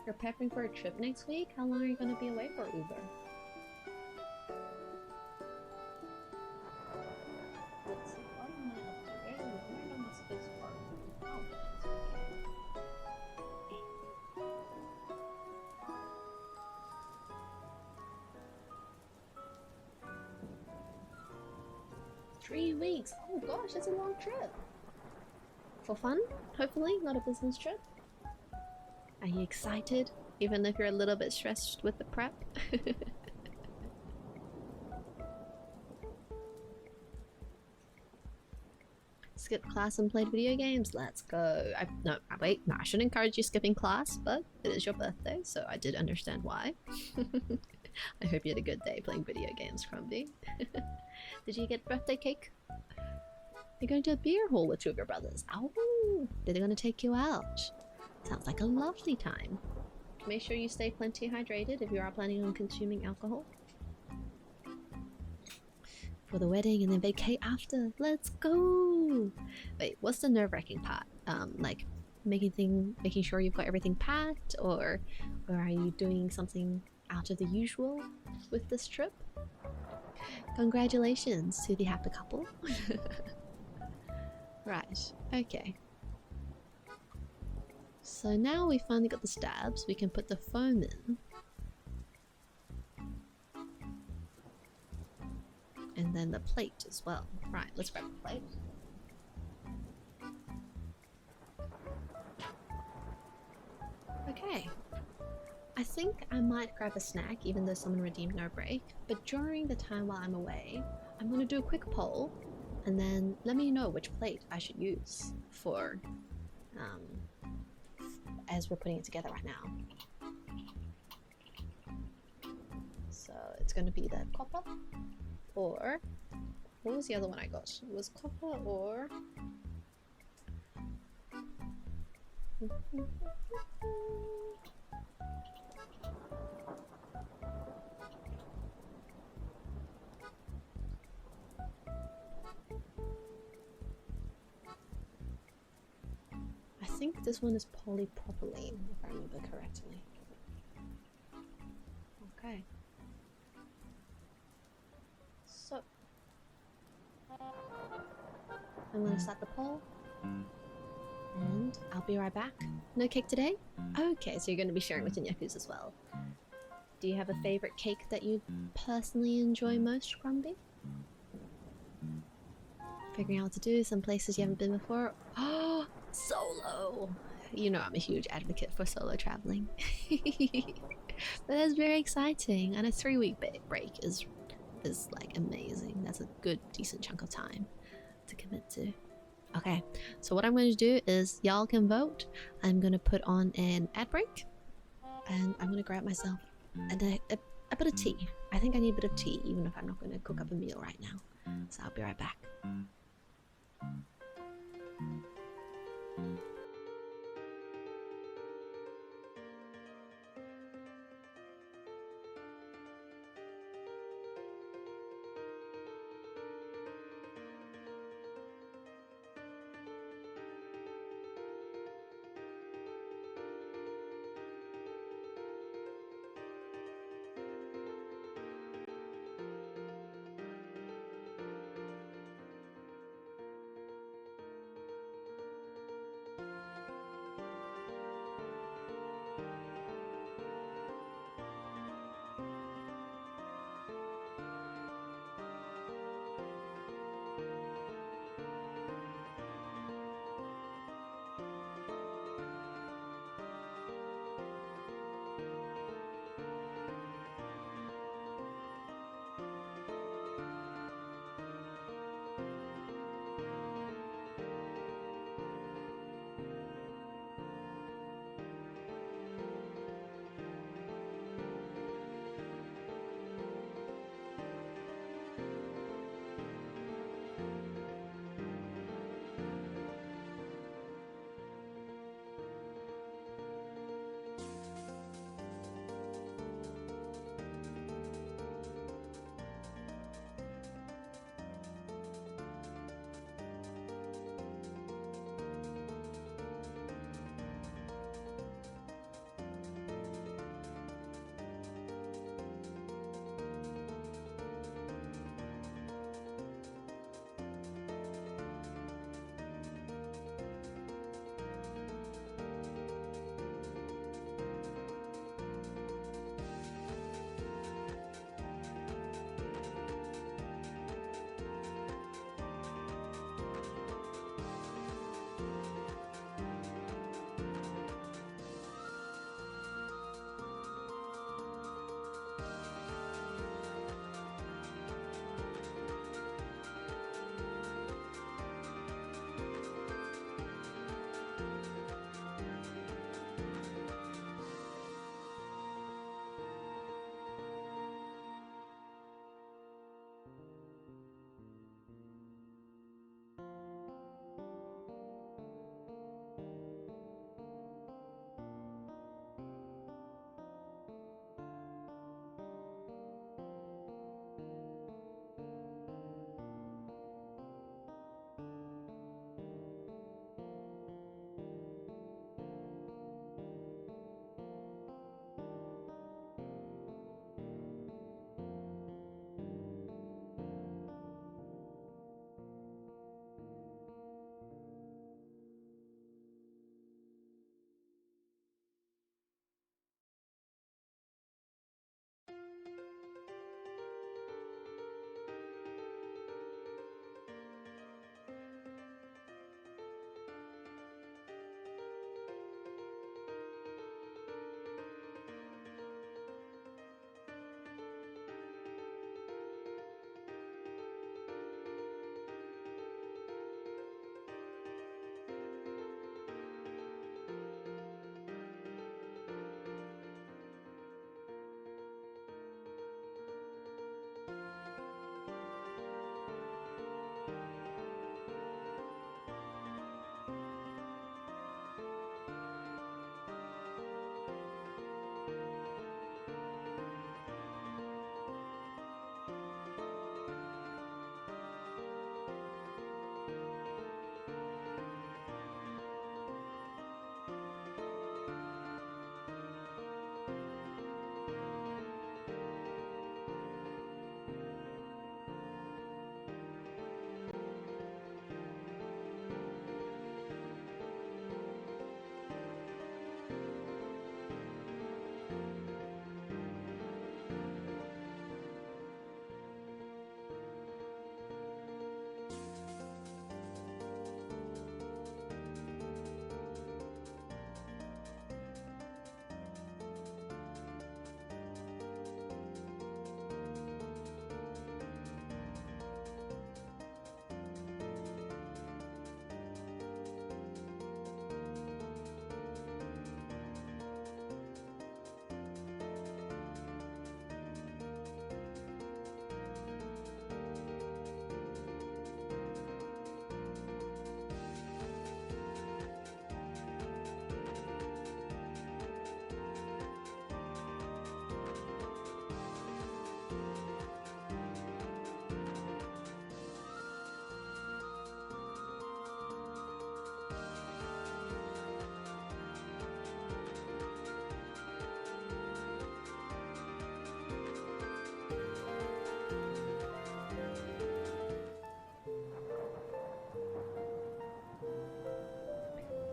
You're prepping for a trip next week? How long are you going to be away for, Uber? Let's see, what am I up to? Where am I supposed to start? Oh, it's okay. 3 weeks! Oh gosh, that's a long trip! For fun, hopefully, not a business trip. Are you excited? Even if you're a little bit stressed with the prep? Skipped class and played video games? Let's go. No, wait, no, I shouldn't encourage you skipping class, but it is your birthday, so I did understand why. I hope you had a good day playing video games, Crumbie. Did you get birthday cake? You're going to a beer hall with 2 of your brothers. Oh, they're going to take you out. Sounds like a lovely time. Make sure you stay plenty hydrated if you are planning on consuming alcohol. For the wedding and then vacay after. Let's go! Wait, what's the nerve-wracking part? Like making sure you've got everything packed, or are you doing something out of the usual with this trip? Congratulations to the happy couple. Right, okay. So now we finally got the stabs, we can put the foam in. And then the plate as well. Right, let's grab the plate. Okay. I think I might grab a snack even though someone redeemed no break, but during the time while I'm away, I'm going to do a quick poll and then let me know which plate I should use for as we're putting it together right now. So it's going to be the copper, or what was the other one I got? It was copper or I think this one is polypropylene, if I remember correctly. Okay. So I'm gonna start the poll and I'll be right back. No cake today? Okay, so you're gonna be sharing with your nephews as well. Do you have a favorite cake that you personally enjoy most, Crumbie? Figuring out what to do, some places you haven't been before. Oh, solo! You know I'm a huge advocate for solo traveling. But that's very exciting, and a 3-week break is like amazing. That's a good, decent chunk of time to commit to. Okay, so what I'm going to do is y'all can vote. I'm going to put on an ad break, and I'm going to grab myself a bit of tea. I think I need a bit of tea, even if I'm not going to cook up a meal right now. So I'll be right back.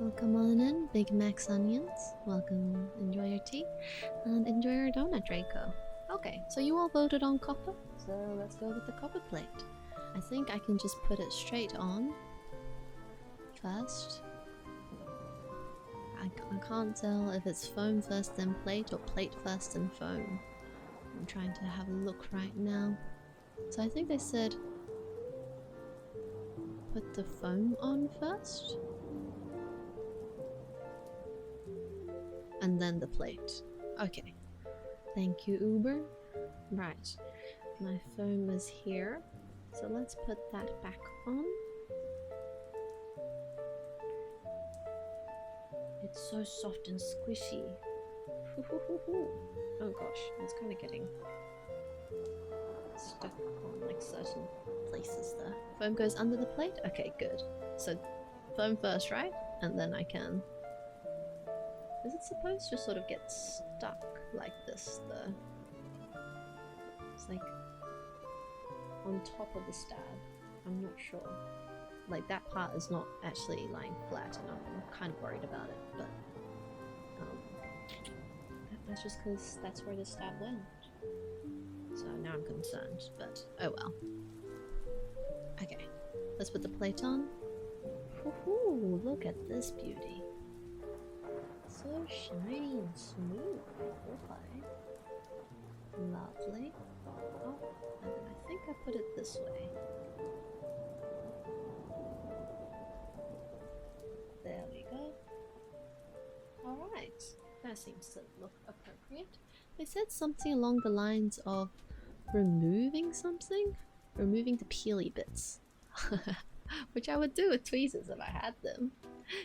Welcome on in, Big Max Onions. Welcome, enjoy your tea, and enjoy your donut, Draco. Okay, so you all voted on copper, so let's go with the copper plate. I think I can just put it straight on first. I can't tell if it's foam first then plate or plate first then foam. I'm trying to have a look right now. So I think they said put the foam on first and then the plate. Okay. Thank you, Uber. Right. My foam is here. So let's put that back on. It's so soft and squishy. Oh gosh, it's kind of getting stuck on like certain places there. Foam goes under the plate? Okay, good. So foam first, right? And then I can... Is it supposed to sort of get stuck like this though? It's like on top of the stab. I'm not sure. Like that part is not actually lying flat and I'm kind of worried about it, but that's just because that's where the stab went. So now I'm concerned, but oh well. Okay, let's put the plate on. Woohoo, look at this beauty. So shiny and smooth. Okay. Lovely. Oh, and then I think I put it this way. There we go. Alright, that seems to look appropriate. They said something along the lines of removing something? Removing the peely bits. Which I would do with tweezers if I had them.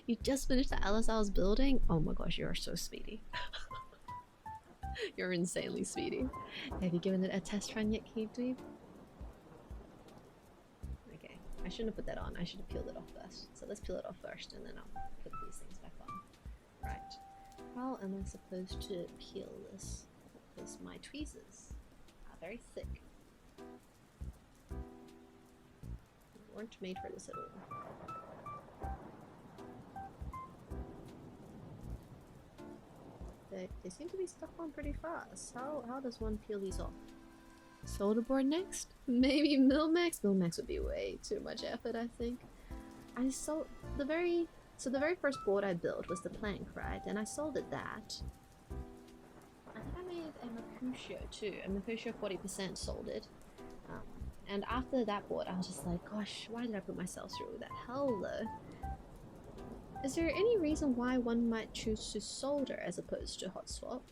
You just finished the Alice I was building? Oh my gosh, you are so speedy. You're insanely speedy. Have you given it a test run yet, keycaps? Okay, I shouldn't have put that on. I should have peeled it off first. So let's peel it off first and then I'll put these things back on. Right. How am I supposed to peel this? Because my tweezers are very thick. They weren't made for this at all. They seem to be stuck on pretty fast. How does one peel these off? Solder board next? Maybe Milmax? Milmax would be way too much effort, I think. So the very first board I built was the plank, right? And I soldered that. I think I made a Mercutio too. A Mercutio 40% soldered. And after that board, I was just like, gosh, why did I put myself through that hell though? Is there any reason why one might choose to solder as opposed to hot swap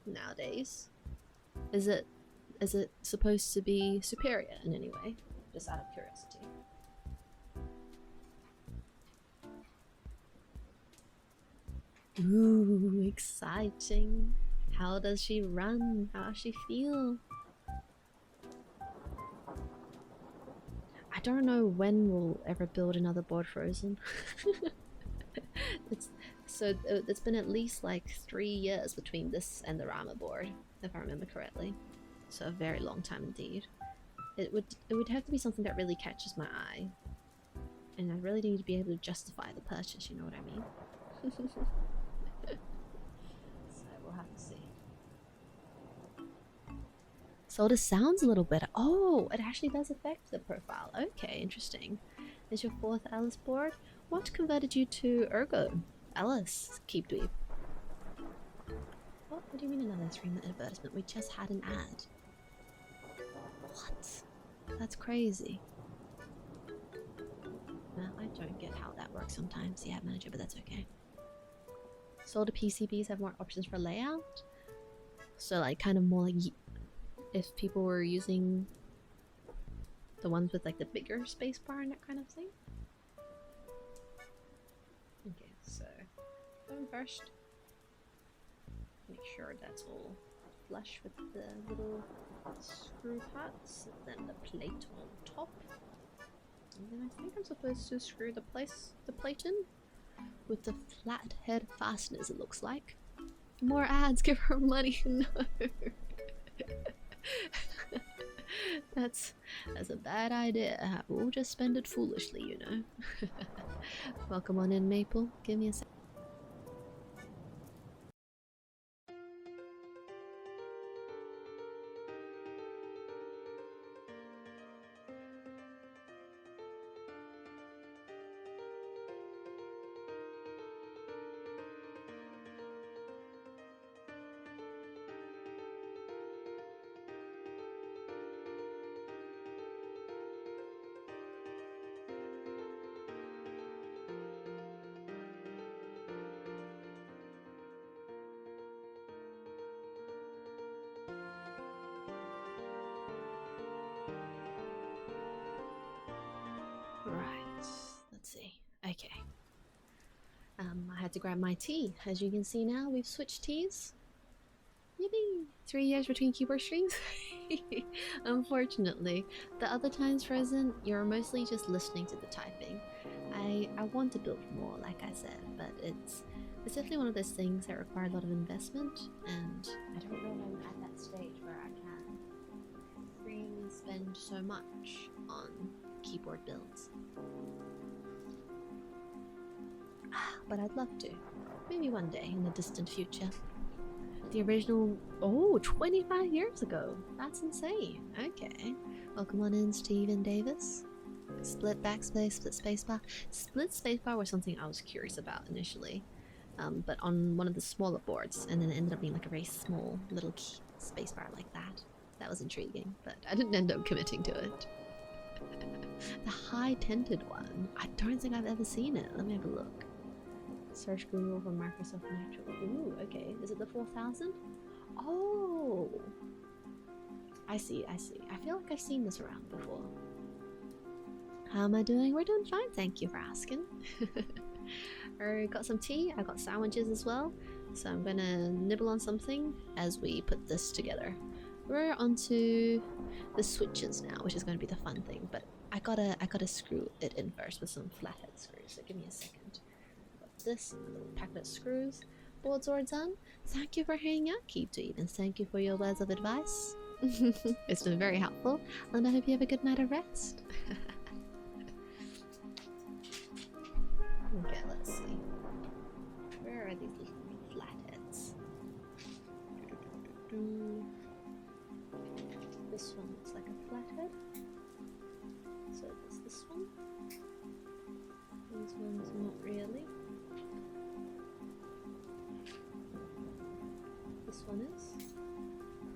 nowadays? Is it supposed to be superior in any way? Just out of curiosity. Ooh, exciting. How does she run? How does she feel? I don't know when we'll ever build another board frozen. It's been at least like 3 years between this and the Rama board, if I remember correctly. So a very long time indeed. It would have to be something that really catches my eye. And I really need to be able to justify the purchase, you know what I mean? So we'll have to see. Solder sounds a little better. Oh, it actually does affect the profile. Okay, interesting. Is your 4th Alice board? What converted you to Ergo? Alice, keycaps. What do you mean another 3-minute advertisement? We just had an ad. What? That's crazy. No, I don't get how that works sometimes, the ad manager, but that's okay. Solder PCBs have more options for layout? So like kind of more like if people were using the ones with like the bigger spacebar and that kind of thing. Okay, so going first. Make sure that's all flush with the little screw parts, and then the plate on top. And then I think I'm supposed to screw the plate in with the flat head fasteners, it looks like. More ads, give her money. No. That's a bad idea. We'll just spend it foolishly, you know. Welcome on in, Maple. Give me a sec. Right, let's see. Okay. I had to grab my tea. As you can see now, we've switched teas. Yippee! 3 years between keyboard streams? Unfortunately. The other times present, you're mostly just listening to the typing. I want to build more, like I said, but it's definitely one of those things that require a lot of investment, and I don't know if I'm at that stage where I can freely spend so much on keyboard builds. But I'd love to. Maybe one day in the distant future. The original... Oh, 25 years ago. That's insane. Okay. Welcome on in, Steven Davis. Split backspace, split spacebar. Split spacebar was something I was curious about initially. But on one of the smaller boards, and then it ended up being like a very small little spacebar like that. That was intriguing, but I didn't end up committing to it. The high tinted one. I don't think I've ever seen it. Let me have a look. Search Google for Microsoft Natural. Ooh, okay. Is it the 4000? Oh! I see, I see. I feel like I've seen this around before. How am I doing? We're doing fine, thank you for asking. I got some tea, I got sandwiches as well. So I'm gonna nibble on something as we put this together. We're onto the switches now, which is going to be the fun thing, but I gotta screw it in first with some flathead screws, so give me a second. This little packet of screws. Boards are done. Thank you for hanging out, keycaps, and thank you for your words of advice. It's been very helpful, and I hope you have a good night of rest. Okay, let's see. Where are these little flatheads? This one looks like a flathead. So there's this one. These ones not really. This one is.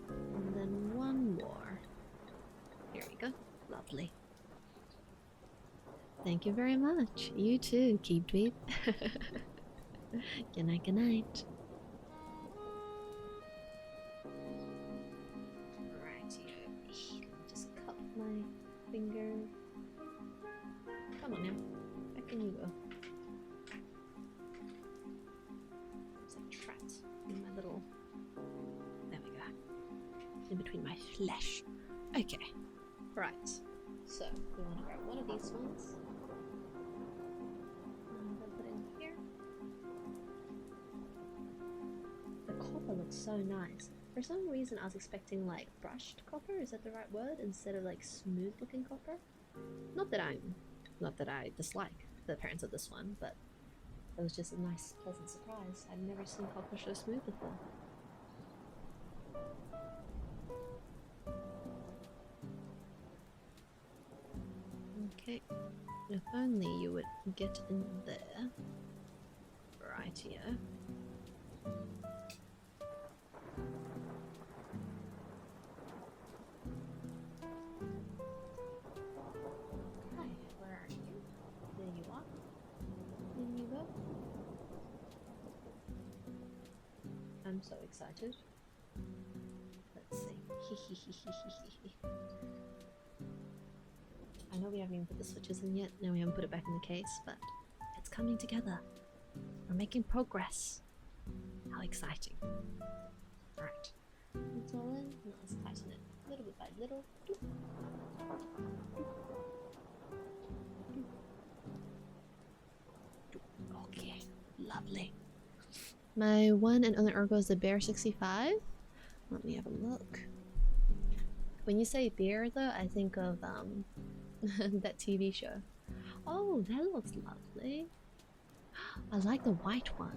And then one more. Here we go. Lovely. Thank you very much. You too, keycaps. Good night, good night. Righty-o. Just cup my finger. Come on now. Back in you go. It's like trapped in my little... There we go. In between my flesh. Okay. Right. So, we want to grab one of these ones. I'm going to put it in here. The copper looks so nice. For some reason I was expecting like brushed copper, is that the right word? Instead of like smooth looking copper. Not that I dislike the appearance of this one, but it was just a nice pleasant surprise. I've never seen copper so smooth before. Okay, if only you would get in there. Right here. Hi, where are you? There you are. There you go. I'm so excited. Let's see. I know we haven't even put the switches in yet. No, we haven't put it back in the case, but it's coming together. We're making progress. How exciting. Alright. It's all in. Now let's tighten it little bit by little. Okay, lovely. My one and only ergo is the Bear 65. Let me have a look. When you say beer, though, I think of that TV show. Oh, that looks lovely. I like the white one.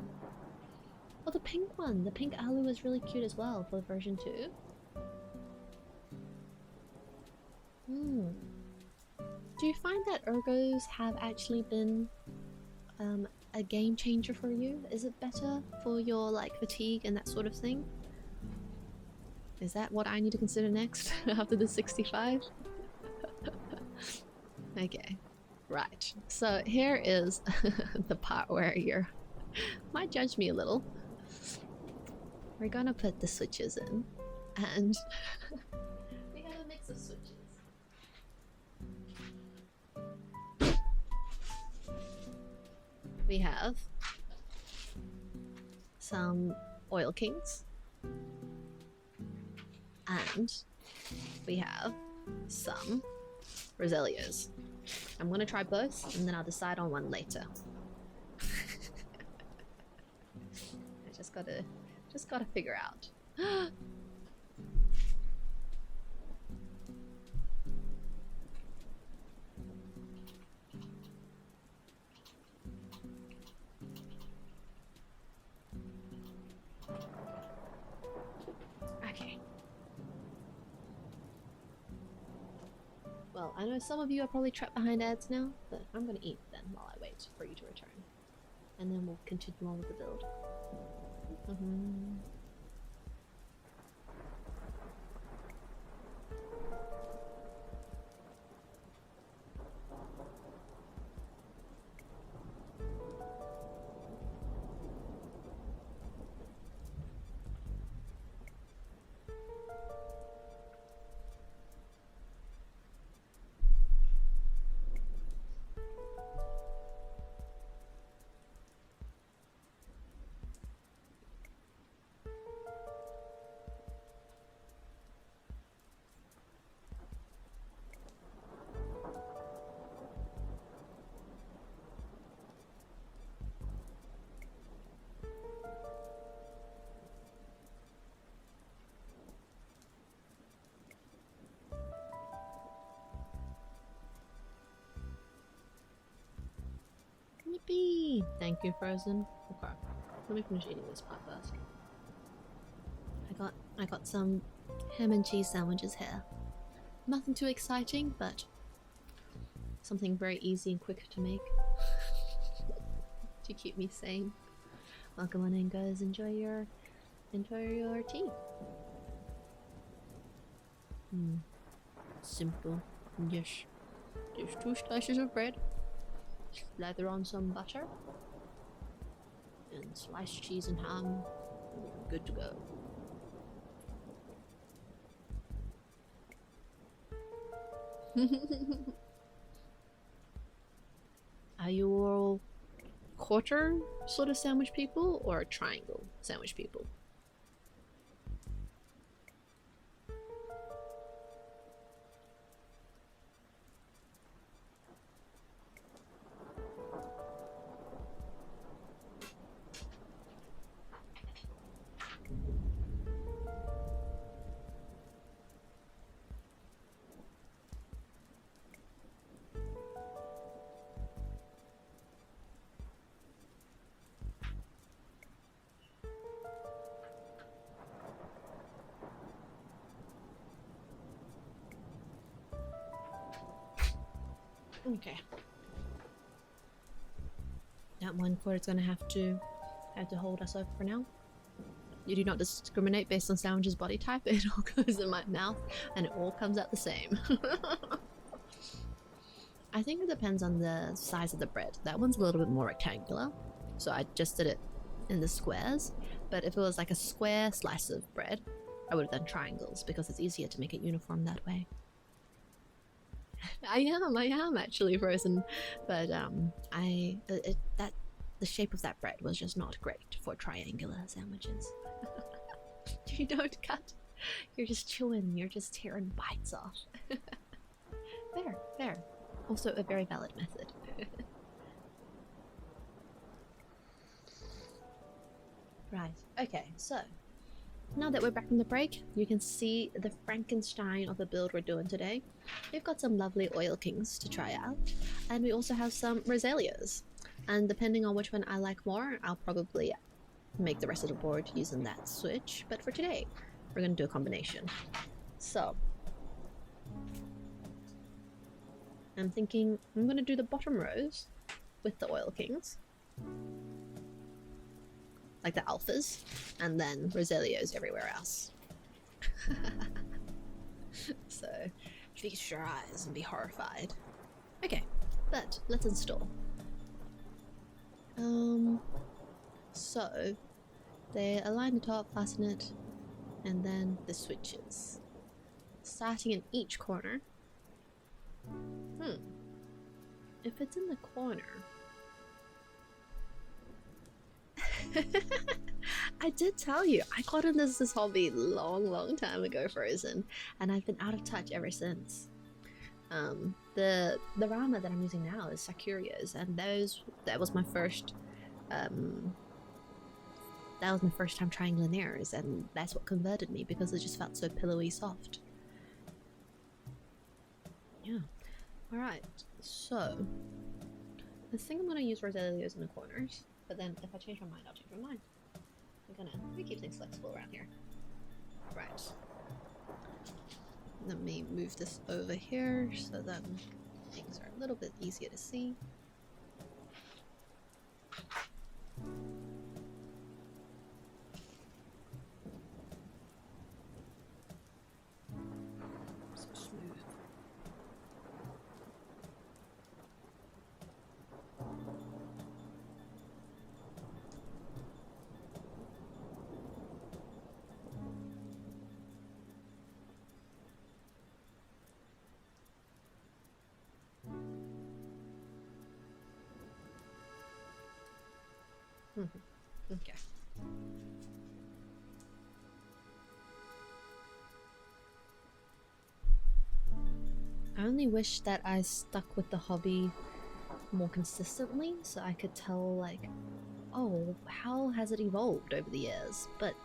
Oh, the pink one. The pink alu is really cute as well for version 2. Do you find that ergos have actually been a game changer for you? Is it better for your like fatigue and that sort of thing? Is that what I need to consider next after the 65? Okay, right. So here is the part where you might judge me a little. We're gonna put the switches in, and we got a mix of switches. We have some Oil Kings, and we have some Rosélios. I'm gonna try both, and then I'll decide on one later. I just gotta figure out. Okay. Well, I know some of you are probably trapped behind ads now, but I'm gonna eat then while I wait for you to return. And then we'll continue on with the build. Yippee! Thank you, Frozen. Okay, let me finish eating this part first. I got some ham and cheese sandwiches here. Nothing too exciting, but something very easy and quick to make to keep me sane. Welcome on in, guys. Enjoy your tea. Simple. Yes. Just 2 slices of bread. Slather on some butter. And sliced cheese and ham. And you're good to go. Are you all quarter sort of sandwich people or triangle sandwich people? Okay. That one quarter's gonna have to hold us over for now. You do not discriminate based on sandwich's body type. It all goes in my mouth and it all comes out the same. I think it depends on the size of the bread. That one's a little bit more rectangular, so I just did it in the squares. But if it was like a square slice of bread, I would have done triangles because it's easier to make it uniform that way. I am actually Frozen, but the shape of that bread was just not great for triangular sandwiches. You don't cut. You're just chewing. You're just tearing bites off. There. Also a very valid method. Right. Okay. So now that we're back from the break, you can see the Frankenstein of a build we're doing today. We've got some lovely oil kings to try out, and we also have some rosélios. And depending on which one I like more, I'll probably make the rest of the board using that switch. But for today, we're going to do a combination. So I'm thinking I'm going to do the bottom rows with the oil kings, like the alphas, and then rosélios everywhere else. So feast your eyes and be horrified. Okay, but let's install. So they align the top, fasten it, and then the switches, starting in each corner. If it's in the corner, I did tell you I got into this hobby long time ago, Frozen, and I've been out of touch ever since. The Rama that I'm using now is ♪ and that was my first time trying ♪, and that's what converted me, because it just felt so pillowy soft. Yeah. Alright, so I think I'm gonna use rosélios in the corners, but then if I change my mind, I'll change my mind. We keep things flexible around here. Right. Let me move this over here so that things are a little bit easier to see. So smooth. Okay. I only wish that I stuck with the hobby more consistently so I could tell, like, oh, how has it evolved over the years? But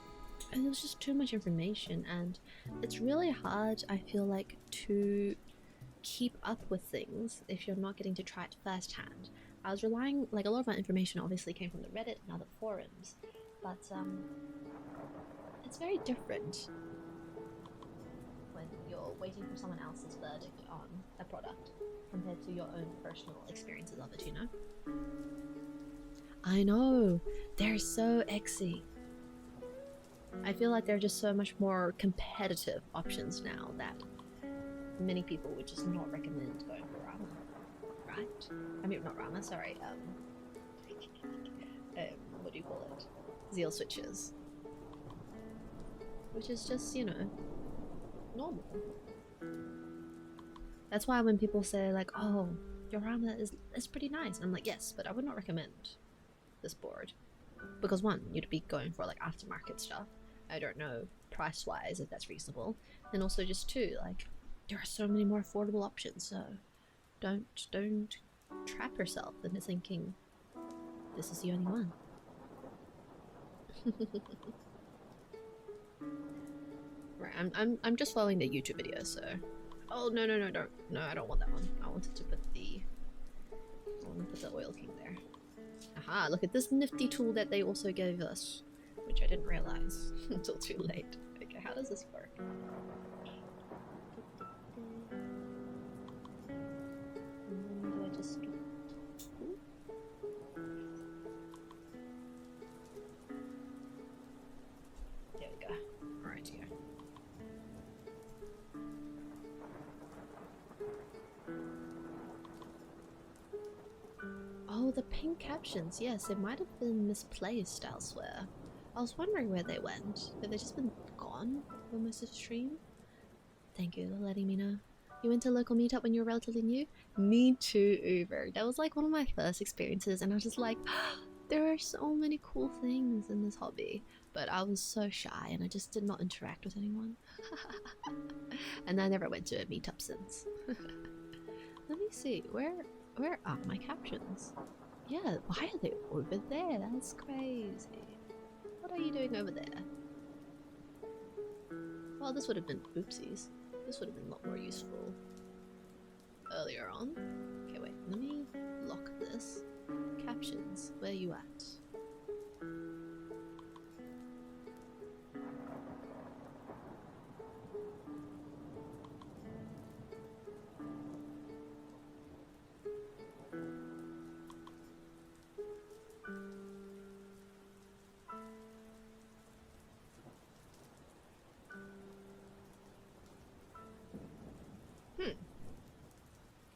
it was just too much information, and it's really hard, I feel like, to keep up with things if you're not getting to try it firsthand. I was relying, like, a lot of my information obviously came from the Reddit and other forums, but it's very different when you're waiting for someone else's verdict on a product compared to your own personal experiences of it, you know? I know, they're so exy. I feel like there are just so much more competitive options now that many people would just not recommend going for Rama, right? I mean, not Rama, sorry, what do you call it? Zeal switches. Which is just, you know, normal. That's why when people say, like, oh, your Rama is pretty nice, I'm like, yes, but I would not recommend this board. Because one, you'd be going for, like, aftermarket stuff. I don't know price-wise if that's reasonable. And also just two, like, there are so many more affordable options, so don't trap yourself into thinking this is the only one. Right, I'm just following the YouTube video, so oh no, I don't want that one. I wanted to put the oil king there. Aha, look at this nifty tool that they also gave us, which I didn't realize until too late. Okay, how does this work? Do I just... There we go. Alright, here. Oh, the pink captions. Yes, it might have been misplaced elsewhere. I was wondering where they went. Have they just been gone for most of the stream? Thank you for letting me know. You went to a local meetup when you were relatively new? Me too, Uber. That was like one of my first experiences, and I was just like, there are so many cool things in this hobby. But I was so shy, and I just did not interact with anyone. And I never went to a meetup since. Let me see, where are my captions? Yeah, why are they over there? That's crazy. What are you doing over there? Well, this would have been oopsies. This would have been a lot more useful earlier on. Okay, wait. Let me lock this. Captions. Where you at?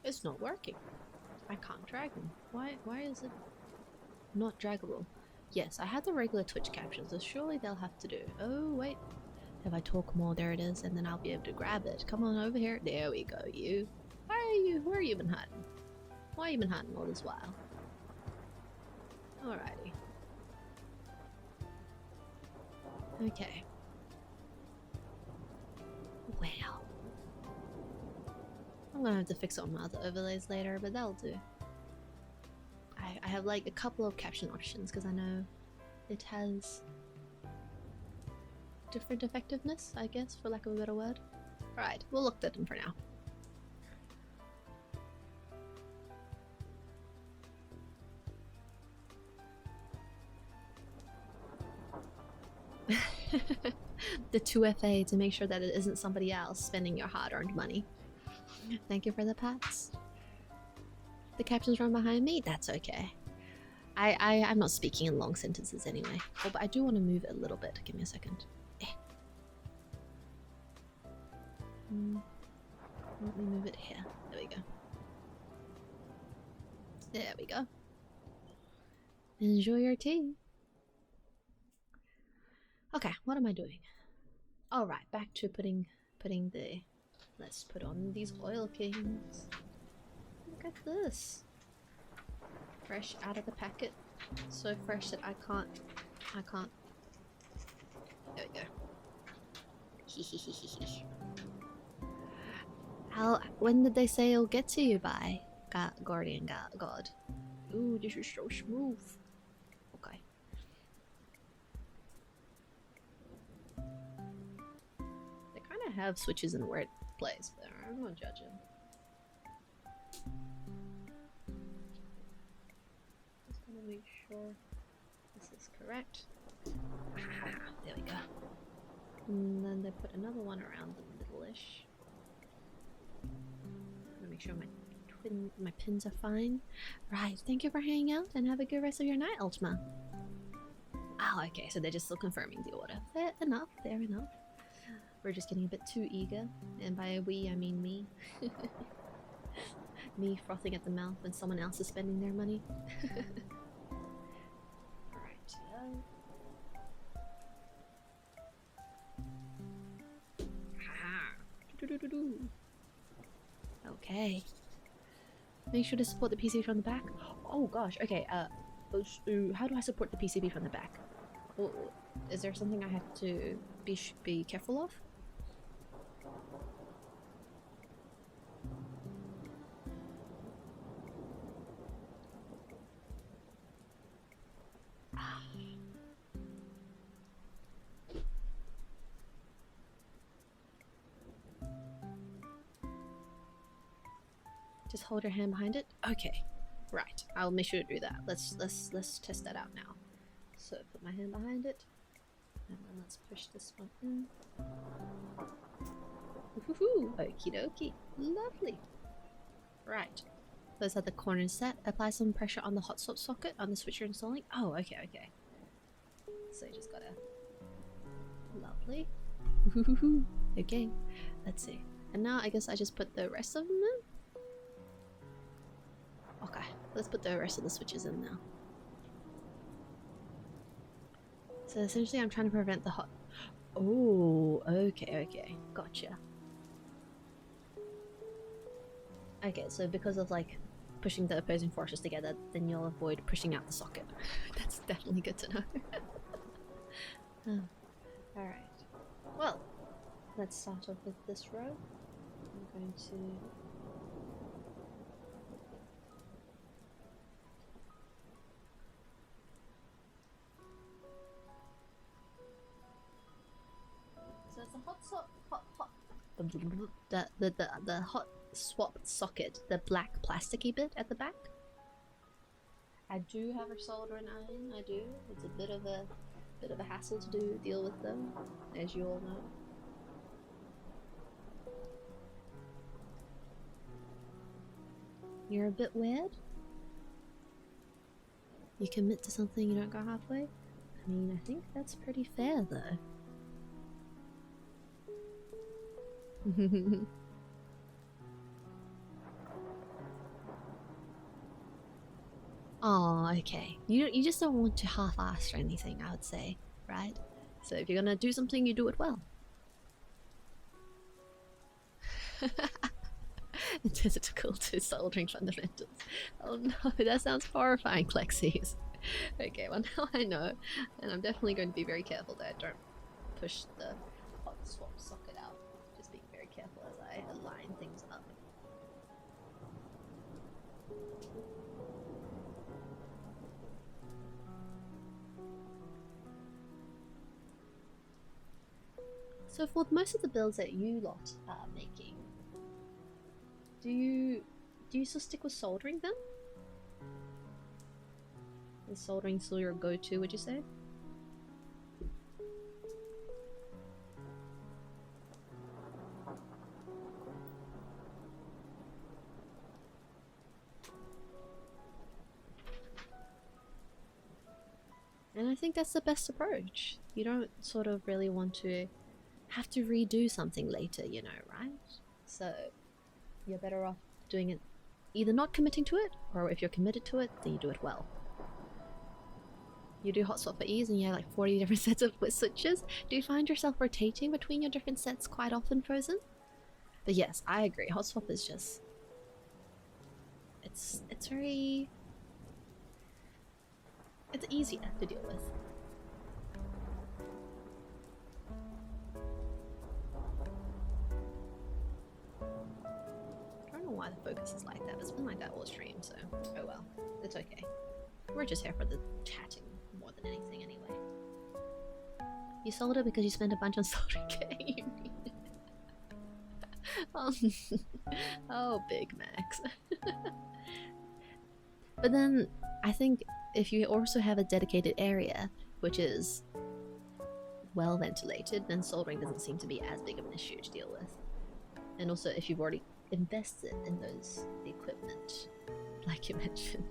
It's not working. I can't drag them. Why is it not draggable? Yes, I had the regular Twitch captions, so surely they'll have to do. Oh, wait. If I talk more, there it is, and then I'll be able to grab it. Come on over here. There we go, you. Where are you? Where have you been hiding? Why have you been hiding all this while? Alrighty. Okay. Well. I'm gonna have to fix all my other overlays later, but that'll do. I have like a couple of caption options because I know it has different effectiveness, I guess, for lack of a better word. Alright, we'll look at them for now. The 2FA to make sure that it isn't somebody else spending your hard-earned money. Thank you for the pats. The captions run behind me? That's okay. I'm not speaking in long sentences anyway. Oh, but I do want to move it a little bit. Give me a second. Let me move it here. There we go. There we go. Enjoy your tea. Okay, what am I doing? Alright, back to putting the... Let's put on these oil kings. Look at this. Fresh out of the packet. So fresh that I can't. There we go. When did they say it'll get to you by? Guardian God. Ooh, this is so smooth. Okay. They kind of have switches in a weird place, but I'm not judging. Just gonna make sure this is correct. There we go. And then they put another one around the middle-ish. Make sure my pins are fine. Right, thank you for hanging out and have a good rest of your night, Ultima. Oh, okay, so they're just still confirming the order. Fair enough, fair enough. We're just getting a bit too eager, and by we I mean me. Me frothing at the mouth when someone else is spending their money. Alright, okay. Make sure to support the PCB from the back. Oh gosh, okay, how do I support the PCB from the back? Oh, is there something I have to be careful of? Just hold your hand behind it. Okay, right. I'll make sure to do that. Let's test that out now. So put my hand behind it, and then let's push this one in. Woohoo! Okie dokie. Lovely. Right. Those are the corners set. Apply some pressure on the hot swap socket on the switch you're installing. Oh, okay. So you just gotta. Lovely. Woohoo! Okay. Let's see. And now I guess I just put the rest of them in. Okay, let's put the rest of the switches in now. So essentially I'm trying to prevent the hot... Oh, okay, gotcha. Okay, so because of like pushing the opposing forces together, then you'll avoid pushing out the socket. That's definitely good to know. Alright, well, let's start off with this row. I'm going to... So it's a hot swap the hot swap socket, the black plasticky bit at the back. I do have a soldering iron. I do. It's a bit of a hassle to deal with them, as you all know. You're a bit weird. You commit to something, you don't go halfway. I mean, I think that's pretty fair, though. Oh, okay. You just don't want to half-ass or anything, I would say, right? So if you're gonna do something, you do it well. Antithetical to soldering fundamentals. Oh no, that sounds horrifying, Plexis. Okay, well now I know, and I'm definitely going to be very careful that I don't push the hot swap socket out. Just being very careful as I align things up. So for most of the builds that you lot are making, do you still stick with soldering then? Is soldering still your go-to, would you say? And I think that's the best approach. You don't sort of really want to have to redo something later, you know, right? So you're better off doing it, either not committing to it, or if you're committed to it, then you do it well. You do hot swap for ease and you have like 40 different sets of switches. Do you find yourself rotating between your different sets quite often, Frozen? But yes, I agree. Hot swap is just... It's very... It's easier to deal with. I don't know why the focus is like that, but it's been like that all stream, so oh well. It's okay. We're just here for the chatting more than anything anyway. You solder because you spent a bunch on soldering kit. Oh, Big Max. But then I think if you also have a dedicated area which is well ventilated, then soldering doesn't seem to be as big of an issue to deal with. And also if you've already invested in those equipment, like you mentioned,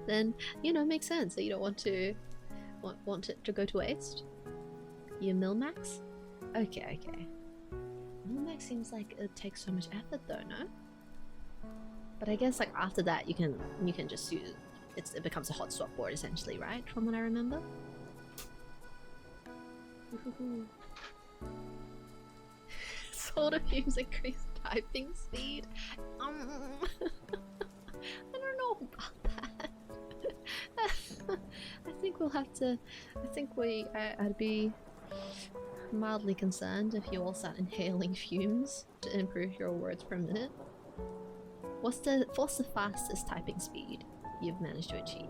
then you know, it makes sense that you don't want it to go to waste. You Milmax? Okay. Milmax seems like it takes so much effort though, no? But I guess like after that you can just use it becomes a hot swap board essentially, right? From what I remember. Solder fumes increase typing speed. I don't know about that. I think we'll have to. I'd be mildly concerned if you all start inhaling fumes to improve your words per minute. What's the fastest typing speed you've managed to achieve?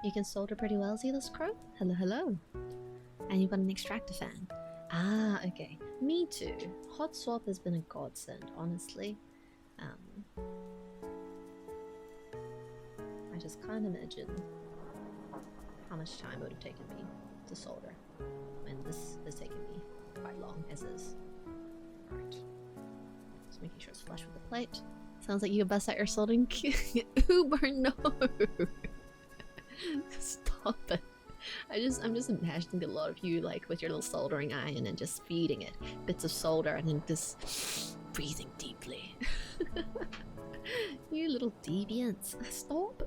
You can solder pretty well, Zealous Crow. Hello. And you've got an extractor fan. Ah, okay. Me too. Hot swap has been a godsend, honestly. I just can't imagine how much time it would have taken me to solder. And this has taken me quite long, as is. Alright. Just making sure it's flush with the plate. Sounds like you bust out your soldering Uber, no! Stop it. I'm just imagining a lot of you like with your little soldering iron and just feeding it bits of solder and then just breathing deeply. You little deviants. Stop.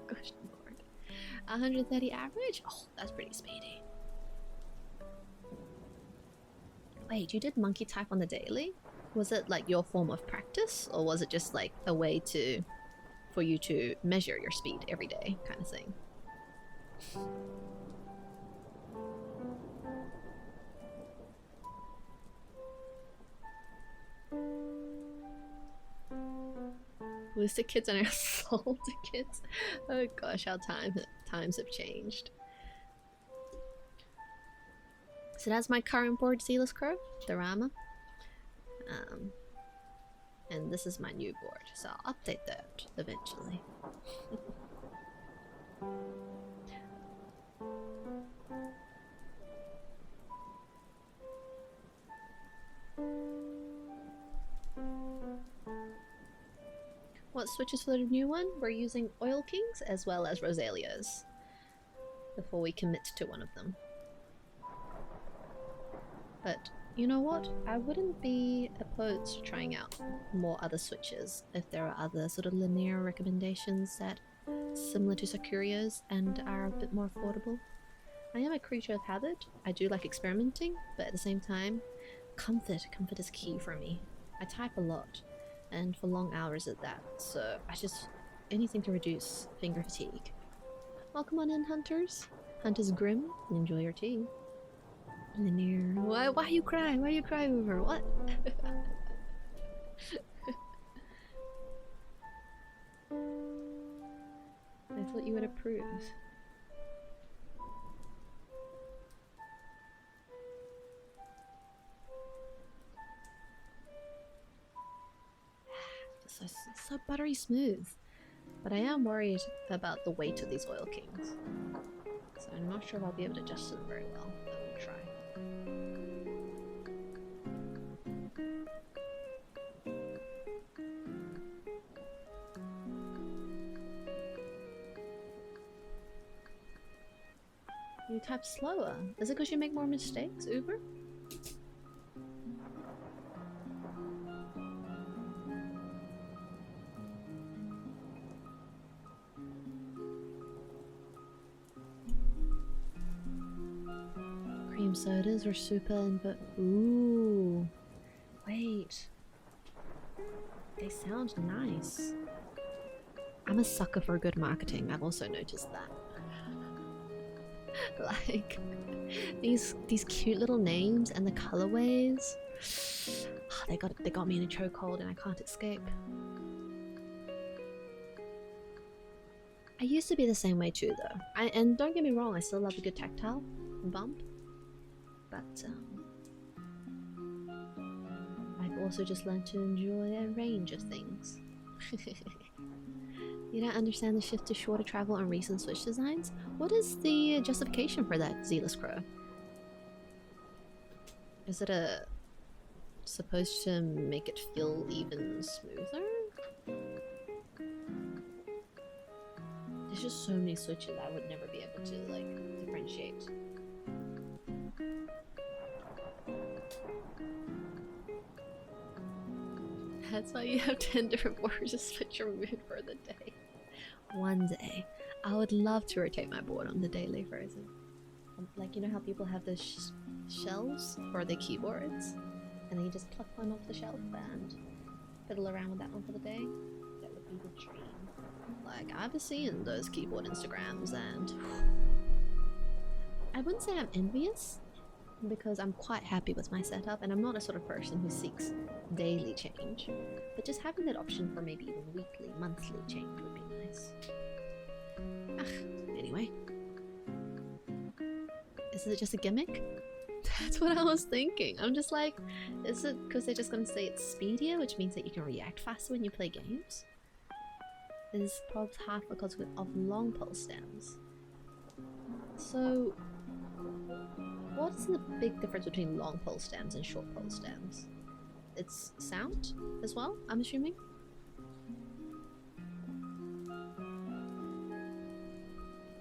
Gosh lord. 130 average? Oh, that's pretty speedy. Wait, you did monkey type on the daily? Was it like your form of practice, or was it just like a way for you to measure your speed every day kind of thing? Ballistic kids and assaulted kids. Oh gosh, how times have changed. So that's my current board, Zealous Crow, the Rama. And this is my new board, so I'll update that eventually. What switches for the new one? We're using Oil Kings as well as Rosélios before we commit to one of them. But you know what? I wouldn't be opposed to trying out more other switches if there are other sort of linear recommendations that similar to ⴑ and are a bit more affordable. I am a creature of habit. I do like experimenting, but at the same time, comfort is key for me. I type a lot, and for long hours at that, so anything to reduce finger fatigue. Welcome on in, Hunters. Hunters Grim, enjoy your tea. Linear. Why you cry? Why you cry over what? I thought you would approve. So buttery smooth. But I am worried about the weight of these Oil Kings. So I'm not sure if I'll be able to adjust them very well, but we'll try. You type slower. Is it because you make more mistakes, Uber? Cream sodas are super but ooh. Wait. They sound nice. I'm a sucker for good marketing, I've also noticed that. Like these cute little names and the colorways. They got me in a chokehold and I can't escape. I used to be the same way too though. And don't get me wrong, I still love a good tactile bump. But I've also just learned to enjoy a range of things. You don't understand the shift to shorter travel on recent Switch designs? What is the justification for that, Zealous Crow? Is it supposed to make it feel even smoother? There's just so many Switches I would never be able to like differentiate. That's why you have 10 different boards to switch your mood for the day. One day, I would love to rotate my board on the daily version. Like, you know how people have the shelves for their keyboards? And then you just pluck one off the shelf and fiddle around with that one for the day? That would be the dream. Like, I've been seeing those keyboard Instagrams and... I wouldn't say I'm envious, because I'm quite happy with my setup and I'm not a sort of person who seeks daily change, but just having that option for maybe even weekly, monthly change would be nice. Anyway. Is it just a gimmick? That's what I was thinking. I'm just like, is it because they're just going to say it's speedier, which means that you can react faster when you play games? Is probably half because of long pulse stems. So... what is the big difference between long pole stems and short pole stems? It's sound as well, I'm assuming?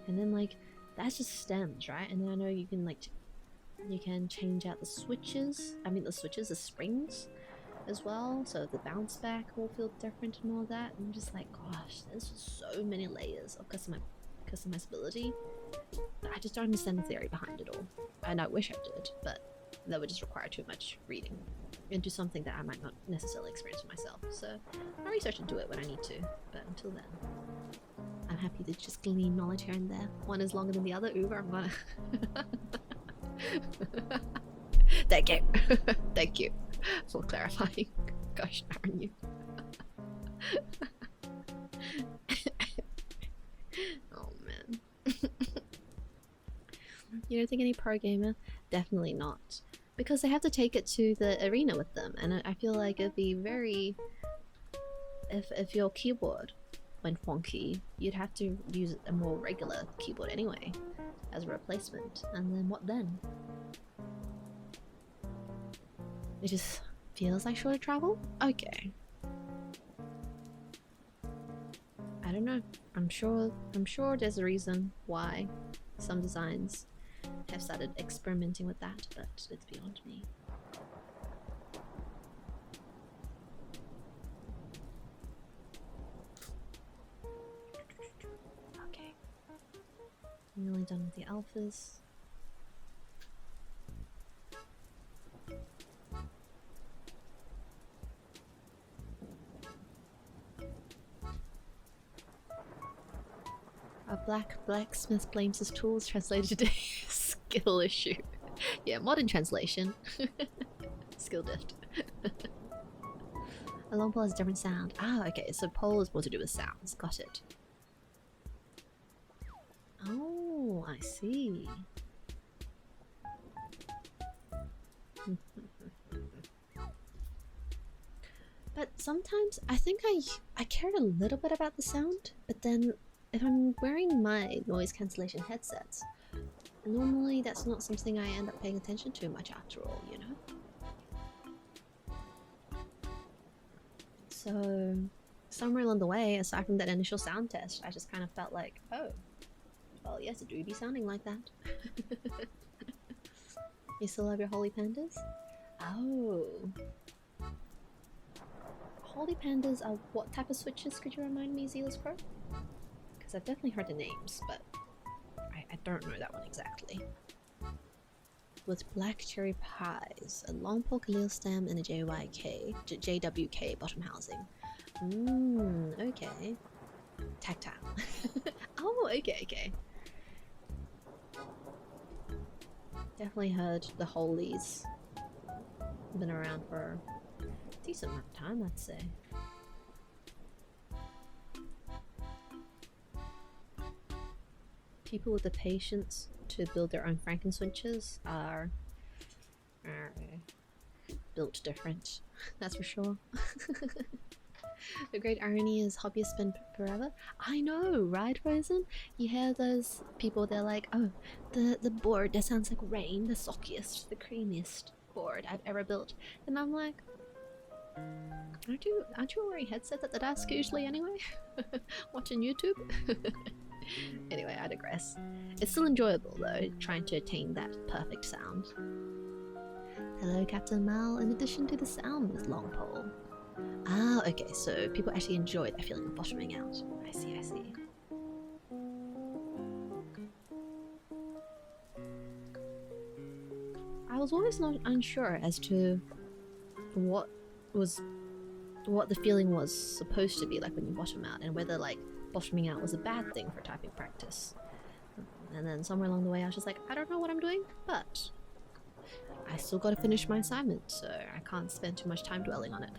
And then like, that's just stems, right? And then I know you can like, you can change out the switches. I mean the springs as well. So the bounce back will feel different and all that. And I'm just like, gosh, there's just so many layers of customizability. I just don't understand the theory behind it all. And I wish I did, but that would just require too much reading into something that I might not necessarily experience for myself. So I'll research into it when I need to, but until then, I'm happy to just glean knowledge here and there. One is longer than the other. Uber, I'm gonna... Thank you. Thank you for clarifying. Gosh darn you. You don't think any pro gamer? Definitely not. Because they have to take it to the arena with them, and I feel like it'd be very... If your keyboard went wonky, you'd have to use a more regular keyboard anyway, as a replacement. And then what then? It just feels like shorter travel? Okay. I don't know. I'm sure there's a reason why some designs have started experimenting with that, but it's beyond me. Okay. I'm nearly done with the alphas. A blacksmith blames his tools, translated to skill issue. Yeah, modern translation. Skill dift. A long pole has a different sound. Ah, okay, so pole is more to do with sounds. Got it. Oh, I see. But sometimes I think I cared a little bit about the sound, but then if I'm wearing my noise cancellation headsets, normally that's not something I end up paying attention to much after all, you know? So somewhere along the way, aside from that initial sound test, I just kind of felt like, oh, well, yes, it do be sounding like that. You still have your holy pandas? Oh. Holy pandas are what type of switches, could you remind me, Zealous Crow? Because I've definitely heard the names, but I don't know that one exactly. With black cherry pies, a long pole Khalil stem, and a JWK bottom housing. Okay. Tactile. Oh, okay. Definitely heard the holies. Been around for a decent amount of time, I'd say. People with the patience to build their own Franken-switches are built different, that's for sure. The great irony is hobbyists spend forever. I know, right, Frozen? You hear those people, they're like, oh, the board that sounds like rain, the sockiest, the creamiest board I've ever built. And I'm like, aren't you wearing headsets at the desk usually anyway? Watching YouTube? Anyway, I digress. It's still enjoyable though, trying to attain that perfect sound. Hello, Captain Mal. In addition to the sound with long pole. Ah, okay, so people actually enjoy that feeling of bottoming out. I see. I was always not unsure as to what the feeling was supposed to be like when you bottom out, and whether like bottoming out was a bad thing for typing practice. And then somewhere along the way I was just like, I don't know what I'm doing, but I still gotta finish my assignment, so I can't spend too much time dwelling on it.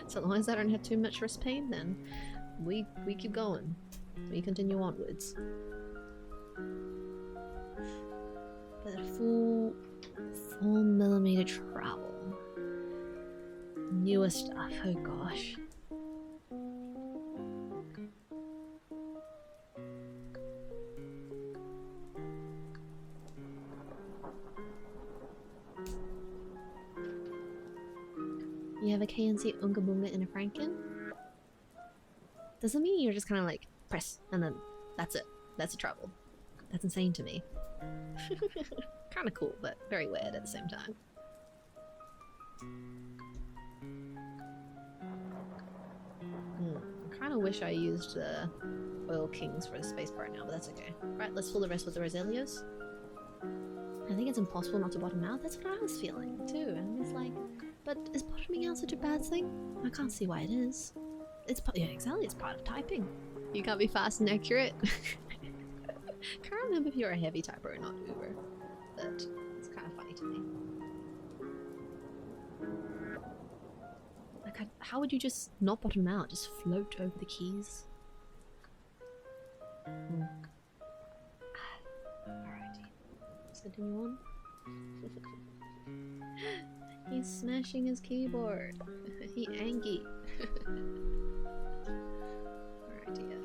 So long as I don't have too much wrist pain, then we keep going. We continue onwards. But a full 4mm travel. Newer stuff, oh gosh. You have a KNC Unga Bunga in a Franken? Doesn't mean you're just kind of like, press, and then that's it. That's a travel. That's insane to me. Kind of cool, but very weird at the same time. I kind of wish I used the Oil Kings for the space part now, but that's okay. Right, let's fill the rest with the Rosélios. I think it's impossible not to bottom out. That's what I was feeling too, and it's like, but is bottoming out such a bad thing? I can't see why it is. Yeah, exactly, it's part of typing. You can't be fast and accurate. Can't remember if you're a heavy typer or not, Uber, but it's kind of funny to me. Like, how would you just not bottom out? Just float over the keys? Alrighty. continue on. He's smashing his keyboard. He angry. Alright, yeah.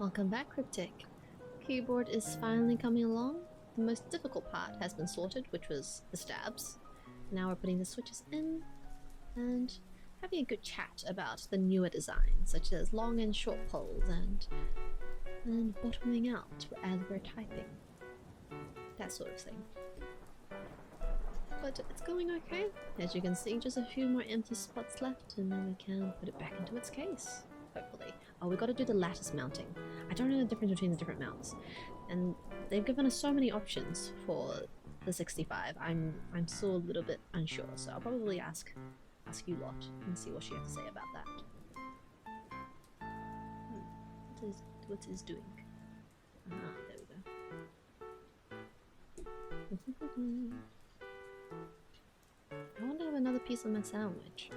Welcome back, Cryptic. Keyboard is finally coming along. The most difficult part has been sorted, which was the stabs. Now we're putting the switches in and having a good chat about the newer designs, such as long and short poles and bottoming out as we're typing. That sort of thing. But it's going okay. As you can see, just a few more empty spots left and then we can put it back into its case. Hopefully. Oh, we got to do the lattice mounting. I don't know the difference between the different mounts, and they've given us so many options for the 65. I'm still a little bit unsure, so I'll probably ask you lot and see what you have to say about that. What is doing? Ah, there we go. I want to have another piece of my sandwich.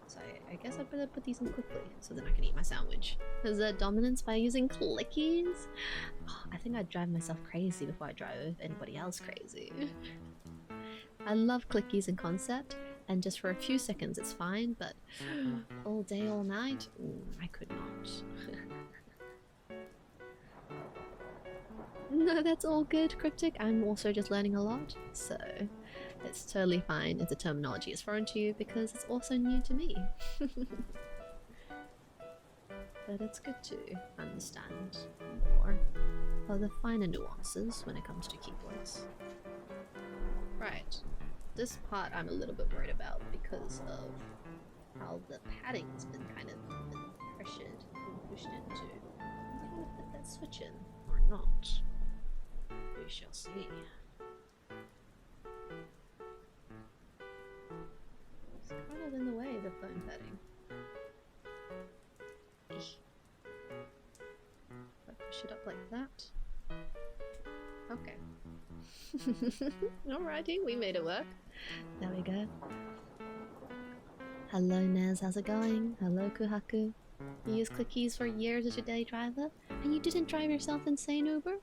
So I guess I better put these in quickly so then I can eat my sandwich. Is that dominance by using clickies? Oh, I think I'd drive myself crazy before I drive anybody else crazy. I love clickies in concept, and just for a few seconds it's fine, but all day, all night, I could not. No, that's all good, Cryptic. I'm also just learning a lot, so it's totally fine if the terminology is foreign to you because it's also new to me. But it's good to understand more of the finer nuances when it comes to keyboards. Right, this part I'm a little bit worried about because of how the padding's been kind of pressured and pushed into. I'm going to put that switch in or not. We shall see. It's kind of in the way, the foam padding. If I push it up like that. Okay. Alrighty, we made it work. There we go. Hello Nez, how's it going? Hello Kuhaku. You use clickies for years as your daily driver, and you didn't drive yourself insane, Uber?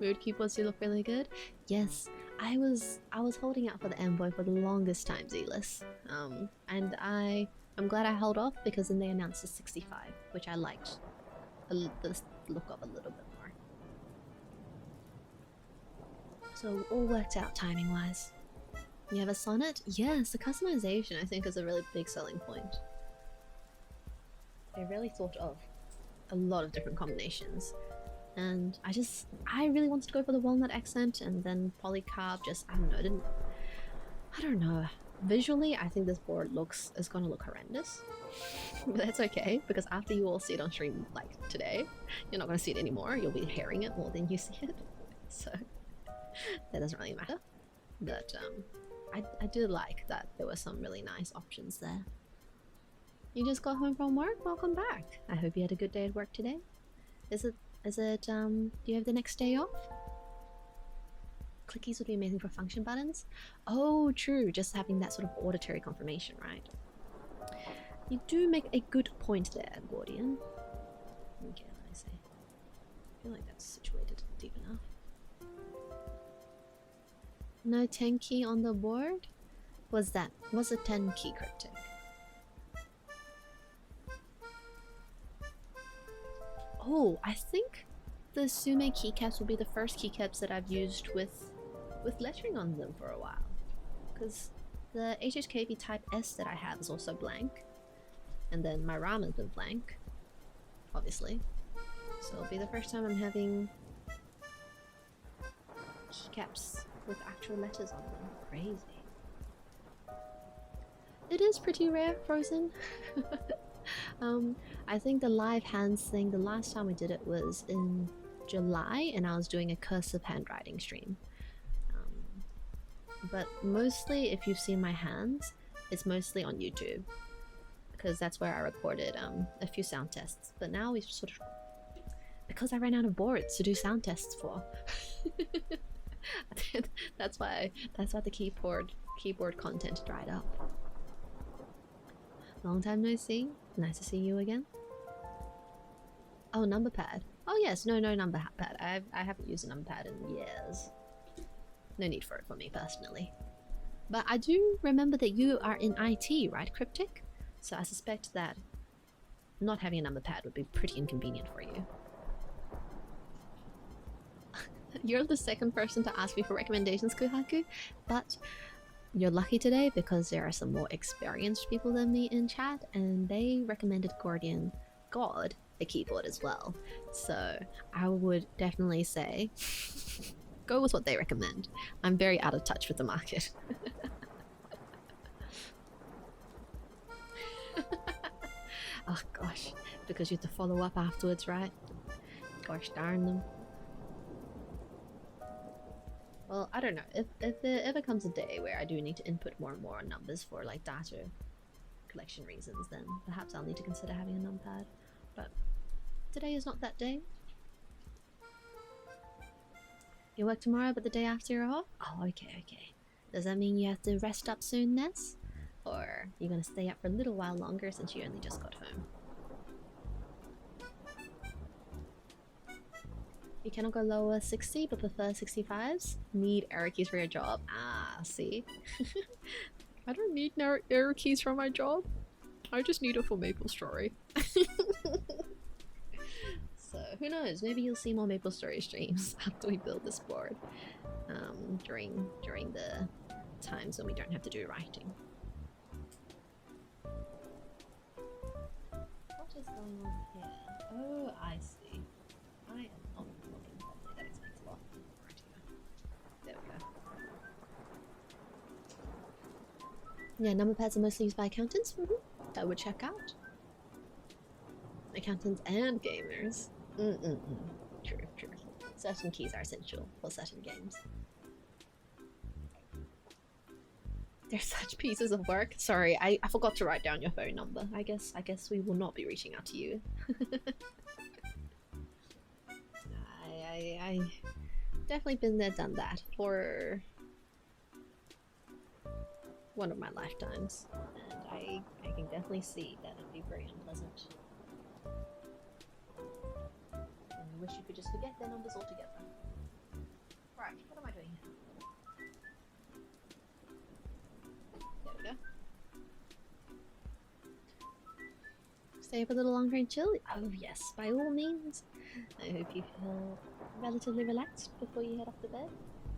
Mood keyboards do look really good. Yes, I was holding out for the Envoy for the longest time, Zealous. And I'm glad I held off because then they announced the 65, which I liked the look of a little bit more. So all worked out timing wise. You have a sonnet? Yes, the customization I think is a really big selling point. They really thought of a lot of different combinations. And I really wanted to go for the walnut accent, and then polycarb just, I don't know. Visually, I think this board is gonna look horrendous. But that's okay, because after you all see it on stream like today, you're not gonna see it anymore. You'll be hearing it more than you see it. So that doesn't really matter. But I do like that there were some really nice options there. You just got home from work? Welcome back. I hope you had a good day at work today. Do you have the next day off? Clickies would be amazing for function buttons. Oh, true. Just having that sort of auditory confirmation, right? You do make a good point there, Gordian. Okay, I say. I feel like that's situated deep enough. No 10 key on the board? Was a 10 key cryptic? Oh, I think the osume keycaps will be the first keycaps that I've used with lettering on them for a while. Because the HHKV Type S that I have is also blank. And then my RAM has been blank, obviously. So it'll be the first time I'm having keycaps with actual letters on them. Crazy. It is pretty rare, Frozen. I think the live hands thing, the last time we did it was in July, and I was doing a cursive handwriting stream. but mostly if you've seen my hands, it's mostly on YouTube, because that's where I recorded a few sound tests. But now we've sort of, because I ran out of boards to do sound tests for. that's why the keyboard content dried up. Long time no see. Nice to see you again. Oh, number pad. Oh yes, no number pad. I haven't used a number pad in years. No need for it for me personally. But I do remember that you are in IT, right, Cryptic? So I suspect that not having a number pad would be pretty inconvenient for you. You're the second person to ask me for recommendations, Kuhaku, but you're lucky today because there are some more experienced people than me in chat, and they recommended Guardian God a keyboard as well. So I would definitely say go with what they recommend. I'm very out of touch with the market. Oh gosh, because you have to follow up afterwards, right? Gosh darn them. Well, I don't know. If there ever comes a day where I do need to input more and more numbers for like data collection reasons, then perhaps I'll need to consider having a numpad. But today is not that day. You work tomorrow, but the day after you're off? Oh, okay. Does that mean you have to rest up soon, Ness? Or you're gonna stay up for a little while longer since you only just got home? You cannot go lower 60 but prefer 65s? Need error keys for your job? Ah, see? I don't need error keys for my job. I just need it for MapleStory. So who knows, maybe you'll see more MapleStory streams after we build this board. During the times when we don't have to do writing. What is going on here? Oh, I see. I am not looking properly. That explains a lot. Right here. There we go. Yeah, number pads are mostly used by accountants. That would check out. Accountants and gamers. True. Certain keys are essential for certain games. They're such pieces of work. Sorry, I forgot to write down your phone number. I guess we will not be reaching out to you. I definitely been there, done that for one of my lifetimes, and I can definitely see that it'd be very unpleasant. And you wish you could just forget their numbers altogether. Right, what am I doing here? There we go. Stay up a little longer and chill? Oh yes, by all means. I hope you feel relatively relaxed before you head off to bed.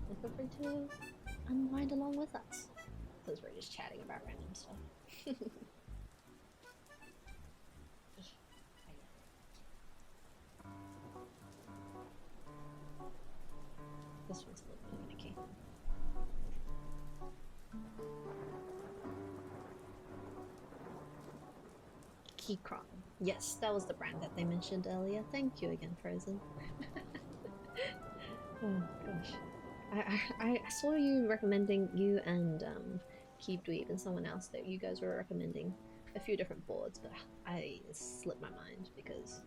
And feel free to unwind along with us. Because we're just chatting about random stuff. This one's a little finicky. Keycron. Yes, that was the brand that they mentioned earlier. Thank you again, Frozen. Oh gosh. I saw you recommending, you and keycaps and someone else, that you guys were recommending a few different boards, but I slipped my mind because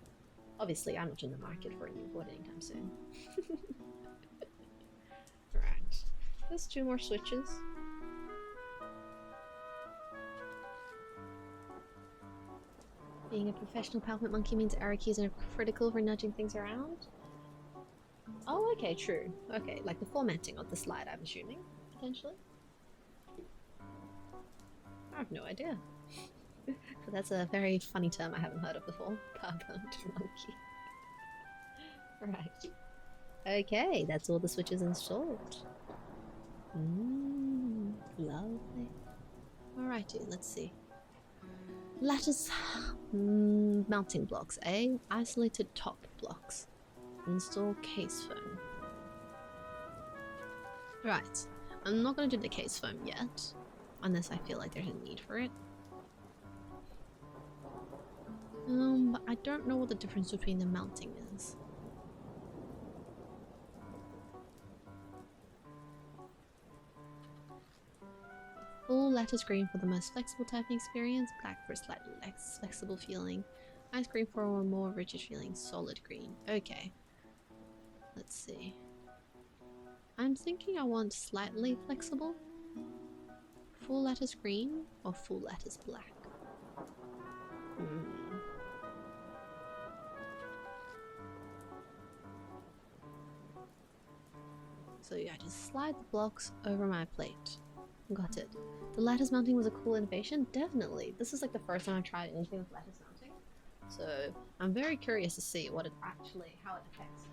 obviously I'm not in the market for a new board anytime soon. Right. There's 2 more switches. Being a professional PowerPoint monkey means error keys are critical for nudging things around? Oh, okay, true. Okay, like the formatting of the slide, I'm assuming, potentially. I have no idea. But that's a very funny term I haven't heard of before. PowerPoint monkey. Right. Okay, that's all the switches installed. Lovely. Alrighty, let's see. Lattice mounting blocks, eh? Isolated top blocks. Install case foam. Right. I'm not going to do the case foam yet, unless I feel like there's a need for it. But I don't know what the difference between the mounting is. Full lattice green for the most flexible typing experience, black for a slightly less flexible feeling, ice green for a more rigid feeling, solid green. Okay. Let's see. I'm thinking I want slightly flexible. Full lattice green or full lattice black? So yeah, just slide the blocks over my plate. Got it. The lattice mounting was a cool innovation? Definitely. This is like the first time I've tried anything with lattice mounting. So I'm very curious to see what it actually, how it affects it.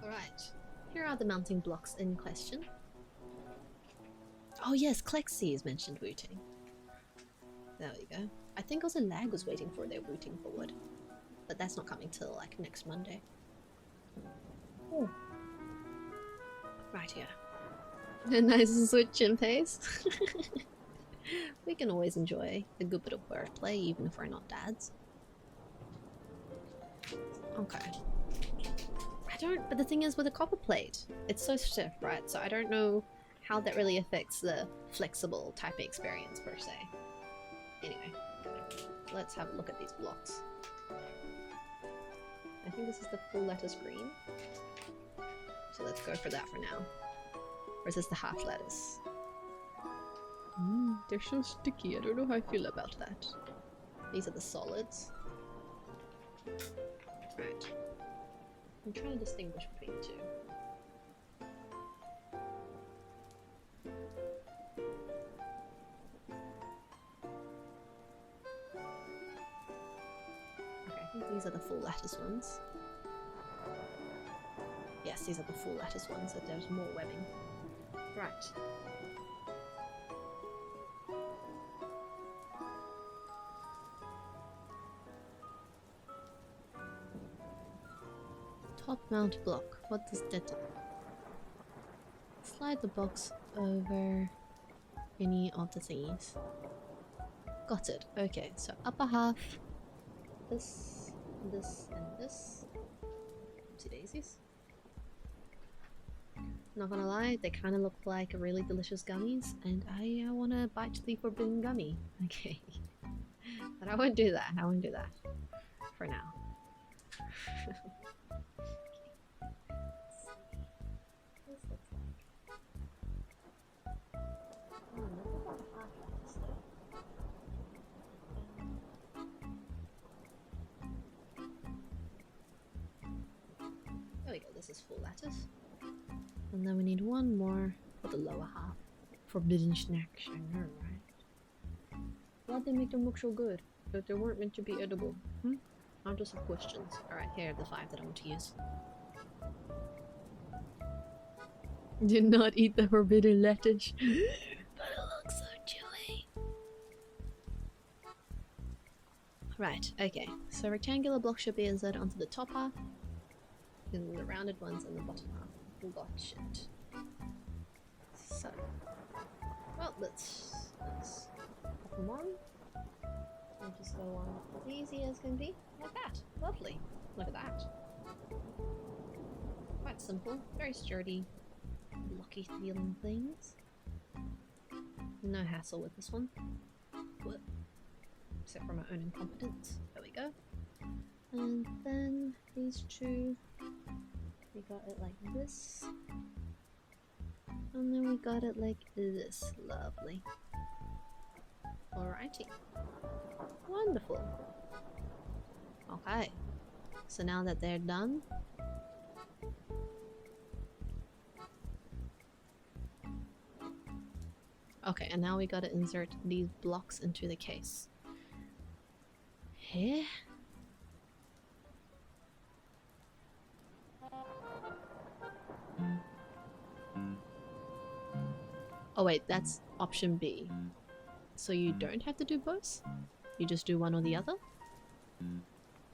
Alright, here are the mounting blocks in question. Oh yes, Klexi is mentioned routing. There we go. I think also Lag was waiting for their routing forward. But that's not coming till like next Monday. Oh. Right here. A nice switch in pace. We can always enjoy a good bit of wordplay even if we're not dads. Okay. But the thing is with a copper plate, it's so stiff, right? So I don't know how that really affects the flexible typing experience per se. Anyway, let's have a look at these blocks. I think this is the full lattice green. So let's go for that for now. Or is this the half lattice? They're so sticky, I don't know how I feel about that. These are the solids. Right. I'm trying to distinguish between the two. Okay, I think these are the full lattice ones. Yes, these are the full lattice ones, that there's more webbing. Right. Top mount block. What does that do? Slide the box over any of the thingies. Got it. Okay, so upper half. This, this, and this. Oopsie daisies. Not gonna lie, they kind of look like really delicious gummies, and I want to bite the forbidden gummy. Okay. But I won't do that. I won't do that. For now. There we go, this is full lattice. And then we need one more for the lower half. Forbidden snacks, I know, right? Why'd they make them look so good? But they weren't meant to be edible. I just have questions. Alright, here are the 5 that I want to use. Did not eat the forbidden lettuce. But it looks so chewy. Right, okay. So rectangular blocks should be inserted onto the top half. And the rounded ones in the bottom half. Gotcha. So, well, let's pop them on. And just go on as easy as can be, like that. Lovely. Look at that. Quite simple, very sturdy, blocky feeling things. No hassle with this one. What? Except for my own incompetence. There we go. And then these two. We got it like this. And then we got it like this. Lovely. Alrighty. Wonderful. Okay. So now that they're done. Okay, and now we gotta insert these blocks into the case. Here? Oh wait, that's option B. So you don't have to do both? You just do one or the other?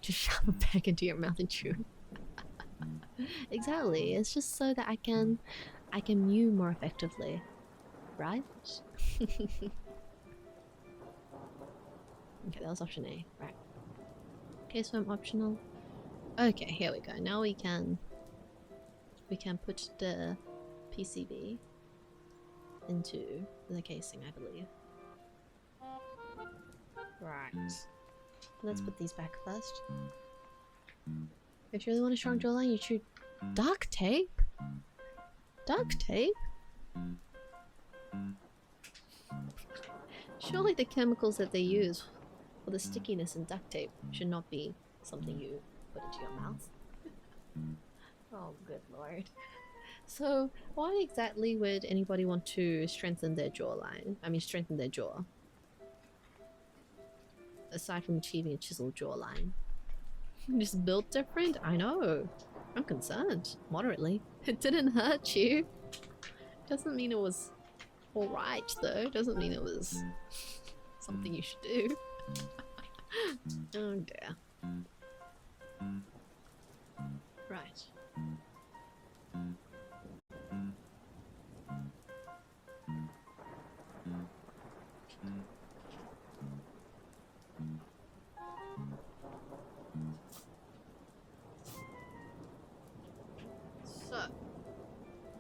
Just shove it back into your mouth and chew. Exactly, it's just so that I can mew more effectively. Right? Okay, that was option A. Right. Okay, so I'm optional. Okay, here we go. Now we can put the PCB into the casing, I believe. Right. Let's put these back first. If you really want a strong jawline, you choose duct tape? Duct tape? Surely the chemicals that they use for the stickiness in duct tape should not be something you put into your mouth. Oh, good lord. So, why exactly would anybody want to strengthen their jawline? I mean, strengthen their jaw? Aside from achieving a chiseled jawline. Just built different? I know. I'm concerned. Moderately. It didn't hurt you. Doesn't mean it was alright, though. Doesn't mean it was something you should do. Oh dear. Right. So,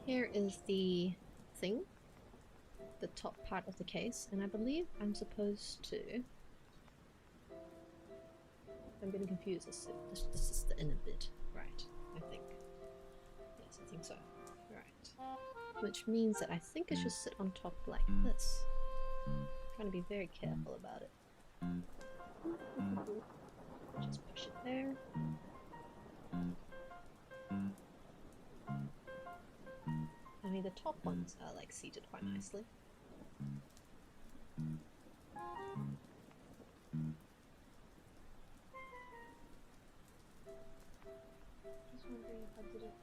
here is the thing, the top part of the case, and I believe I'm supposed to... I'm getting confused. This is the inner bit, right? I think. Yes, I think so. Right. Which means that I think it should sit on top like this. I'm trying to be very careful about it. Just push it there. I mean, the top ones are like seated quite nicely. Just wondering if I did it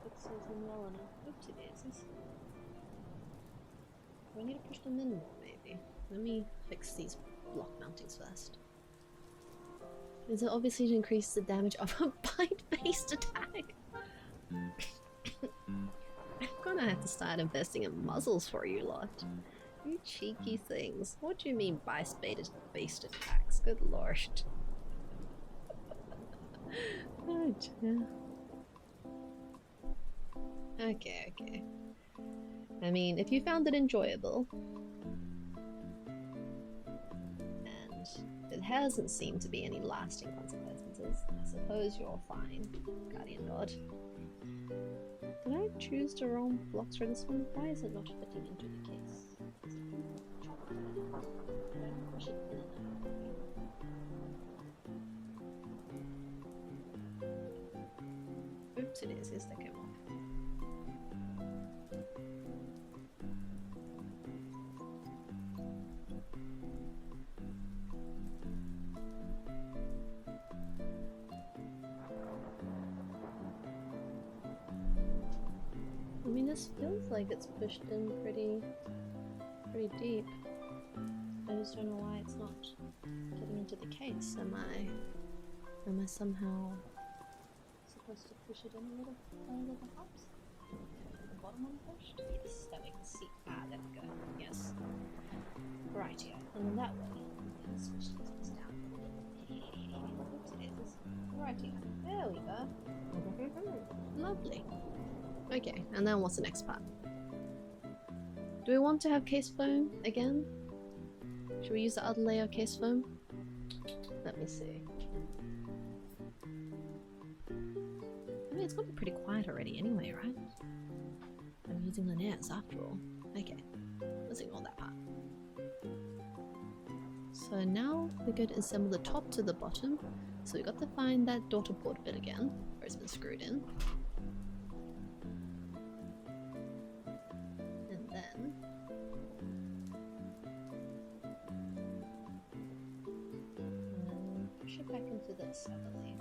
fix them well enough. Oopsie daisies. Do I need to push them in more, maybe? Let me fix these block mountings first. Is it obviously to increase the damage of a bite-based attack? I'm gonna have to start investing in muzzles for you lot. You cheeky things. What do you mean bite-based attacks? Good lord. Oh dear. Okay, okay. I mean, if you found it enjoyable, and it hasn't seemed to be any lasting consequences, I suppose you're fine, Guardian God. Did I choose the wrong blocks for this one? Why is it not fitting into the case? Push it in and out. Oops, it is. Yes, that came off. I mean, this feels like it's pushed in pretty deep. I just don't know why it's not getting into the case. Am I somehow supposed to push it in a little perhaps? The bottom one pushed? Yes, that we can see. Ah, there we go. Yes. Right, yeah. And then that way, we can switch things down a little. Oops, it is. Right, yeah. There we go. Lovely. Okay, and then what's the next part? Do we want to have case foam again? Should we use the other layer of case foam? Let me see. I mean, it's gonna be pretty quiet already anyway, right? I'm using linears after all. Okay, let's ignore that part. So now we're going to assemble the top to the bottom. So we got to find that daughter board bit again, where it's been screwed in. This, I believe.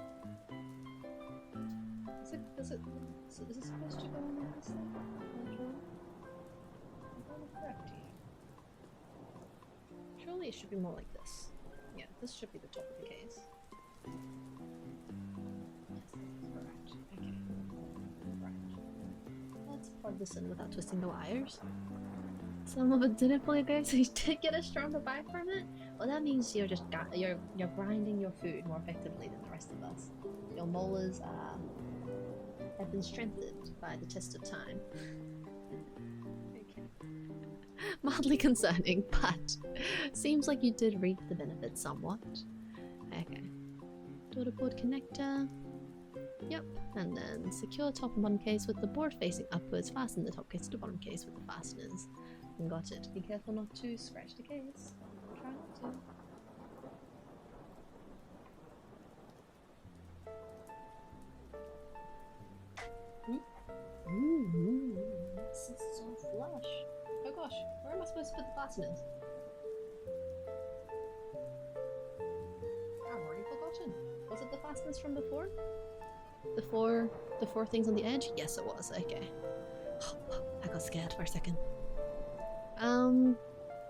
Is it supposed to go on like this thing? I'm correct here. Surely it should be more like this. Yeah, this should be the top of the case. Yes, correct. Okay. Right. Let's plug this in without twisting the wires. Some of it didn't fully go, so you did get a stronger bite from it? Well, that means you're just you're grinding your food more effectively than the rest of us. Your molars are have been strengthened by the test of time. Okay. Mildly concerning, but seems like you did reap the benefits somewhat. Okay. Daughter board connector. Yep. And then secure top and bottom case with the board facing upwards. Fasten the top case to the bottom case with the fasteners. And got it. Be careful not to scratch the case. Try not to. Ooh, this is so flush. Oh gosh, where am I supposed to put the fasteners? I've already forgotten. Was it the fasteners from before? The four things on the edge? Yes, it was. Okay. I got scared for a second.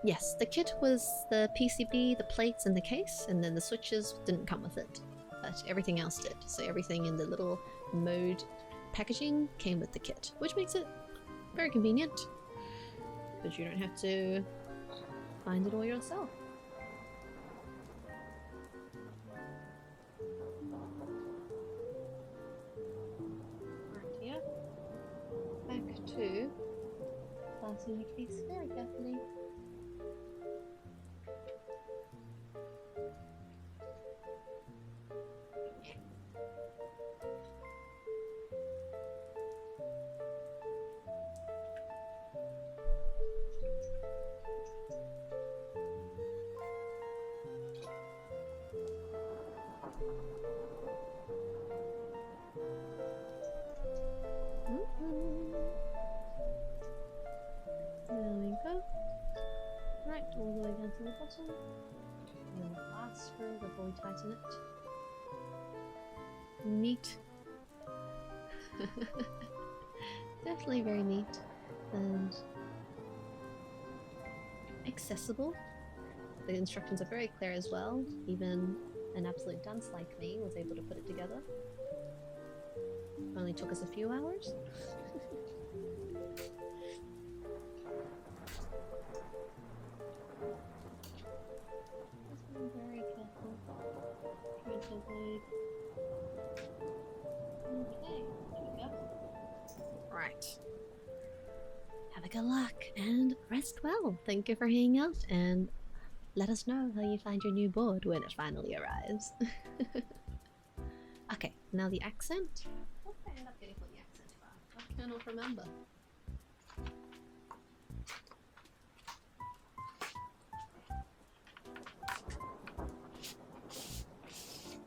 Yes, the kit was the PCB, the plates, and the case, and then the switches didn't come with it, but everything else did. So everything in the little mode packaging came with the kit, which makes it very convenient, because you don't have to find it all yourself. Right here, back to fasten your case very carefully. There we go. Right, all the way down to the bottom. And then the last screw before we tighten it. Neat. Definitely very neat and accessible. The instructions are very clear as well. Even an absolute dunce like me was able to put it together. Only took us a few hours. Just being very careful. Trying to avoid. Okay, there we go. Right. Have a good luck and rest well. Thank you for hanging out and let us know how you find your new board when it finally arrives. Okay, now the accent. What did I end up getting for the accent for? I cannot remember.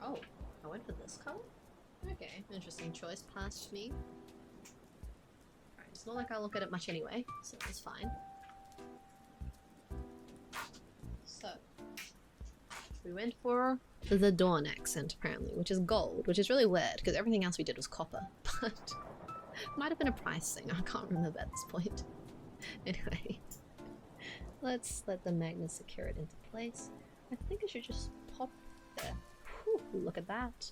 Oh, I went for this color? Okay, interesting choice past me. Alright, it's not like I look at it much anyway, so it's fine. So, we went for the dawn accent apparently, which is gold, which is really weird because everything else we did was copper, but might have been a price thing, I can't remember at this point. Anyway, let's let the magnet secure it into place. I think I should just pop there. Whew, look at that.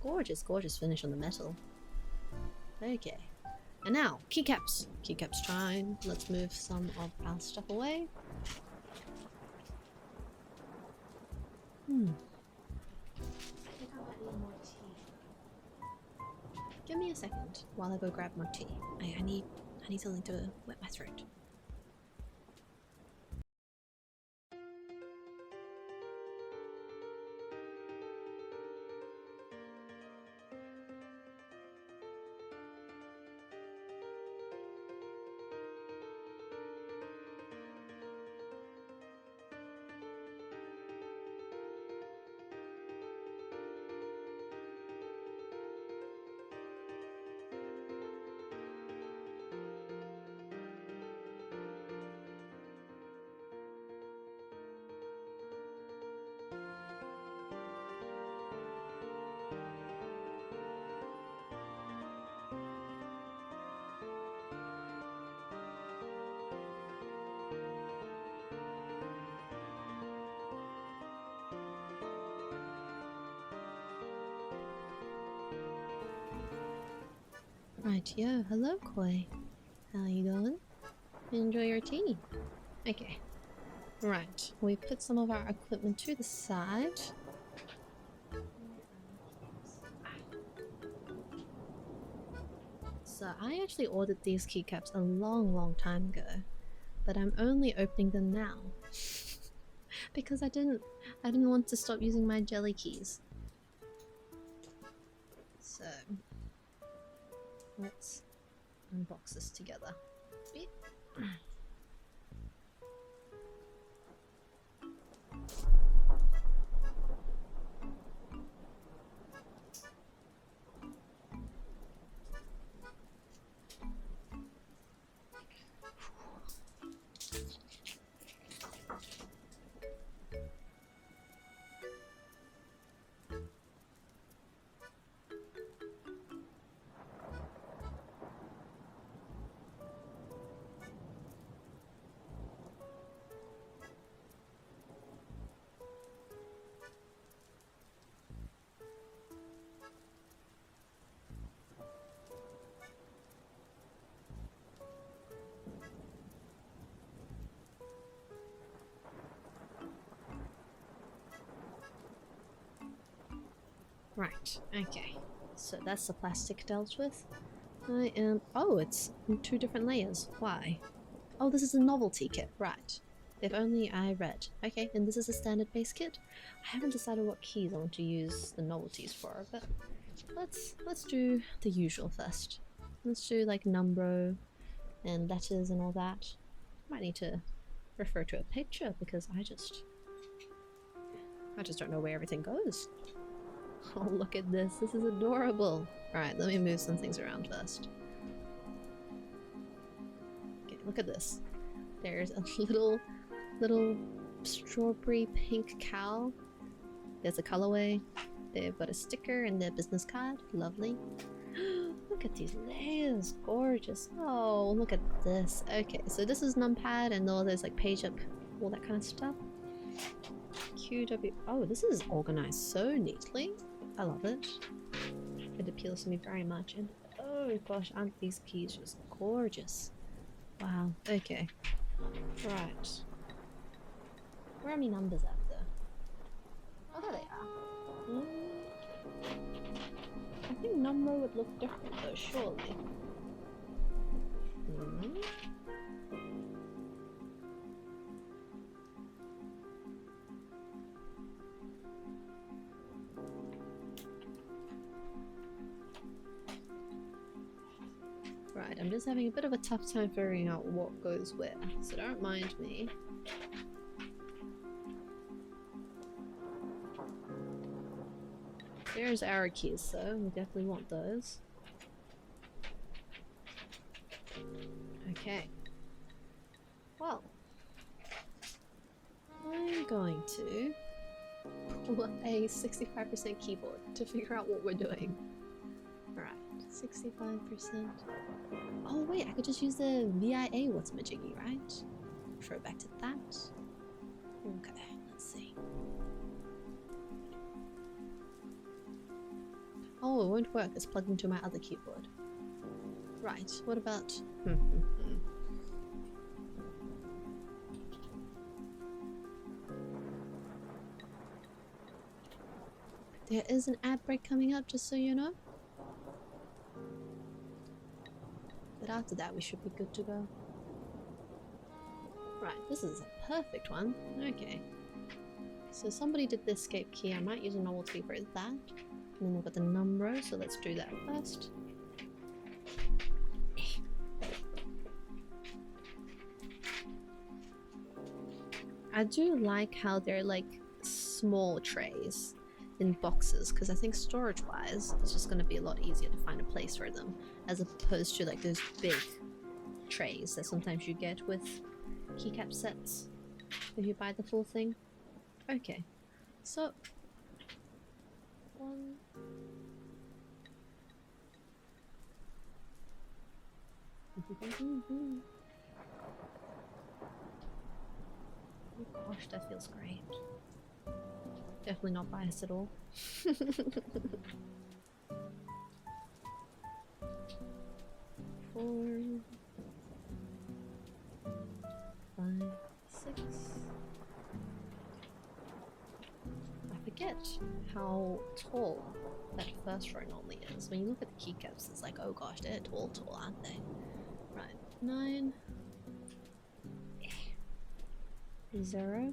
Gorgeous, gorgeous finish on the metal. Okay. And now, keycaps. Keycaps time. Let's move some of our stuff away. I think I might need more tea. Give me a second while I go grab more tea. I need something to wet my throat. Right, yo, hello Koi. How you going? Enjoy your tea. Okay. Right, we put some of our equipment to the side. So I actually ordered these keycaps a long time ago, but I'm only opening them now because I didn't want to stop using my jelly keys. So let's unbox this together. Right, okay. So that's the plastic dealt with. I am... Oh, it's in 2 different layers. Why? Oh, this is a novelty kit. Right. If only I read. Okay, and this is a standard base kit. I haven't decided what keys I want to use the novelties for, but let's do the usual first. Let's do like numbro and letters and all that. Might need to refer to a picture because I just don't know where everything goes. Oh, look at this. This is adorable. Alright, let me move some things around first. Okay, look at this. There's a little strawberry pink cow. There's a colorway. They've got a sticker and their business card. Lovely. Look at these layers. Gorgeous. Oh, look at this. Okay, so this is numpad and all those like page up, all that kind of stuff. QW. Oh, this is organized so neatly. I love it. It appeals to me very much. And oh gosh, aren't these keys just gorgeous? Wow. Okay. Right. Where are my numbers at though? Oh, there they are. I think number would look different though, surely. Right, I'm just having a bit of a tough time figuring out what goes where, so don't mind me. There's our keys, so we definitely want those. Okay. Well, I'm going to pull up a 65% keyboard to figure out what we're doing. Alright, 65%. Oh wait, I could just use the VIA ⴟɪᴜᴇ, right? Refer back to that. Okay, let's see. Oh, it won't work. It's plugged into my other keyboard. Right, what about... There is an ad break coming up, just so you know. But after that, we should be good to go. Right, this is a perfect one. Okay. So somebody did the escape key. I might use a novelty for that. And then we've got the number, so let's do that first. I do like how they're like small trays in boxes, because I think storage wise it's just going to be a lot easier to find a place for them as opposed to like those big trays that sometimes you get with keycap sets if you buy the full thing. Okay, so one. Oh gosh, that feels great. Definitely not biased at all. 4, 5, 6. I forget how tall that first row normally is. When you look at the keycaps, it's like, oh gosh, they're tall, aren't they? Right, 9, 0.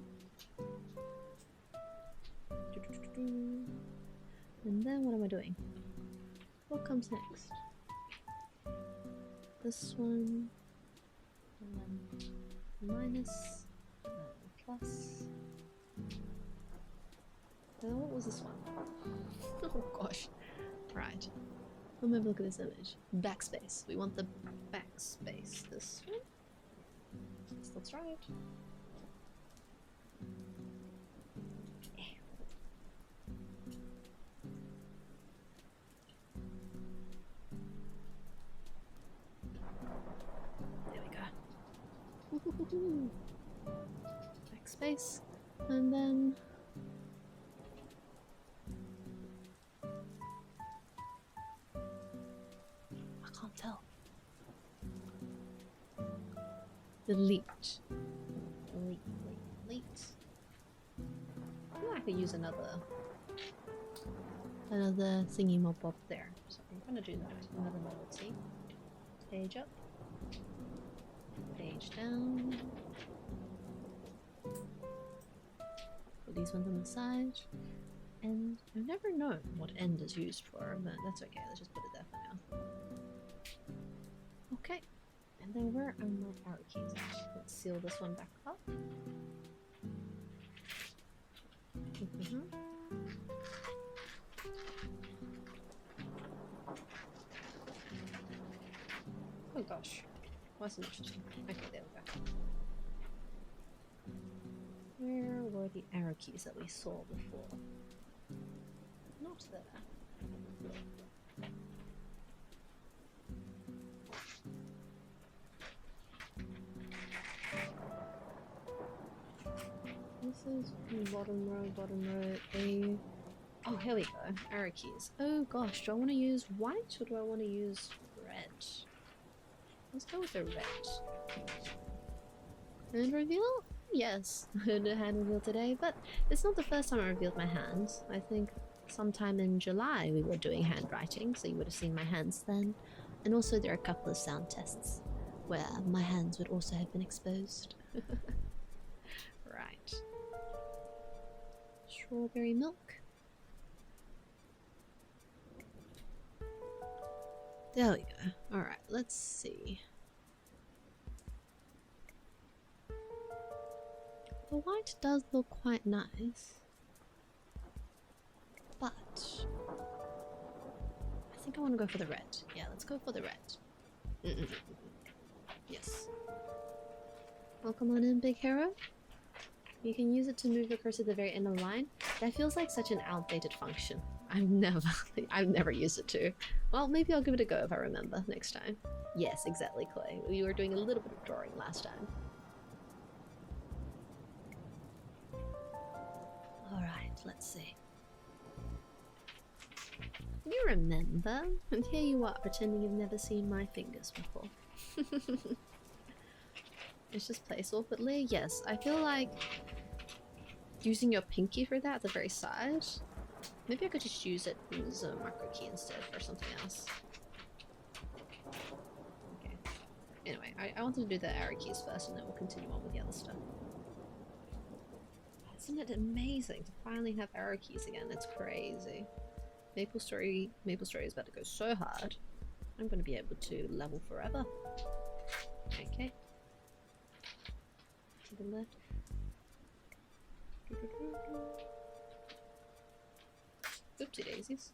And then what am I doing? What comes next? This one, and then minus, and then plus. What was this one? Oh gosh. Right. Let me have a look at this image. Backspace. We want the backspace. This one? Yes, that's right. There we go. Backspace. And then tell. Delete. Delete. I could use another thingy mob up there. So I'm gonna do that. Another novelty. Page up. Page down. Put these ones on the side. And I've never known what end is used for, but that's okay. Let's just put it there for now. Okay, and then where are my arrow keys at? Let's seal this one back up. Oh gosh, what's the next? Okay, there we go. Where were the arrow keys that we saw before? Not there. This is bottom row, A. Oh, here we go. Arrow keys. Oh gosh, do I want to use white or do I want to use red? Let's go with the red. Hand reveal? Yes, I did a hand reveal today, but it's not the first time I revealed my hands. I think sometime in July we were doing handwriting, so you would have seen my hands then. And also there are a couple of sound tests where my hands would also have been exposed. Right. Strawberry milk. There we go. Alright, let's see. The white does look quite nice, but I think I want to go for the red. Yeah, let's go for the red. Yes. Welcome on in, big hero. You can use it to move your cursor to the very end of the line. That feels like such an outdated function. I've never used it to. Well, maybe I'll give it a go if I remember next time. Yes, exactly, Clay. We were doing a little bit of drawing last time. Alright, let's see. You remember? And here you are, pretending you've never seen my fingers before. It's just placed awkwardly. Yes, I feel like using your pinky for that at the very side. Maybe I could just use it as a marker key instead for something else. Okay. Anyway, I wanted to do the arrow keys first and then we'll continue on with the other stuff. Isn't it amazing to finally have arrow keys again? It's crazy. Maple Story is about to go so hard. I'm going to be able to level forever. Okay. To the left. Oopsie daisies.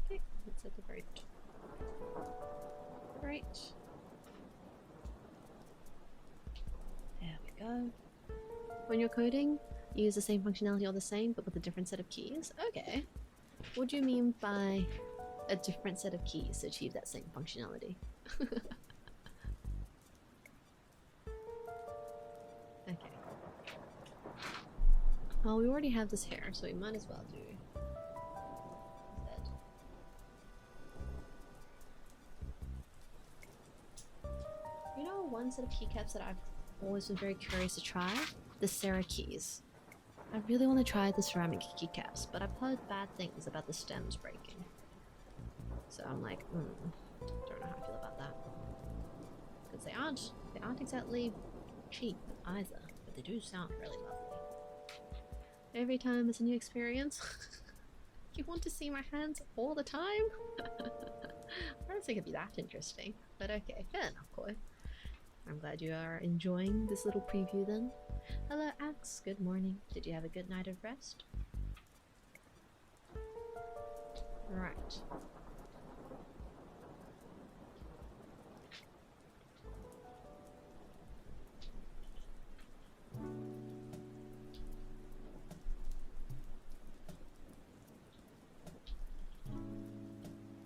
Okay, that's at the very top. Right. There we go. When you're coding, you use the same functionality or the same, but with a different set of keys? Okay. What do you mean by a different set of keys to achieve that same functionality? Okay. Well, we already have this here, so we might as well do that. You know, one set of keycaps that I've always been very curious to try? The Sarah keys. I really want to try the ceramic keycaps, but I've heard bad things about the stems breaking. So I'm like, don't know how I feel about that. Because they aren't exactly cheap either, but they do sound really lovely. Every time it's a new experience. You want to see my hands all the time? I don't think it'd be that interesting, but okay, fair enough, Koi. I'm glad you are enjoying this little preview then. Hello, Axe. Good morning. Did you have a good night of rest? Right.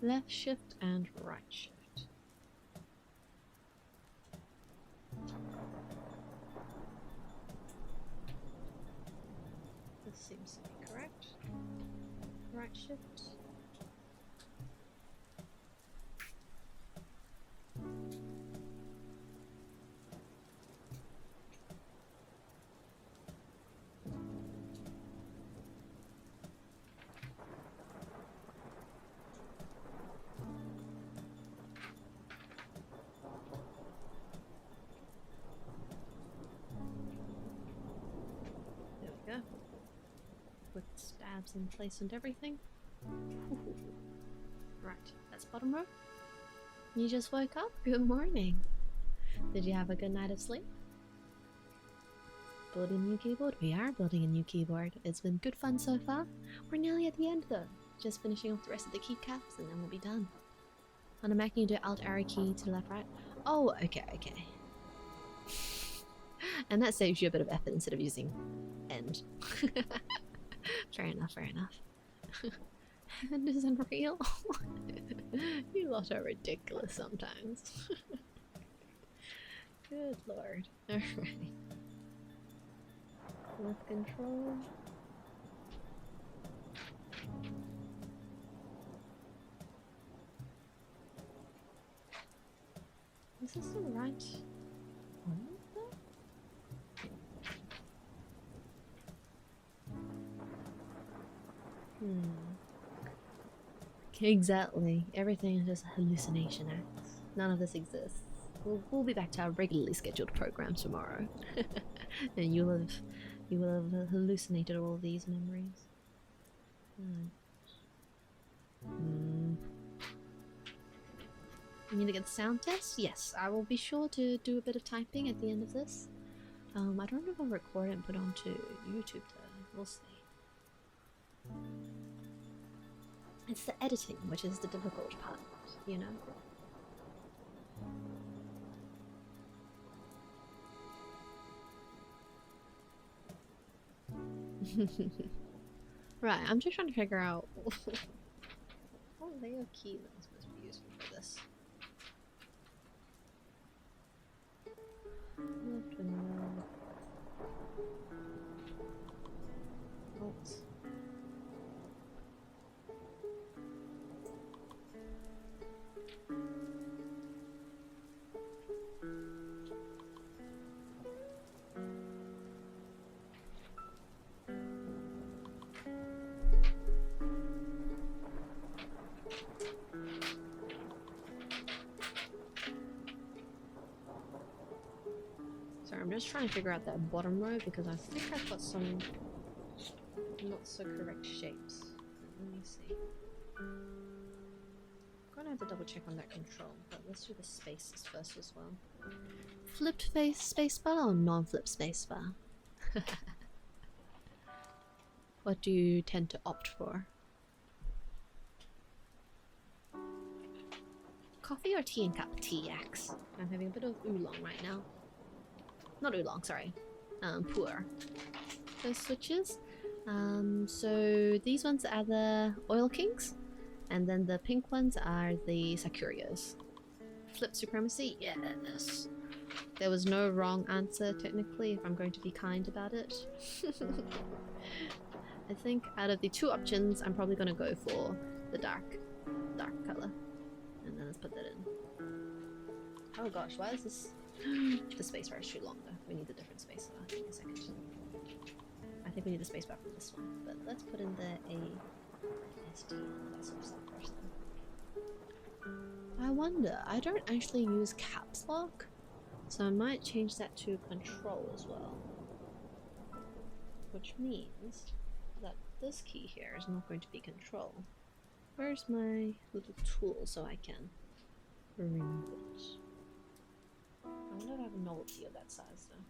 Left shift and right shift. This seems to be correct. Right shift. There we go. With stabs in place and everything. Right, that's bottom row. You just woke up? Good morning. Did you have a good night of sleep? Building a new keyboard? We are building a new keyboard. It's been good fun so far. We're nearly at the end though. Just finishing off the rest of the keycaps and then we'll be done. On a Mac you do Alt arrow key to the left right. Oh, okay. And that saves you a bit of effort instead of using end. Fair enough. End isn't real. You lot are ridiculous sometimes. Good lord. Alright. Left control. Is this the right one? Exactly. Everything is just a hallucination acts. None of this exists. We'll be back to our regularly scheduled programs tomorrow. And you will have hallucinated all these memories. You need to get the sound test? Yes, I will be sure to do a bit of typing at the end of this. I don't know if I'll record it and put it onto YouTube though. We'll see. It's the editing which is the difficult part, you know? Right, I'm just trying to figure out what layer key that I'm supposed to be using for this. Left window. Alt. I'm just trying to figure out that bottom row because I think I've got some not so correct shapes. Let me see. I'm gonna have to double check on that control, but let's do the spaces first as well. Flipped face spacebar or non-flip spacebar? What do you tend to opt for? Coffee or tea and cup? Tea, Axe. I'm having a bit of oolong right now. Not oolong, sorry. Pu'er. Those switches. So these ones are the Oil Kings, and then the pink ones are the Sakurios. Flip supremacy? Yes. There was no wrong answer, technically, if I'm going to be kind about it. I think out of the two options, I'm probably going to go for the dark color. And then let's put that in. Oh gosh, why is this... The spacebar is too long though. We need a different spacebar. Give me a second. I think we need the spacebar from this one, but let's put in there a ST that sort of stuff first then. I wonder, I don't actually use caps lock, so I might change that to control as well. Which means that this key here is not going to be control. Where's my little tool so I can remove it? I wonder if I have a novelty of that size though.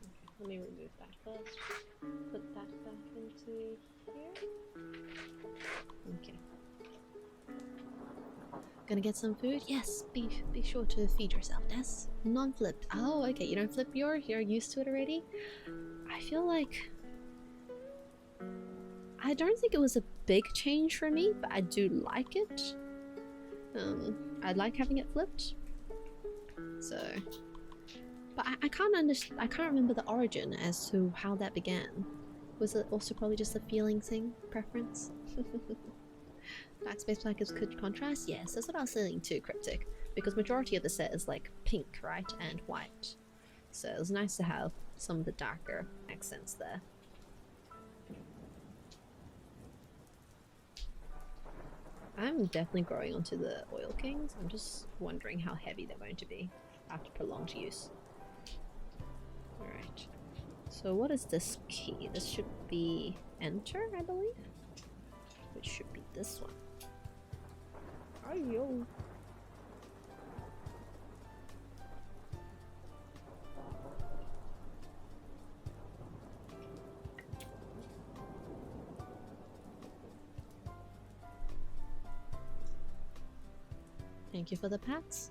Okay, let me remove that first. Put that back into here. Okay. Gonna get some food? Yes, be sure to feed yourself, Des. Non-flipped. Oh, okay, you don't flip you're used to it already? I feel like... I don't think it was a big change for me, but I do like it. I like having it flipped. So... But I can't remember the origin as to how that began. Was it also probably just a feeling thing? Preference? Backspace black is good contrast? Yes, that's what I was saying too, Cryptic. Because majority of the set is like pink, right? And white. So it was nice to have some of the darker accents there. I'm definitely growing onto the Oil Kings. I'm just wondering how heavy they're going to be after prolonged use. Alright. So what is this key? This should be enter, I believe? Which should be this one. Ayo. Thank you for the pats.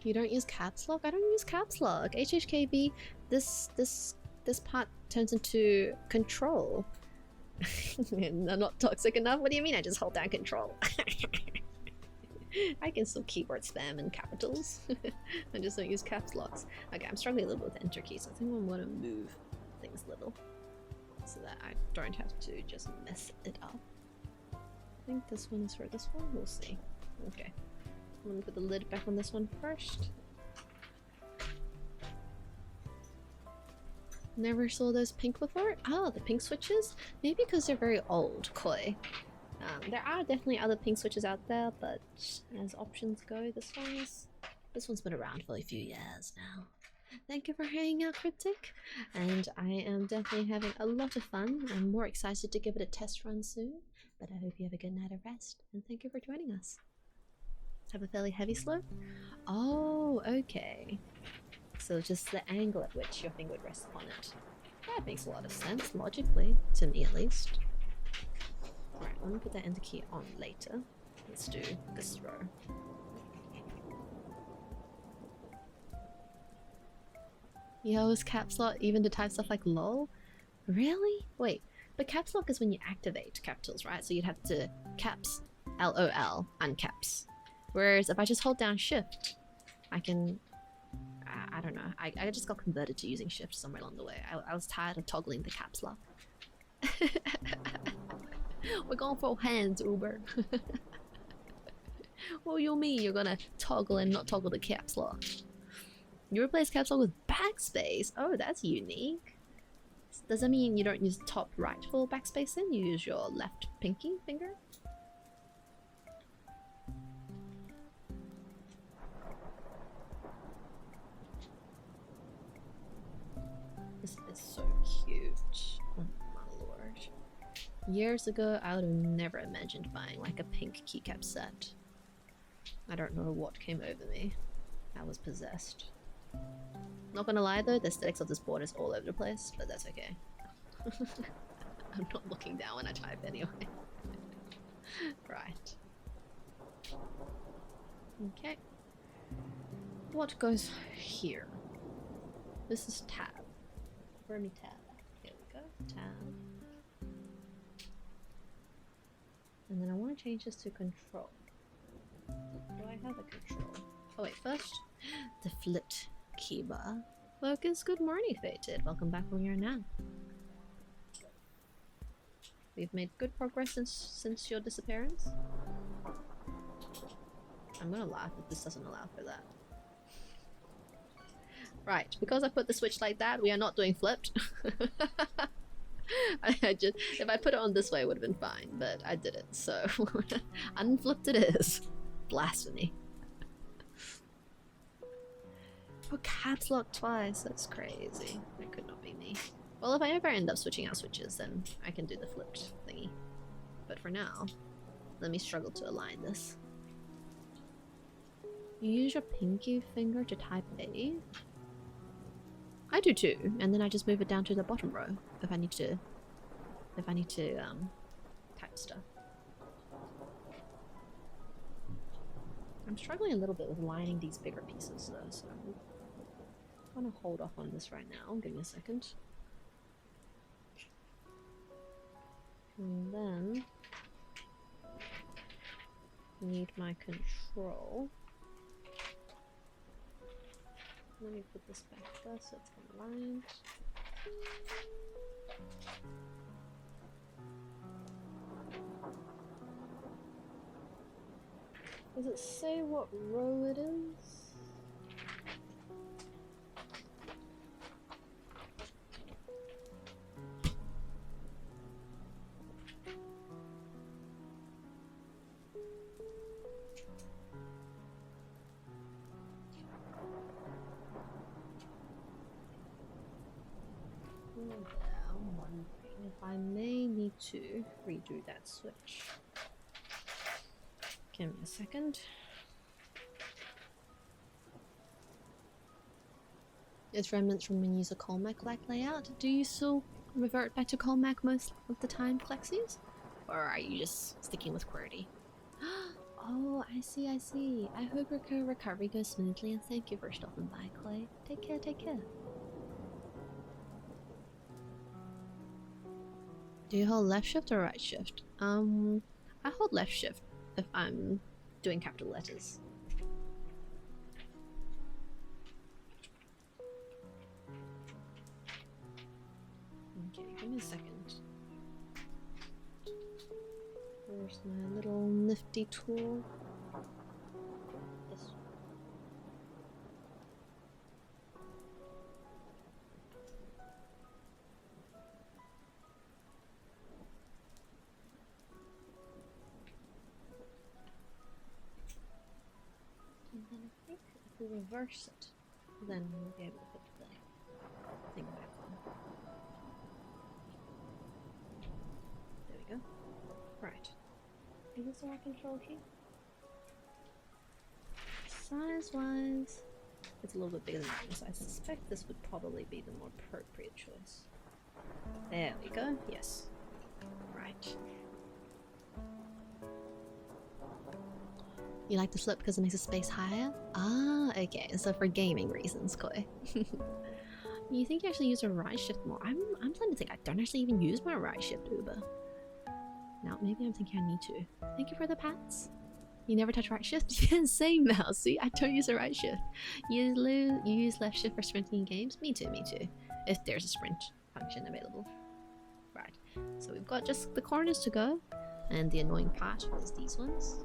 You don't use caps lock? I don't use caps lock. HHKB, this part turns into control. I'm not toxic enough? What do you mean I just hold down control? I can still keyboard spam in capitals. I just don't use caps locks. Okay, I'm struggling a little bit with enter keys, so I think I'm gonna move things a little so that I don't have to just mess it up. I think this one is for this one, we'll see. Okay. I'm gonna put the lid back on this one first. Never saw those pink before? Oh, the pink switches? Maybe because they're very old, Koi. There are definitely other pink switches out there, but as options go, this one's been around for a few years now. Thank you for hanging out, Cryptic, and I am definitely having a lot of fun. I'm more excited to give it a test run soon, but I hope you have a good night of rest, and thank you for joining us. Have a fairly heavy slope? Oh, okay. So just the angle at which your finger would rest upon it. That makes a lot of sense, logically, to me at least. Alright, let me put that enter key on later. Let's do this row. Yo, is caps lock even to type stuff like lol? Really? Wait, but caps lock is when you activate capitals, right? So you'd have to caps LOL uncaps. Whereas if I just hold down shift, I can... I don't know. I just got converted to using shift somewhere along the way. I was tired of toggling the caps lock. We're going for hands, Uber. What do you mean you're gonna toggle and not toggle the caps lock? You replace caps lock with backspace? Oh, that's unique. Does that mean you don't use top right for backspace then? You use your left pinky finger? This is so cute. Oh my lord. Years ago, I would have never imagined buying like a pink keycap set. I don't know what came over me. I was possessed. Not gonna lie though, the aesthetics of this board is all over the place, but that's okay. I'm not looking down when I type anyway. Right. Okay. What goes here? This is tab. Where me tab? Here we go. Tab. And then I want to change this to control. Do I have a control? Oh wait, first the flipped keybar. Focus, good morning, Fated. Welcome back from your nap. We've made good progress since your disappearance. I'm gonna laugh if this doesn't allow for that. Right, because I put the switch like that, we are not doing flipped. I just, if I put it on this way, it would have been fine, but I did it, so unflipped it is. Blasphemy. Oh, caps lock twice. That's crazy. That could not be me. Well, if I ever end up switching out switches, then I can do the flipped thingy. But for now, let me struggle to align this. You use your pinky finger to type A? I do too, and then I just move it down to the bottom row if I need to type stuff. I'm struggling a little bit with lining these bigger pieces though, so I'm gonna hold off on this right now. Give me a second. And then need my control. Let me put this back there so it's aligned. Does it say what row it is? I'm wondering if I may need to redo that switch. Give me a second. It's remnants from when you use a Colmac-like layout. Do you still revert back to Colmac most of the time, Clexies? Or are you just sticking with QWERTY? Oh, I see, I see. I hope your recovery goes smoothly, and thank you for stopping by, Clay. Take care, take care. Do you hold left shift or right shift? I hold left shift if I'm doing capital letters. Okay, give me a second. Where's my little nifty tool? This one. And then I think if we reverse it, then we'll be able to put the thing back on. There we go. Right. Is this the right control key? Size-wise, it's a little bit bigger than that, so I suspect this would probably be the more appropriate choice. There we go. Yes. Right. You like the flip because it makes the space higher? Ah, okay. So for gaming reasons, Koi. You think you actually use a right shift more? I'm starting to think I don't actually even use my right shift Uber. Now maybe I'm thinking I need to. Thank you for the pats. You never touch right shift? Yeah, same mouse. See, I don't use a right shift. You use left shift for sprinting in games? Me too, me too. If there's a sprint function available. Right. So we've got just the corners to go. And the annoying part was these ones.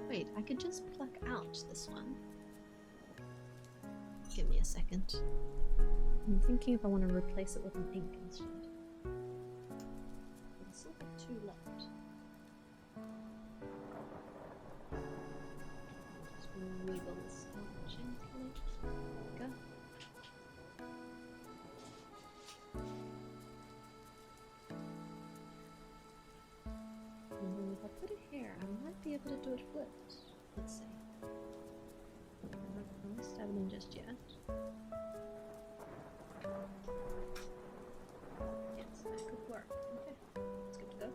Wait, I could just pluck out this one. Give me a second. I'm thinking if I want to replace it with an ink instead. I still have two left. Just wiggle this out gently. There we go. And then if I put it here, I might be able to do it flipped. Let's see. I'm not stabbing just yet. Yes, that could work. Okay, it's good to go.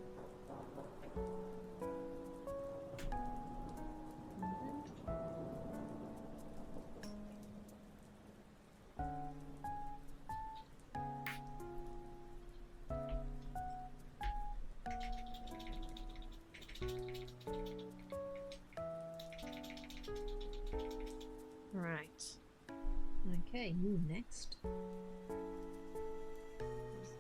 Right. Okay, you next.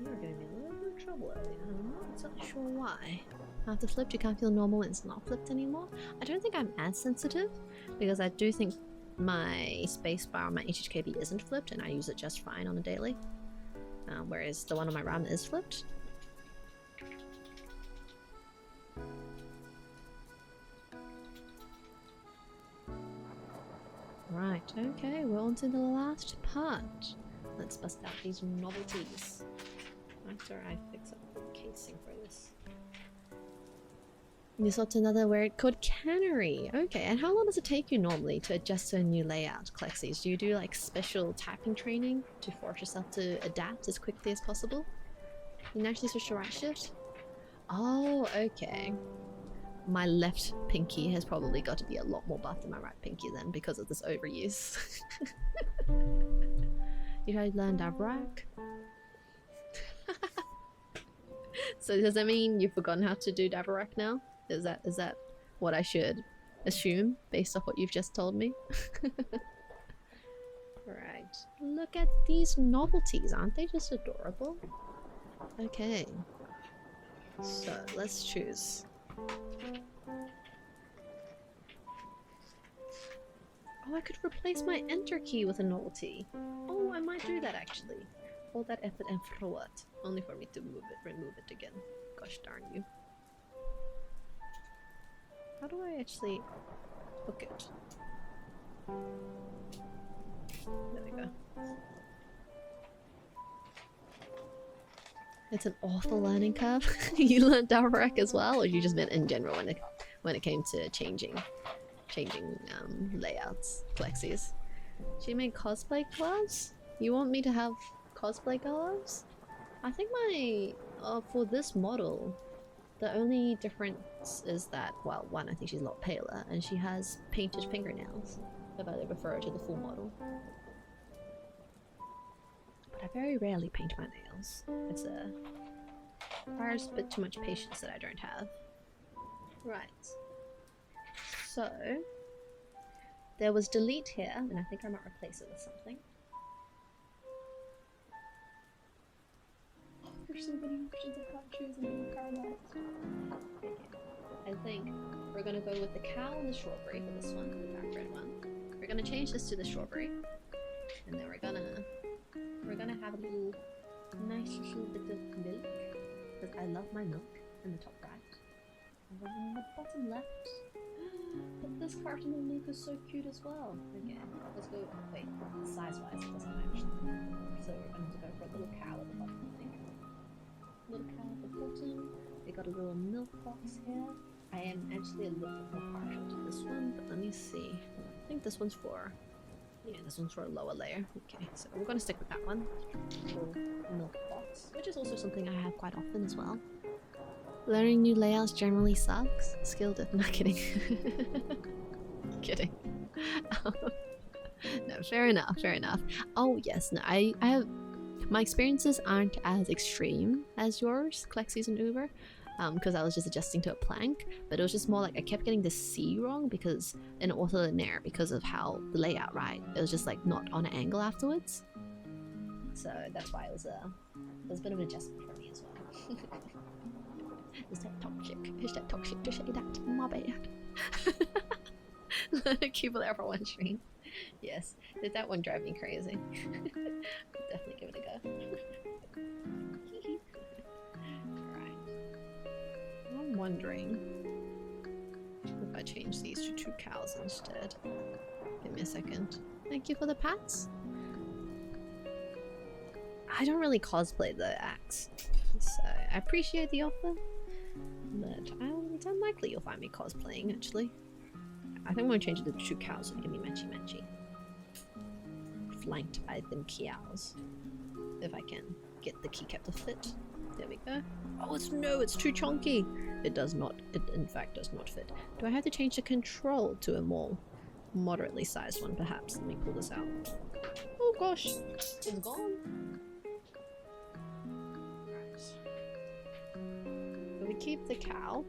You're giving me a little bit of trouble earlier. I'm not exactly sure why. After flipped, you can't feel normal when it's not flipped anymore. I don't think I'm as sensitive because I do think my spacebar on my HHKB isn't flipped, and I use it just fine on a daily. Whereas the one on my RAM is flipped. Right, okay, we're on to the last part. Let's bust out these novelties. After I fix up the casing for this. You swapped another word called cannery. Okay, and how long does it take you normally to adjust to a new layout, Clexies? Do you do like special typing training to force yourself to adapt as quickly as possible? You naturally switch to right shift? Oh, okay. My left pinky has probably got to be a lot more buff than my right pinky then because of this overuse. You had to learn Dabrak? So does that mean you've forgotten how to do Dabrak now? Is that what I should assume based off what you've just told me? Right. Look at these novelties, aren't they just adorable? Okay. So let's choose. Oh, I could replace my enter key with a novelty. Oh, I might do that actually. All that effort and for what? Only for me to remove it again. Gosh darn you. How do I actually hook it? There we go. It's an awful learning curve. You learned Dalrek as well, or you just meant in general when it came to changing layouts, Plexies? She made cosplay gloves? You want me to have cosplay gloves? I think my for this model, the only difference is that, well, one, I think she's a lot paler, and she has painted fingernails, if I refer to the full model. But I very rarely paint my nails. It's requires a bit too much patience that I don't have. Right. So, there was delete here, and I think I might replace it with something. There's so many options I can't choose in the car. I think we're gonna go with the cow and the strawberry for this one, the background one. We're gonna change this to the strawberry, and then we're gonna have a little nice little bit of milk, because I love my milk in the top right, and then in the bottom left. But this carton of milk is so cute as well. Okay, let's go. Wait, size-wise it doesn't match. So we're going to go for a little cow at the bottom, I think. Little cow at the bottom. We got a little milk box here. I am actually a little bit more partial to this one, but let me see. I think this one's for, yeah, this one's for a lower layer. Okay, so we're going to stick with that one. Little milk box, which is also something I have quite often as well. Learning new layouts generally sucks. Skill dip. Not kidding. Kidding. No, fair enough. Fair enough. Oh yes, no, I have. My experiences aren't as extreme as yours, Clexies and Uber, because I was just adjusting to a plank. But it was just more like I kept getting the C wrong because in ortholinear because of how the layout, right? It was just like not on an angle afterwards. So that's why it was a bit of an adjustment for me as well. Is that toxic? Is that toxic to say that? My bad. Keep it there for one stream. Yes, did that one drive me crazy? Definitely give it a go. Right. I'm wondering if I change these to 2 cows instead. Give me a second. Thank you for the pats. I don't really cosplay the axe, so I appreciate the offer. But it's unlikely you'll find me cosplaying, actually. I think I'm going to change it to 2 cows so they can be matchy-matchy. Flanked by them cows. If I can get the keycap to fit. There we go. Oh, it's too chunky! It does not, it in fact does not fit. Do I have to change the control to a more moderately sized one, perhaps? Let me pull this out. Oh gosh, it's gone! We keep the cow,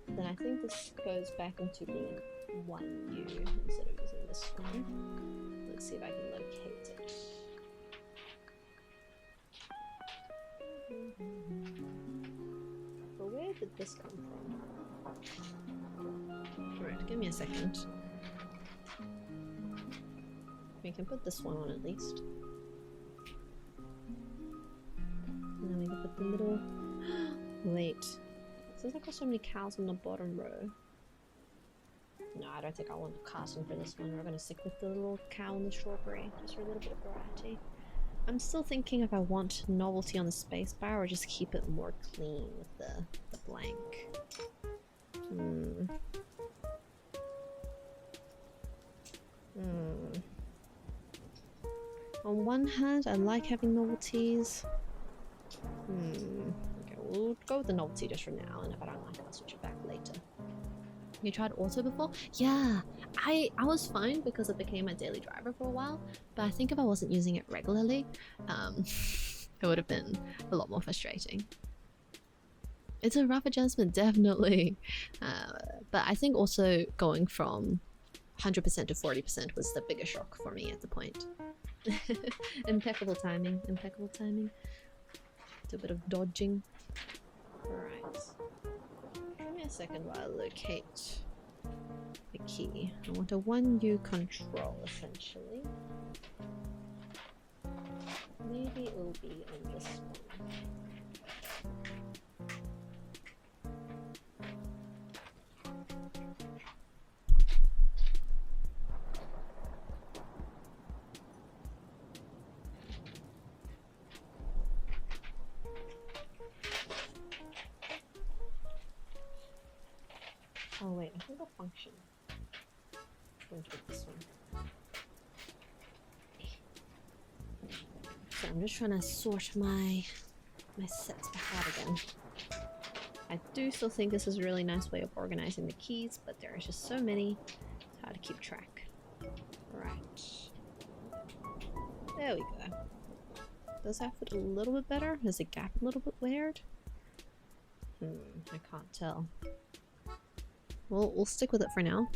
then I think this goes back into being 1U instead of using this one. Let's see if I can locate it. But where did this come from? Alright, give me a second. We can put this one on at least. And then we can put the little... Wait. It says I've got so many cows on the bottom row. No, I don't think I want the casting for this one. We're going to stick with the little cow and the strawberry, just for a little bit of variety. I'm still thinking if I want novelty on the spacebar or just keep it more clean with the blank. On one hand, I like having novelties. Okay, we'll go with the novelty just for now, and if I don't like it, I'll switch it back later. You tried auto before? Yeah, I was fine because it became my daily driver for a while, but I think if I wasn't using it regularly, it would have been a lot more frustrating. It's a rough adjustment, definitely. But I think also going from 100% to 40% was the bigger shock for me at the point. Impeccable timing, impeccable timing. Do a bit of dodging. Alright. Give me a second while I locate the key. I want a 1U control, essentially. Maybe it will be on this one. Oh wait, I think I'll function. I'm going to get this one. So I'm just trying to sort my sets back out again. I do still think this is a really nice way of organizing the keys, but there are just so many. It's hard to keep track. Right. There we go. Does that fit a little bit better? Is the gap a little bit weird? I can't tell. Well, we'll stick with it for now.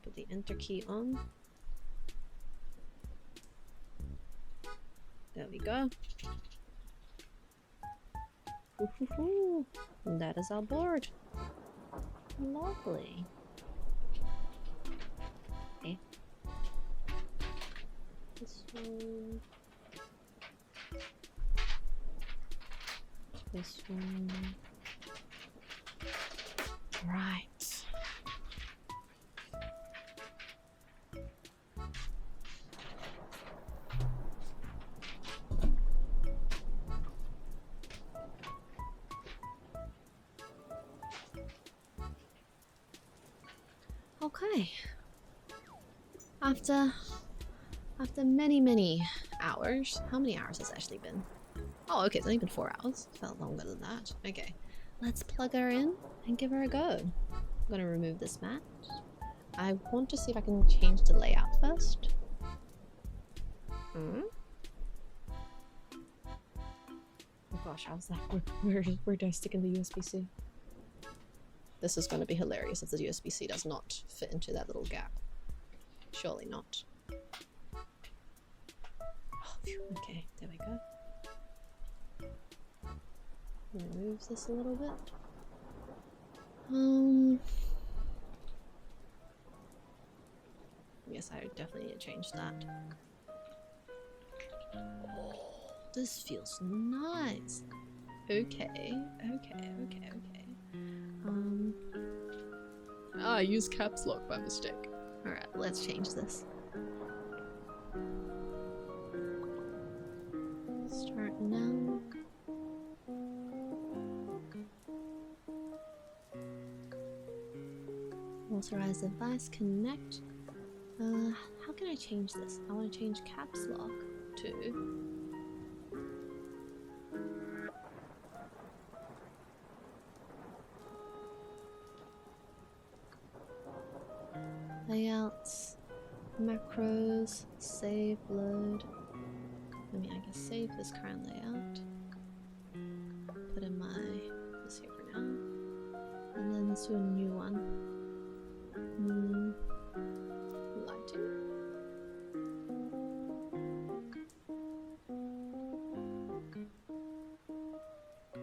Put the enter key on. There we go. And that is our board. Lovely. Okay. This one. This one. Right. Okay. After many hours, how many hours has it actually been? Oh, okay, it's only been 4 hours. Felt longer than that. Okay, let's plug her in and give her a go. I'm gonna remove this mat. I want to see if I can change the layout first. Oh gosh, how's that? Where do I stick in the USB-C? This is going to be hilarious if the USB-C does not fit into that little gap. Surely not. Oh, phew. Okay, there we go. Remove this a little bit. Yes, I definitely need to change that. Oh, this feels nice. Okay. I used caps lock by mistake. Alright, let's change this. Start now. Authorize device, connect. How can I change this? I want to change caps lock to... layouts, macros, save, load. I mean, I can save this current layout. Put in this here for now. And then let's do a new one. Lighting.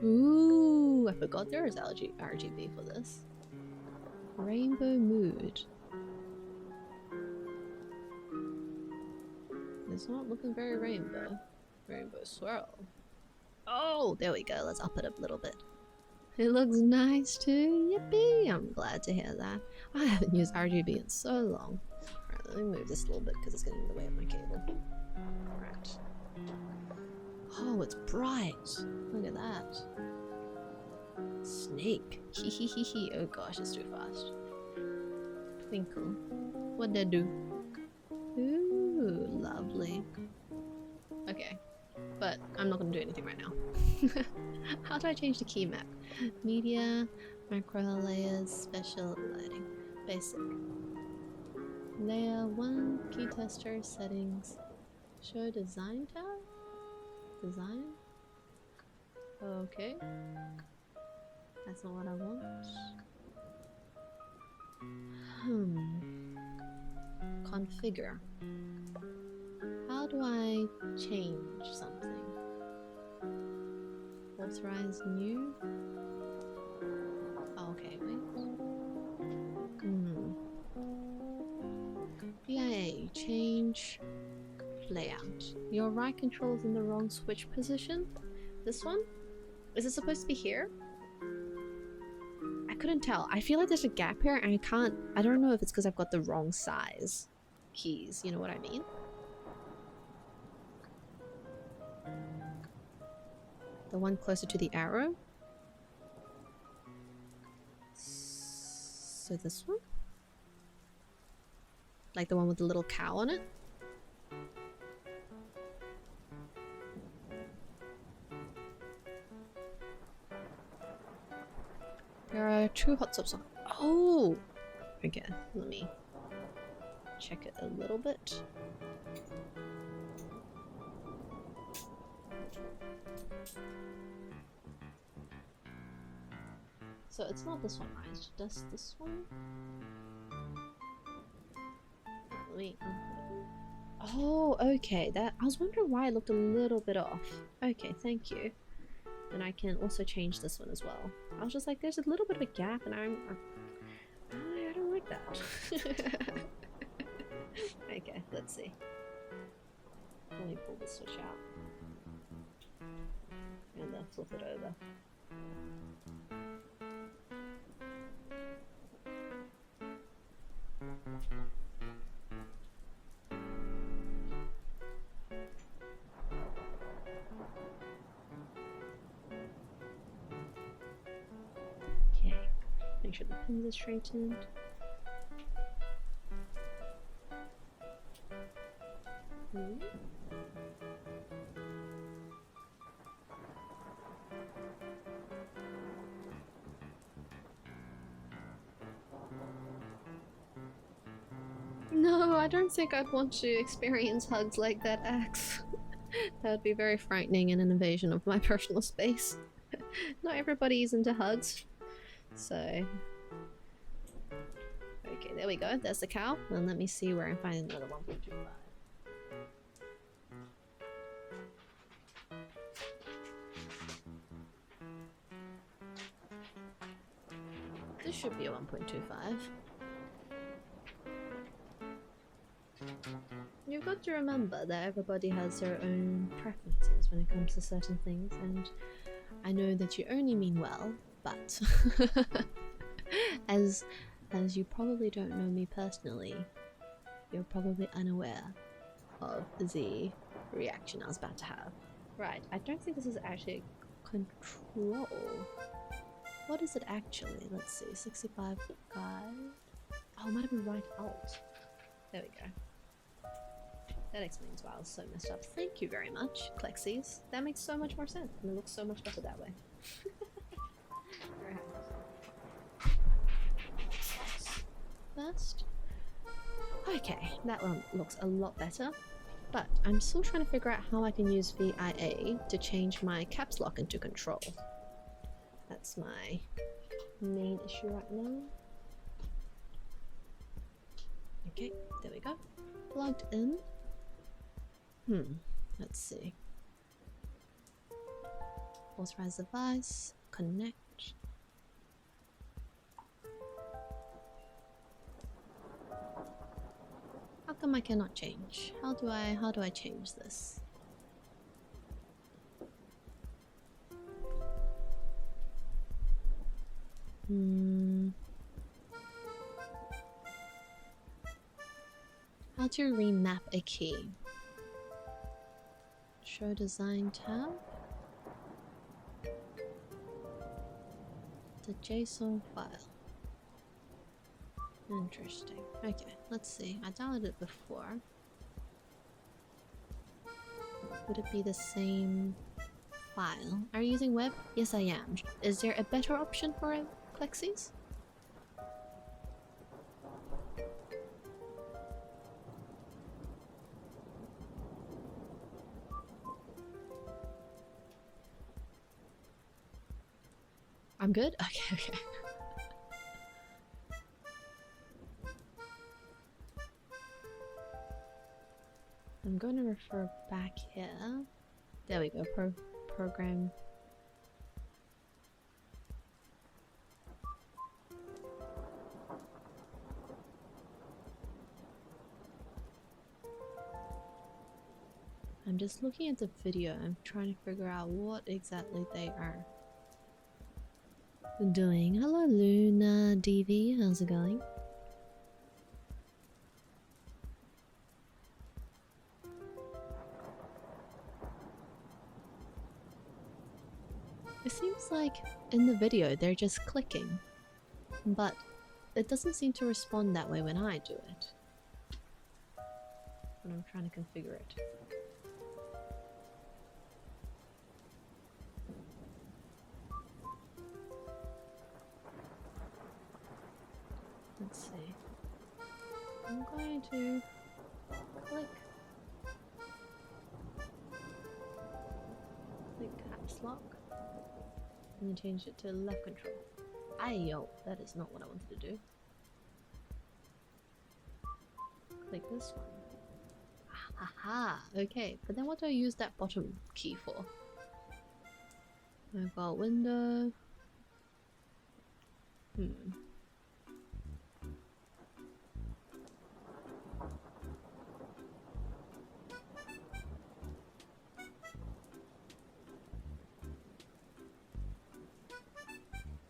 Ooh, I forgot there is RGB for this. Rainbow mood. It's not looking very rainbow. Rainbow swirl. Oh, there we go. Let's up it a little bit. It looks nice too. Yippee! I'm glad to hear that. I haven't used RGB in so long. Alright, let me move this a little bit because it's getting in the way of my cable. Alright. Oh, it's bright. Look at that. Snake. Hee hee hee hee. Oh gosh, it's too fast. Twinkle. What'd that do? Ooh, lovely. Okay. But I'm not going to do anything right now. How do I change the key map? Media, macro layers, special lighting, basic. Layer 1, key tester, settings. Show design tab? Design? Okay. That's not what I want. Configure. How do I change something? Authorize new? Oh, okay, wait. BIA, change layout. Your right control is in the wrong switch position. This one? Is it supposed to be here? I couldn't tell. I feel like there's a gap here and I don't know if it's because I've got the wrong size keys, you know what I mean? The one closer to the arrow. So this one? Like the one with the little cow on it? There are 2 hot swaps on. Oh! Okay, let me check it a little bit. So it's not this one, right? It's just this one. Let me. Oh, okay. That I was wondering why it looked a little bit off. Okay, thank you. And I can also change this one as well. I was just like, there's a little bit of a gap, and I don't like that. Okay, let's see. Let me pull this switch out and then flip it over. Okay, make sure the pins are straightened. No, I don't think I'd want to experience hugs like that, Axe. That would be very frightening and an invasion of my personal space. Not everybody's into hugs, so... Okay, there we go. There's the cow. And let me see where I'm finding another 1.25. This should be a 1.25. You've got to remember that everybody has their own preferences when it comes to certain things, and I know that you only mean well, but as you probably don't know me personally, you're probably unaware of the reaction I was about to have. Right, I don't think this is actually control. What is it actually? Let's see, 65 guide. Oh, it might have been right alt. There we go. That explains why I was so messed up. Thank you very much, Klexies. That makes so much more sense, and it looks so much better that way. First. Okay, that one looks a lot better, but I'm still trying to figure out how I can use VIA to change my caps lock into control. That's my main issue right now. Okay, there we go. Plugged in. Let's see. Authorize device, connect. come I cannot change? How do I change this? How to remap a key? Show design tab. The JSON file. Interesting. Okay, let's see. I downloaded it before. Would it be the same file? Are you using web? Yes, I am. Is there a better option for Plexis? I'm good? Okay, okay. I'm going to refer back here. There we go. Program. I'm just looking at the video. I'm trying to figure out what exactly they are doing. Hello, Luna DV. How's it going? It seems like in the video they're just clicking, but it doesn't seem to respond that way when I do it. When I'm trying to configure it. Let's see. I'm going to click caps lock and then change it to left control. Ayo, that is not what I wanted to do. Click this one. Haha, okay, but then what do I use that bottom key for? I've got window.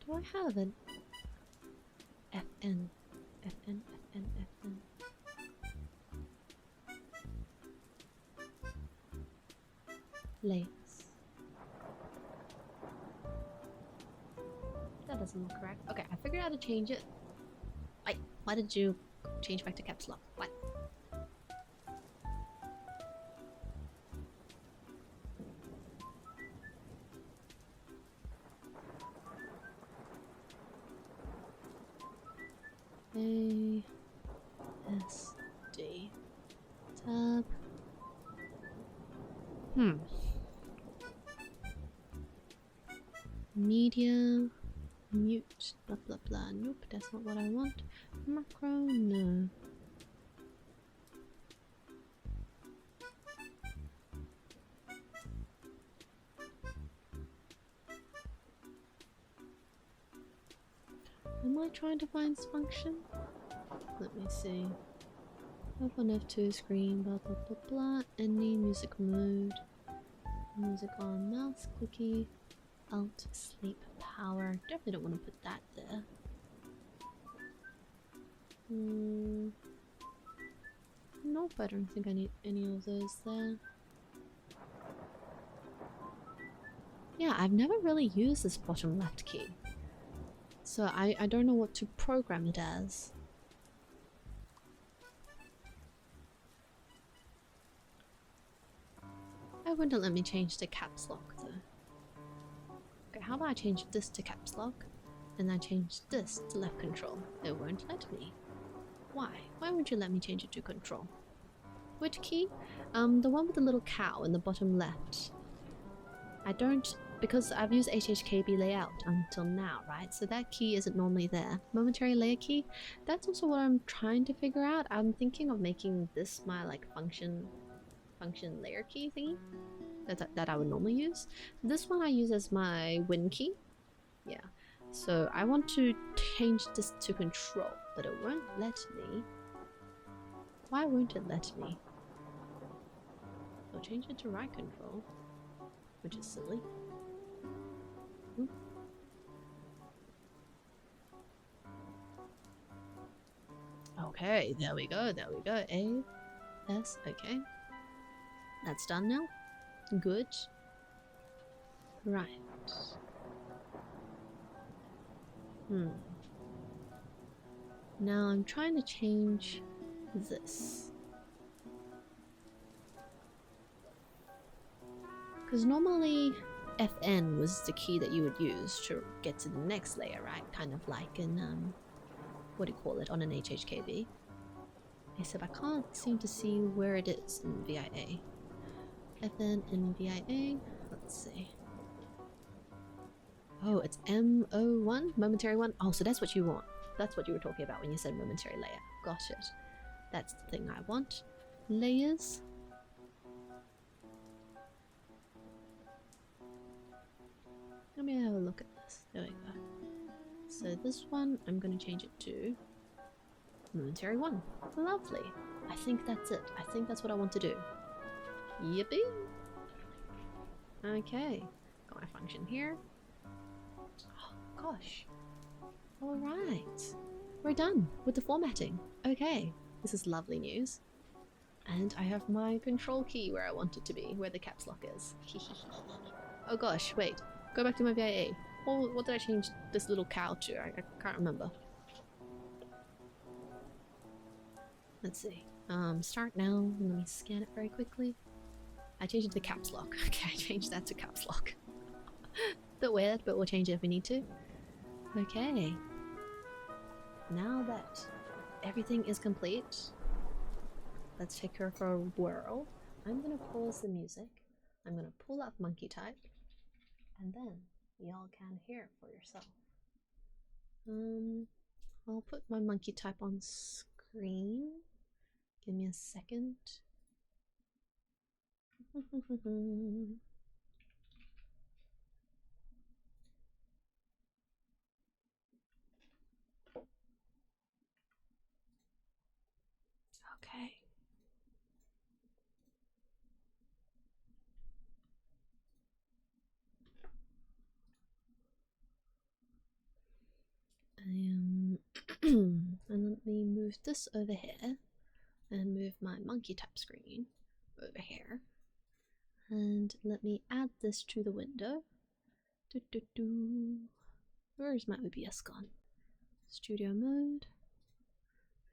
Do I have an FN? FN. Layers. That doesn't look correct. Okay, I figured out how to change it. Wait, why did you change back to caps lock? What? A S D tab. Media, mute, blah blah blah. Nope, that's not what I want. Macro, no. Am I trying to find this function? Let me see. F1, F2, screen, blah blah blah blah. Any music mode. Music on, mouse, clicky. Alt, sleep, power. Definitely don't want to put that there. Nope, I don't think I need any of those there. Yeah, I've never really used this bottom left key. So I don't know what to program it as. It wouldn't let me change the caps lock though. Okay, how about I change this to caps lock and I change this to left control? It won't let me. Why? Why won't you let me change it to control? Which key? The one with the little cow in the bottom left. I don't, because I've used HHKB layout until now, right? So that key isn't normally there. Momentary layer key, that's also what I'm trying to figure out. I'm thinking of making this my like function layer key thingy that I would normally use. This one I use as my win key. Yeah. So I want to change this to control, but it won't let me. Why won't it let me? I'll change it to right control, which is silly. Ooh. Okay, there we go, there we go. A, S, okay. That's done now. Good. Right. Now I'm trying to change this. Because normally FN was the key that you would use to get to the next layer, right? Kind of like in, what do you call it, on an HHKV. Except I can't seem to see where it is in VIA. FN in VIA, let's see. Oh, it's M01, momentary one? Oh, so that's what you want. That's what you were talking about when you said momentary layer. Got it. That's the thing I want. Layers. Let me have a look at this. There we go. So this one, I'm going to change it to momentary one. Lovely. I think that's it. I think that's what I want to do. Yippee! Okay. Got my function here. Oh, gosh. Alright. We're done with the formatting. Okay. This is lovely news. And I have my control key where I want it to be, where the caps lock is. Oh gosh, wait. Go back to my VIA. Oh, what did I change this little cow to? I can't remember. Let's see. Start now. Let me scan it very quickly. I changed it to caps lock. Okay, I changed that to caps lock. Bit weird, but we'll change it if we need to. Okay. Now that everything is complete, let's take her for a whirl. I'm gonna pause the music. I'm gonna pull up monkey type, and then y'all can hear it for yourself. I'll put my monkey type on screen. Give me a second. Okay. And let me move this over here and move my monkey type screen over here. And let me add this to the window. Where's my OBS gone? Studio mode.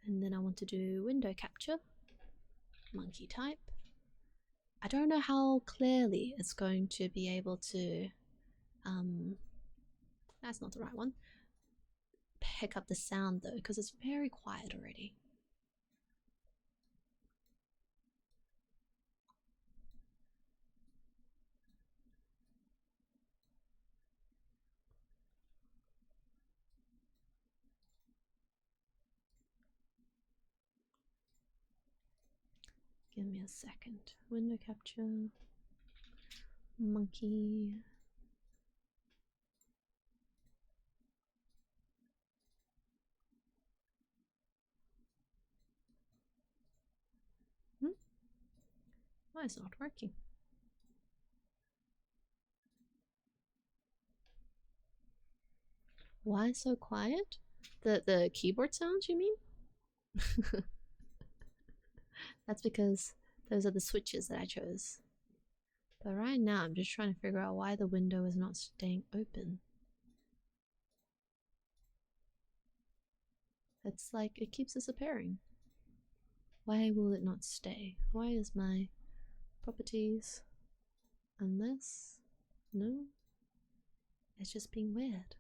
And then I want to do window capture. Monkey type. I don't know how clearly it's going to be able to that's not the right one. Pick up the sound though, because it's very quiet already. Give me a second. Window capture. Monkey. Why is it not working? Why so quiet? The keyboard sounds, you mean? That's because those are the switches that I chose. But right now I'm just trying to figure out why the window is not staying open. It's like it keeps disappearing. Why will it not stay? Why is my properties and this? No? It's just being weird.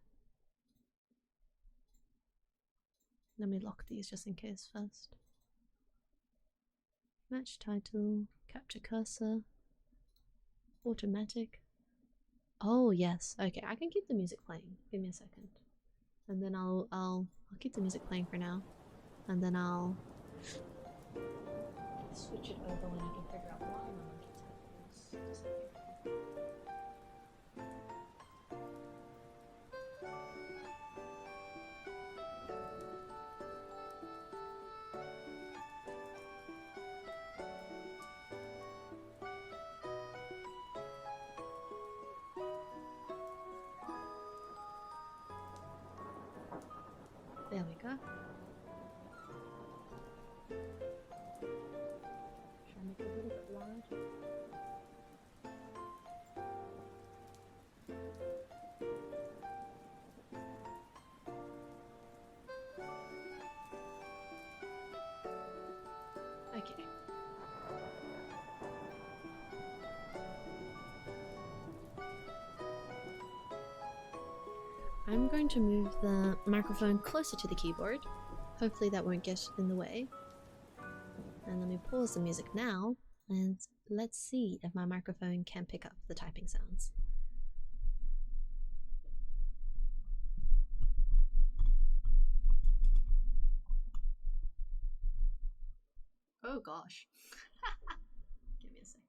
Let me lock these just in case first. Match title, capture cursor, automatic. Oh yes, okay, I can keep the music playing. Give me a second. And then I'll keep the music playing for now. And then I'll switch it over when I can figure out why my monkey type is disappearing. There we go. Should I make it a little bit larger? Okay. I'm going to move the microphone closer to the keyboard. Hopefully that won't get in the way. And let me pause the music now, and let's see if my microphone can pick up the typing sounds. Oh gosh. Give me a second.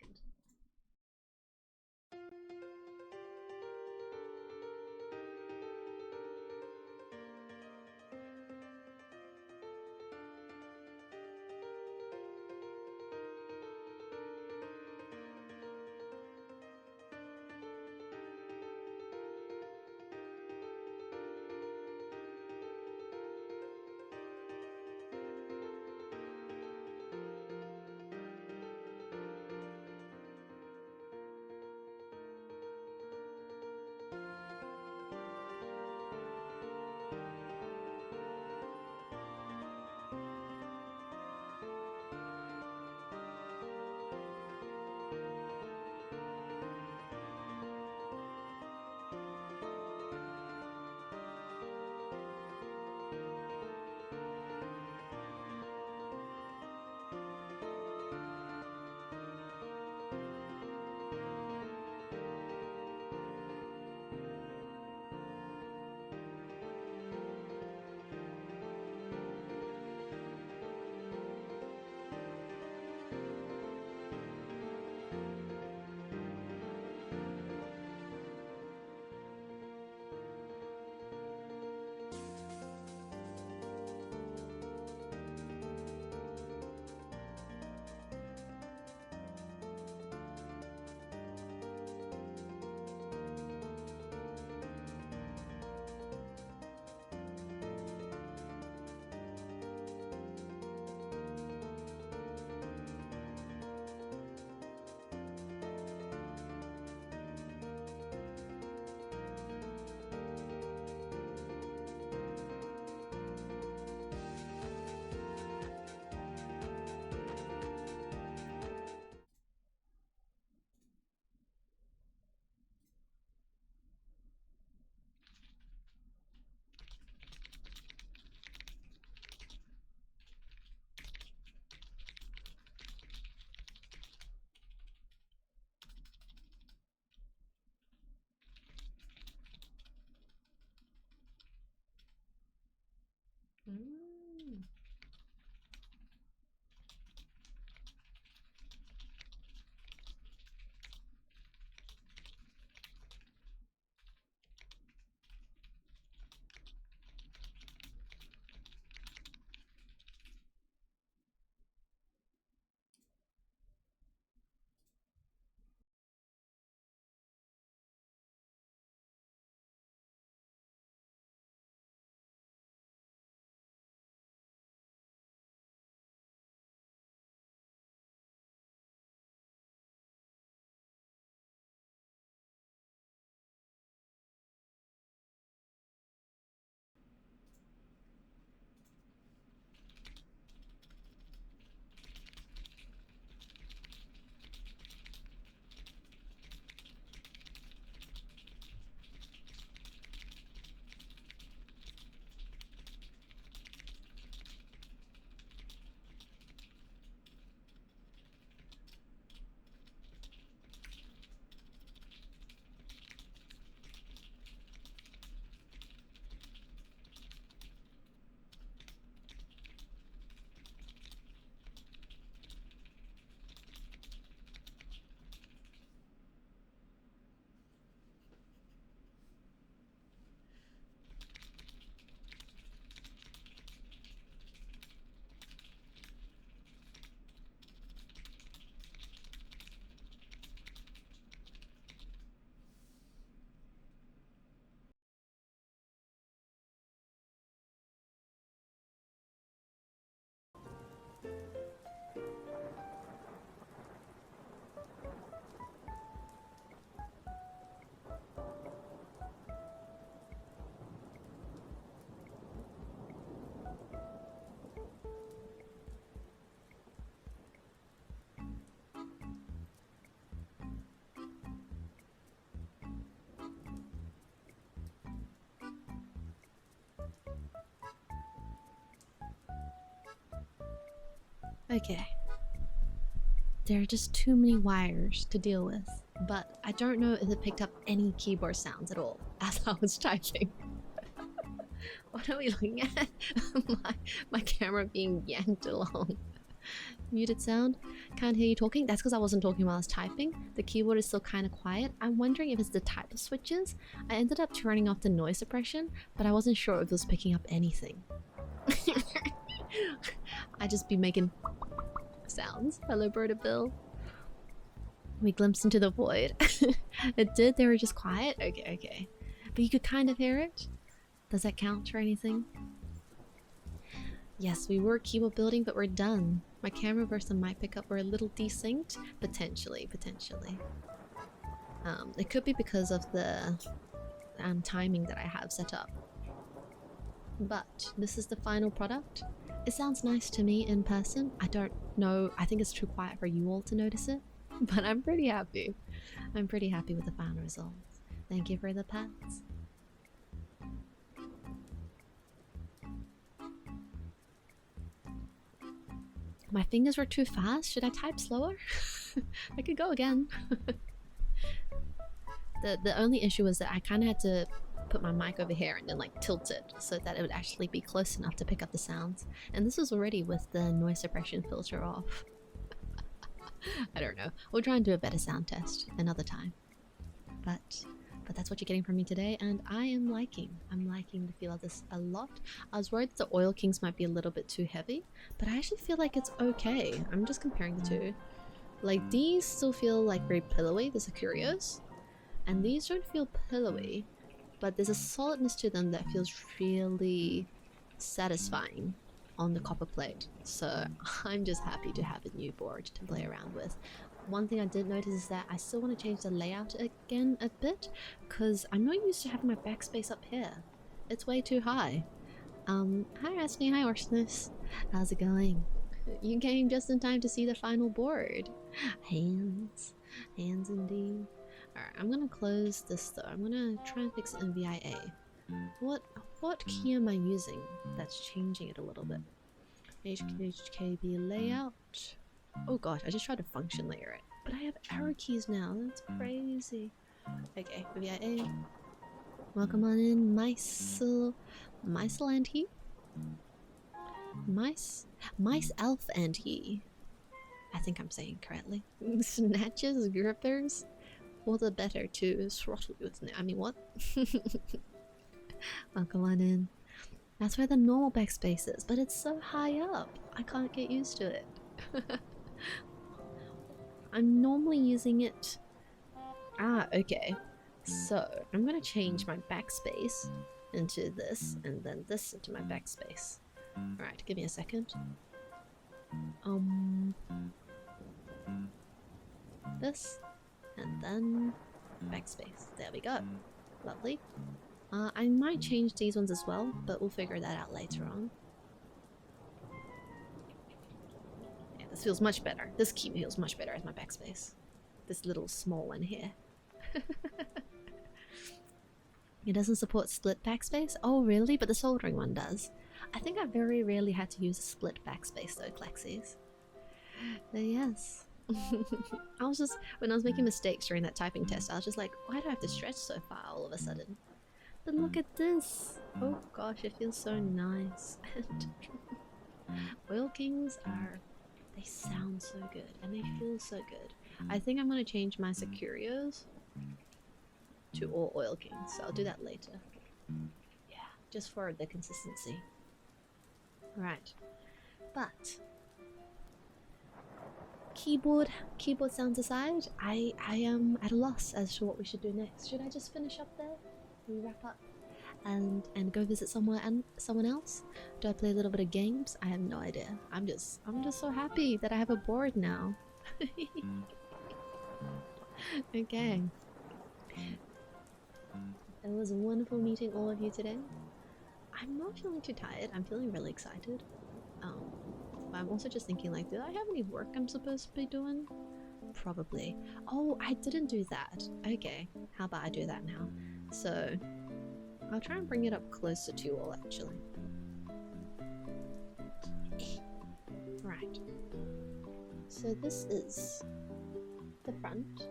Okay. There are just too many wires to deal with, but I don't know if it picked up any keyboard sounds at all as I was typing. What are we looking at? my camera being yanked along. Muted sound. Can't hear you talking. That's because I wasn't talking while I was typing. The keyboard is still kind of quiet. I'm wondering if it's the type of switches. I ended up turning off the noise suppression, but I wasn't sure if it was picking up anything. I just be making sounds. Hello, Berta Bill. We glimpsed into the void. It did. They were just quiet. Okay. But you could kind of hear it. Does that count for anything? Yes, we were keyboard building, but we're done. My camera versus the mic pickup were a little desynced. Potentially. It could be because of the timing that I have set up. But this is the final product. It sounds nice to me in person. I don't know. I think it's too quiet for you all to notice it. But I'm pretty happy. I'm pretty happy with the final results. Thank you for the pats. My fingers were too fast. Should I type slower? I could go again. The only issue was that I kind of had to put my mic over here and then like tilt it so that it would actually be close enough to pick up the sounds. And this was already with the noise suppression filter off. I don't know. We'll try and do a better sound test another time. But that's what you're getting from me today, and I'm liking the feel of this a lot. I was worried that the Oil Kings might be a little bit too heavy, but I actually feel like it's okay. I'm just comparing the two. Like, these still feel like very pillowy, the ᴑɪᴇsᴅ, and these don't feel pillowy, but there's a solidness to them that feels really satisfying on the copper plate. So I'm just happy to have a new board to play around with. One thing I did notice is that I still want to change the layout again a bit, because I'm not used to having my backspace up here. It's way too high. Hi Rasni, hi Orsnus. How's it going? You came just in time to see the final board. Hands indeed. Alright, I'm gonna close this though. I'm gonna try and fix it in VIA. What key am I using that's changing it a little bit? HKB layout. Oh gosh, I just tried to function layer it. But I have arrow keys now. That's crazy. Okay, VIA. Welcome on in, Mice and he? Mice elf and he. I think I'm saying correctly. Snatches, grippers. All the better to throttle you with. I mean, what? Welcome on in. That's where the normal backspace is, but it's so high up. I can't get used to it. I'm normally using it. Okay. So I'm gonna change my backspace into this, and then this into my backspace. Alright, give me a second. This, and then backspace. There we go. Lovely. I might change these ones as well, but we'll figure that out later on. Yeah, this feels much better. This key feels much better as my backspace. This little small one here. It doesn't support split backspace? Oh really? But the soldering one does. I think I very rarely had to use a split backspace though, Klexies. But yes. I was just, when I was making mistakes during that typing test, I was just like, why do I have to stretch so far all of a sudden? But look at this! Oh gosh, it feels so nice. Oil Kings are, they sound so good and they feel so good. I think I'm gonna change my ⴑɪcyrios to all Oil Kings, so I'll do that later. Yeah, just for the consistency. Right, but keyboard sounds aside, I am at a loss as to what we should do next. Should I just finish up there? We wrap up and go visit someone else? Do I play a little bit of games? I have no idea. I'm just so happy that I have a board now. Okay. It was wonderful meeting all of you today. I'm not feeling too tired. I'm feeling really excited. But I'm also just thinking, like, do I have any work I'm supposed to be doing? Probably. Oh, I didn't do that. Okay, how about I do that now? So, I'll try and bring it up closer to you all, actually. Right. So this is the front.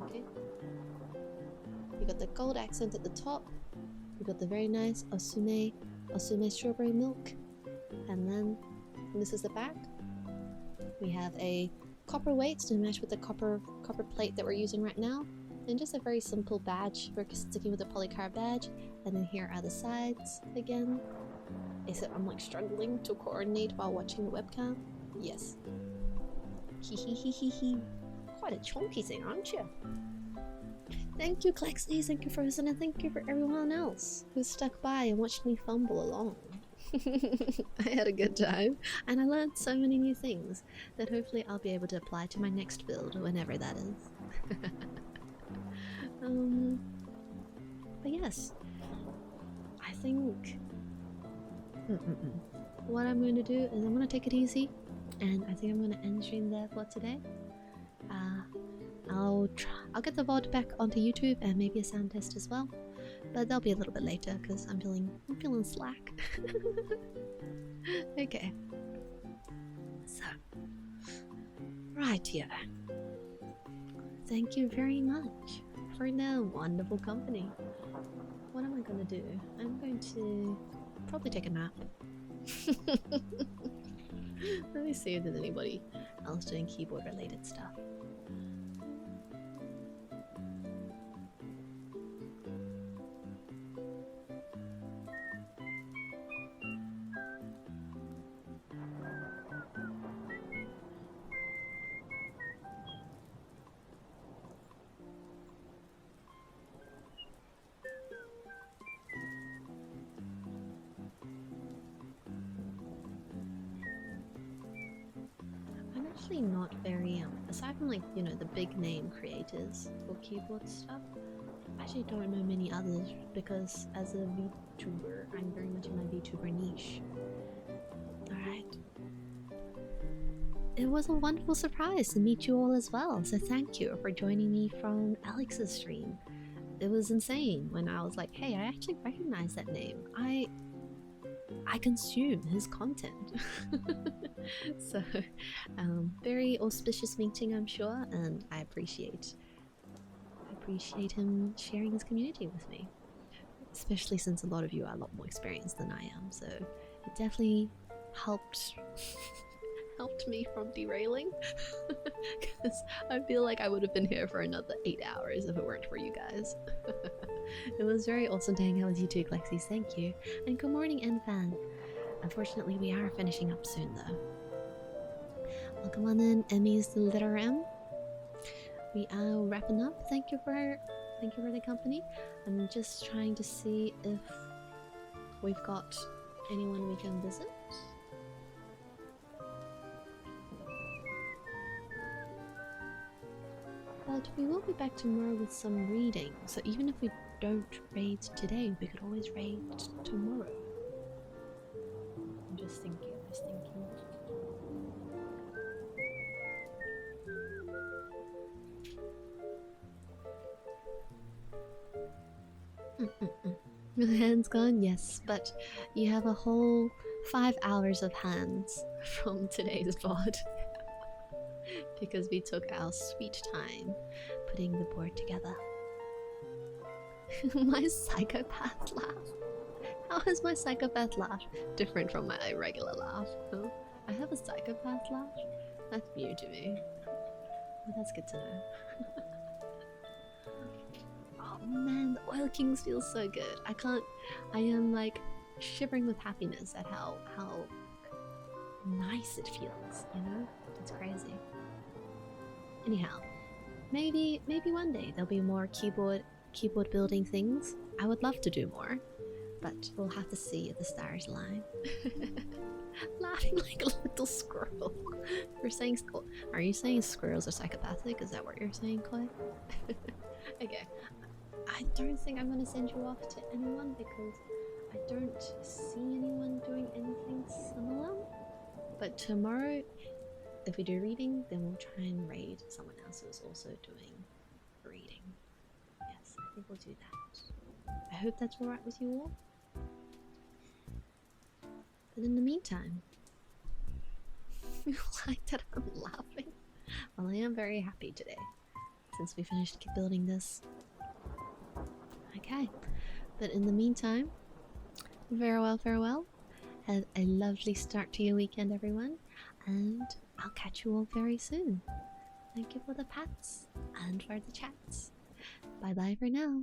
Okay. You got the gold accent at the top. You got the very nice osume strawberry milk. And then this is the back. We have a copper weight to match with the copper plate that we're using right now. And just a very simple badge. We're sticking with the polycarb badge. And then here are the sides again. Except I'm like struggling to coordinate while watching the webcam. Yes. Hee. Quite a chunky thing, aren't you? Thank you, Clexy, thank you, Frozen, and thank you for everyone else who stuck by and watched me fumble along. I had a good time, and I learned so many new things that hopefully I'll be able to apply to my next build, whenever that is. But yes, I think what I'm going to do is I'm going to take it easy, and I think I'm going to end stream there for today. I'll get the VOD back onto YouTube and maybe a sound test as well, but that'll be a little bit later because I'm feeling slack. Okay, so right here. Thank you very much for the wonderful company. What am I going to do? I'm going to probably take a nap. Let me see if there's anybody else doing keyboard related stuff. Not very aside from like, you know, the big name creators for keyboard stuff, I actually don't know many others because as a VTuber, I'm very much in my VTuber niche. Alright. It was a wonderful surprise to meet you all as well, so thank you for joining me from Alex's stream. It was insane when I was like, hey, I actually recognize that name. I consume his content. So very auspicious meeting, I'm sure, and I appreciate him sharing his community with me, especially since a lot of you are a lot more experienced than I am, so it definitely helped me from derailing, because I feel like I would have been here for another 8 hours if it weren't for you guys. It was very awesome to hang out with you too, Lexi, thank you, and good morning, Enfan. Unfortunately, we are finishing up soon though. Welcome on in, Emmy's the letter M. We are wrapping up. Thank you for the company. I'm just trying to see if we've got anyone we can visit. But we will be back tomorrow with some reading, so even if we don't raid today, we could always raid tomorrow. I'm just thinking. The hand's gone? Yes, but you have a whole 5 hours of hands from today's VOD. Because we took our sweet time putting the board together. My psychopath laugh. How is my psychopath laugh different from my regular laugh? Huh? I have a psychopath laugh? That's new to me. Well, that's good to know. Oh man, the Oil Kings feel so good. I am like shivering with happiness at how nice it feels, you know? It's crazy. Anyhow, maybe one day there'll be more keyboard building things. I would love to do more, but we'll have to see if the stars align. Laughing like a little squirrel. Are you saying squirrels are psychopathic? Is that what you're saying, Clay? Okay. I don't think I'm gonna send you off to anyone because I don't see anyone doing anything similar. But tomorrow, if we do reading, then we'll try and raid someone else who's also doing reading. Yes, I think we'll do that. I hope that's alright with you all. But in the meantime, you like that I'm laughing. Well, I am very happy today since we finished building this. Okay, but in the meantime, farewell, farewell. Have a lovely start to your weekend, everyone, and I'll catch you all very soon. Thank you for the pats and for the chats. Bye bye for now.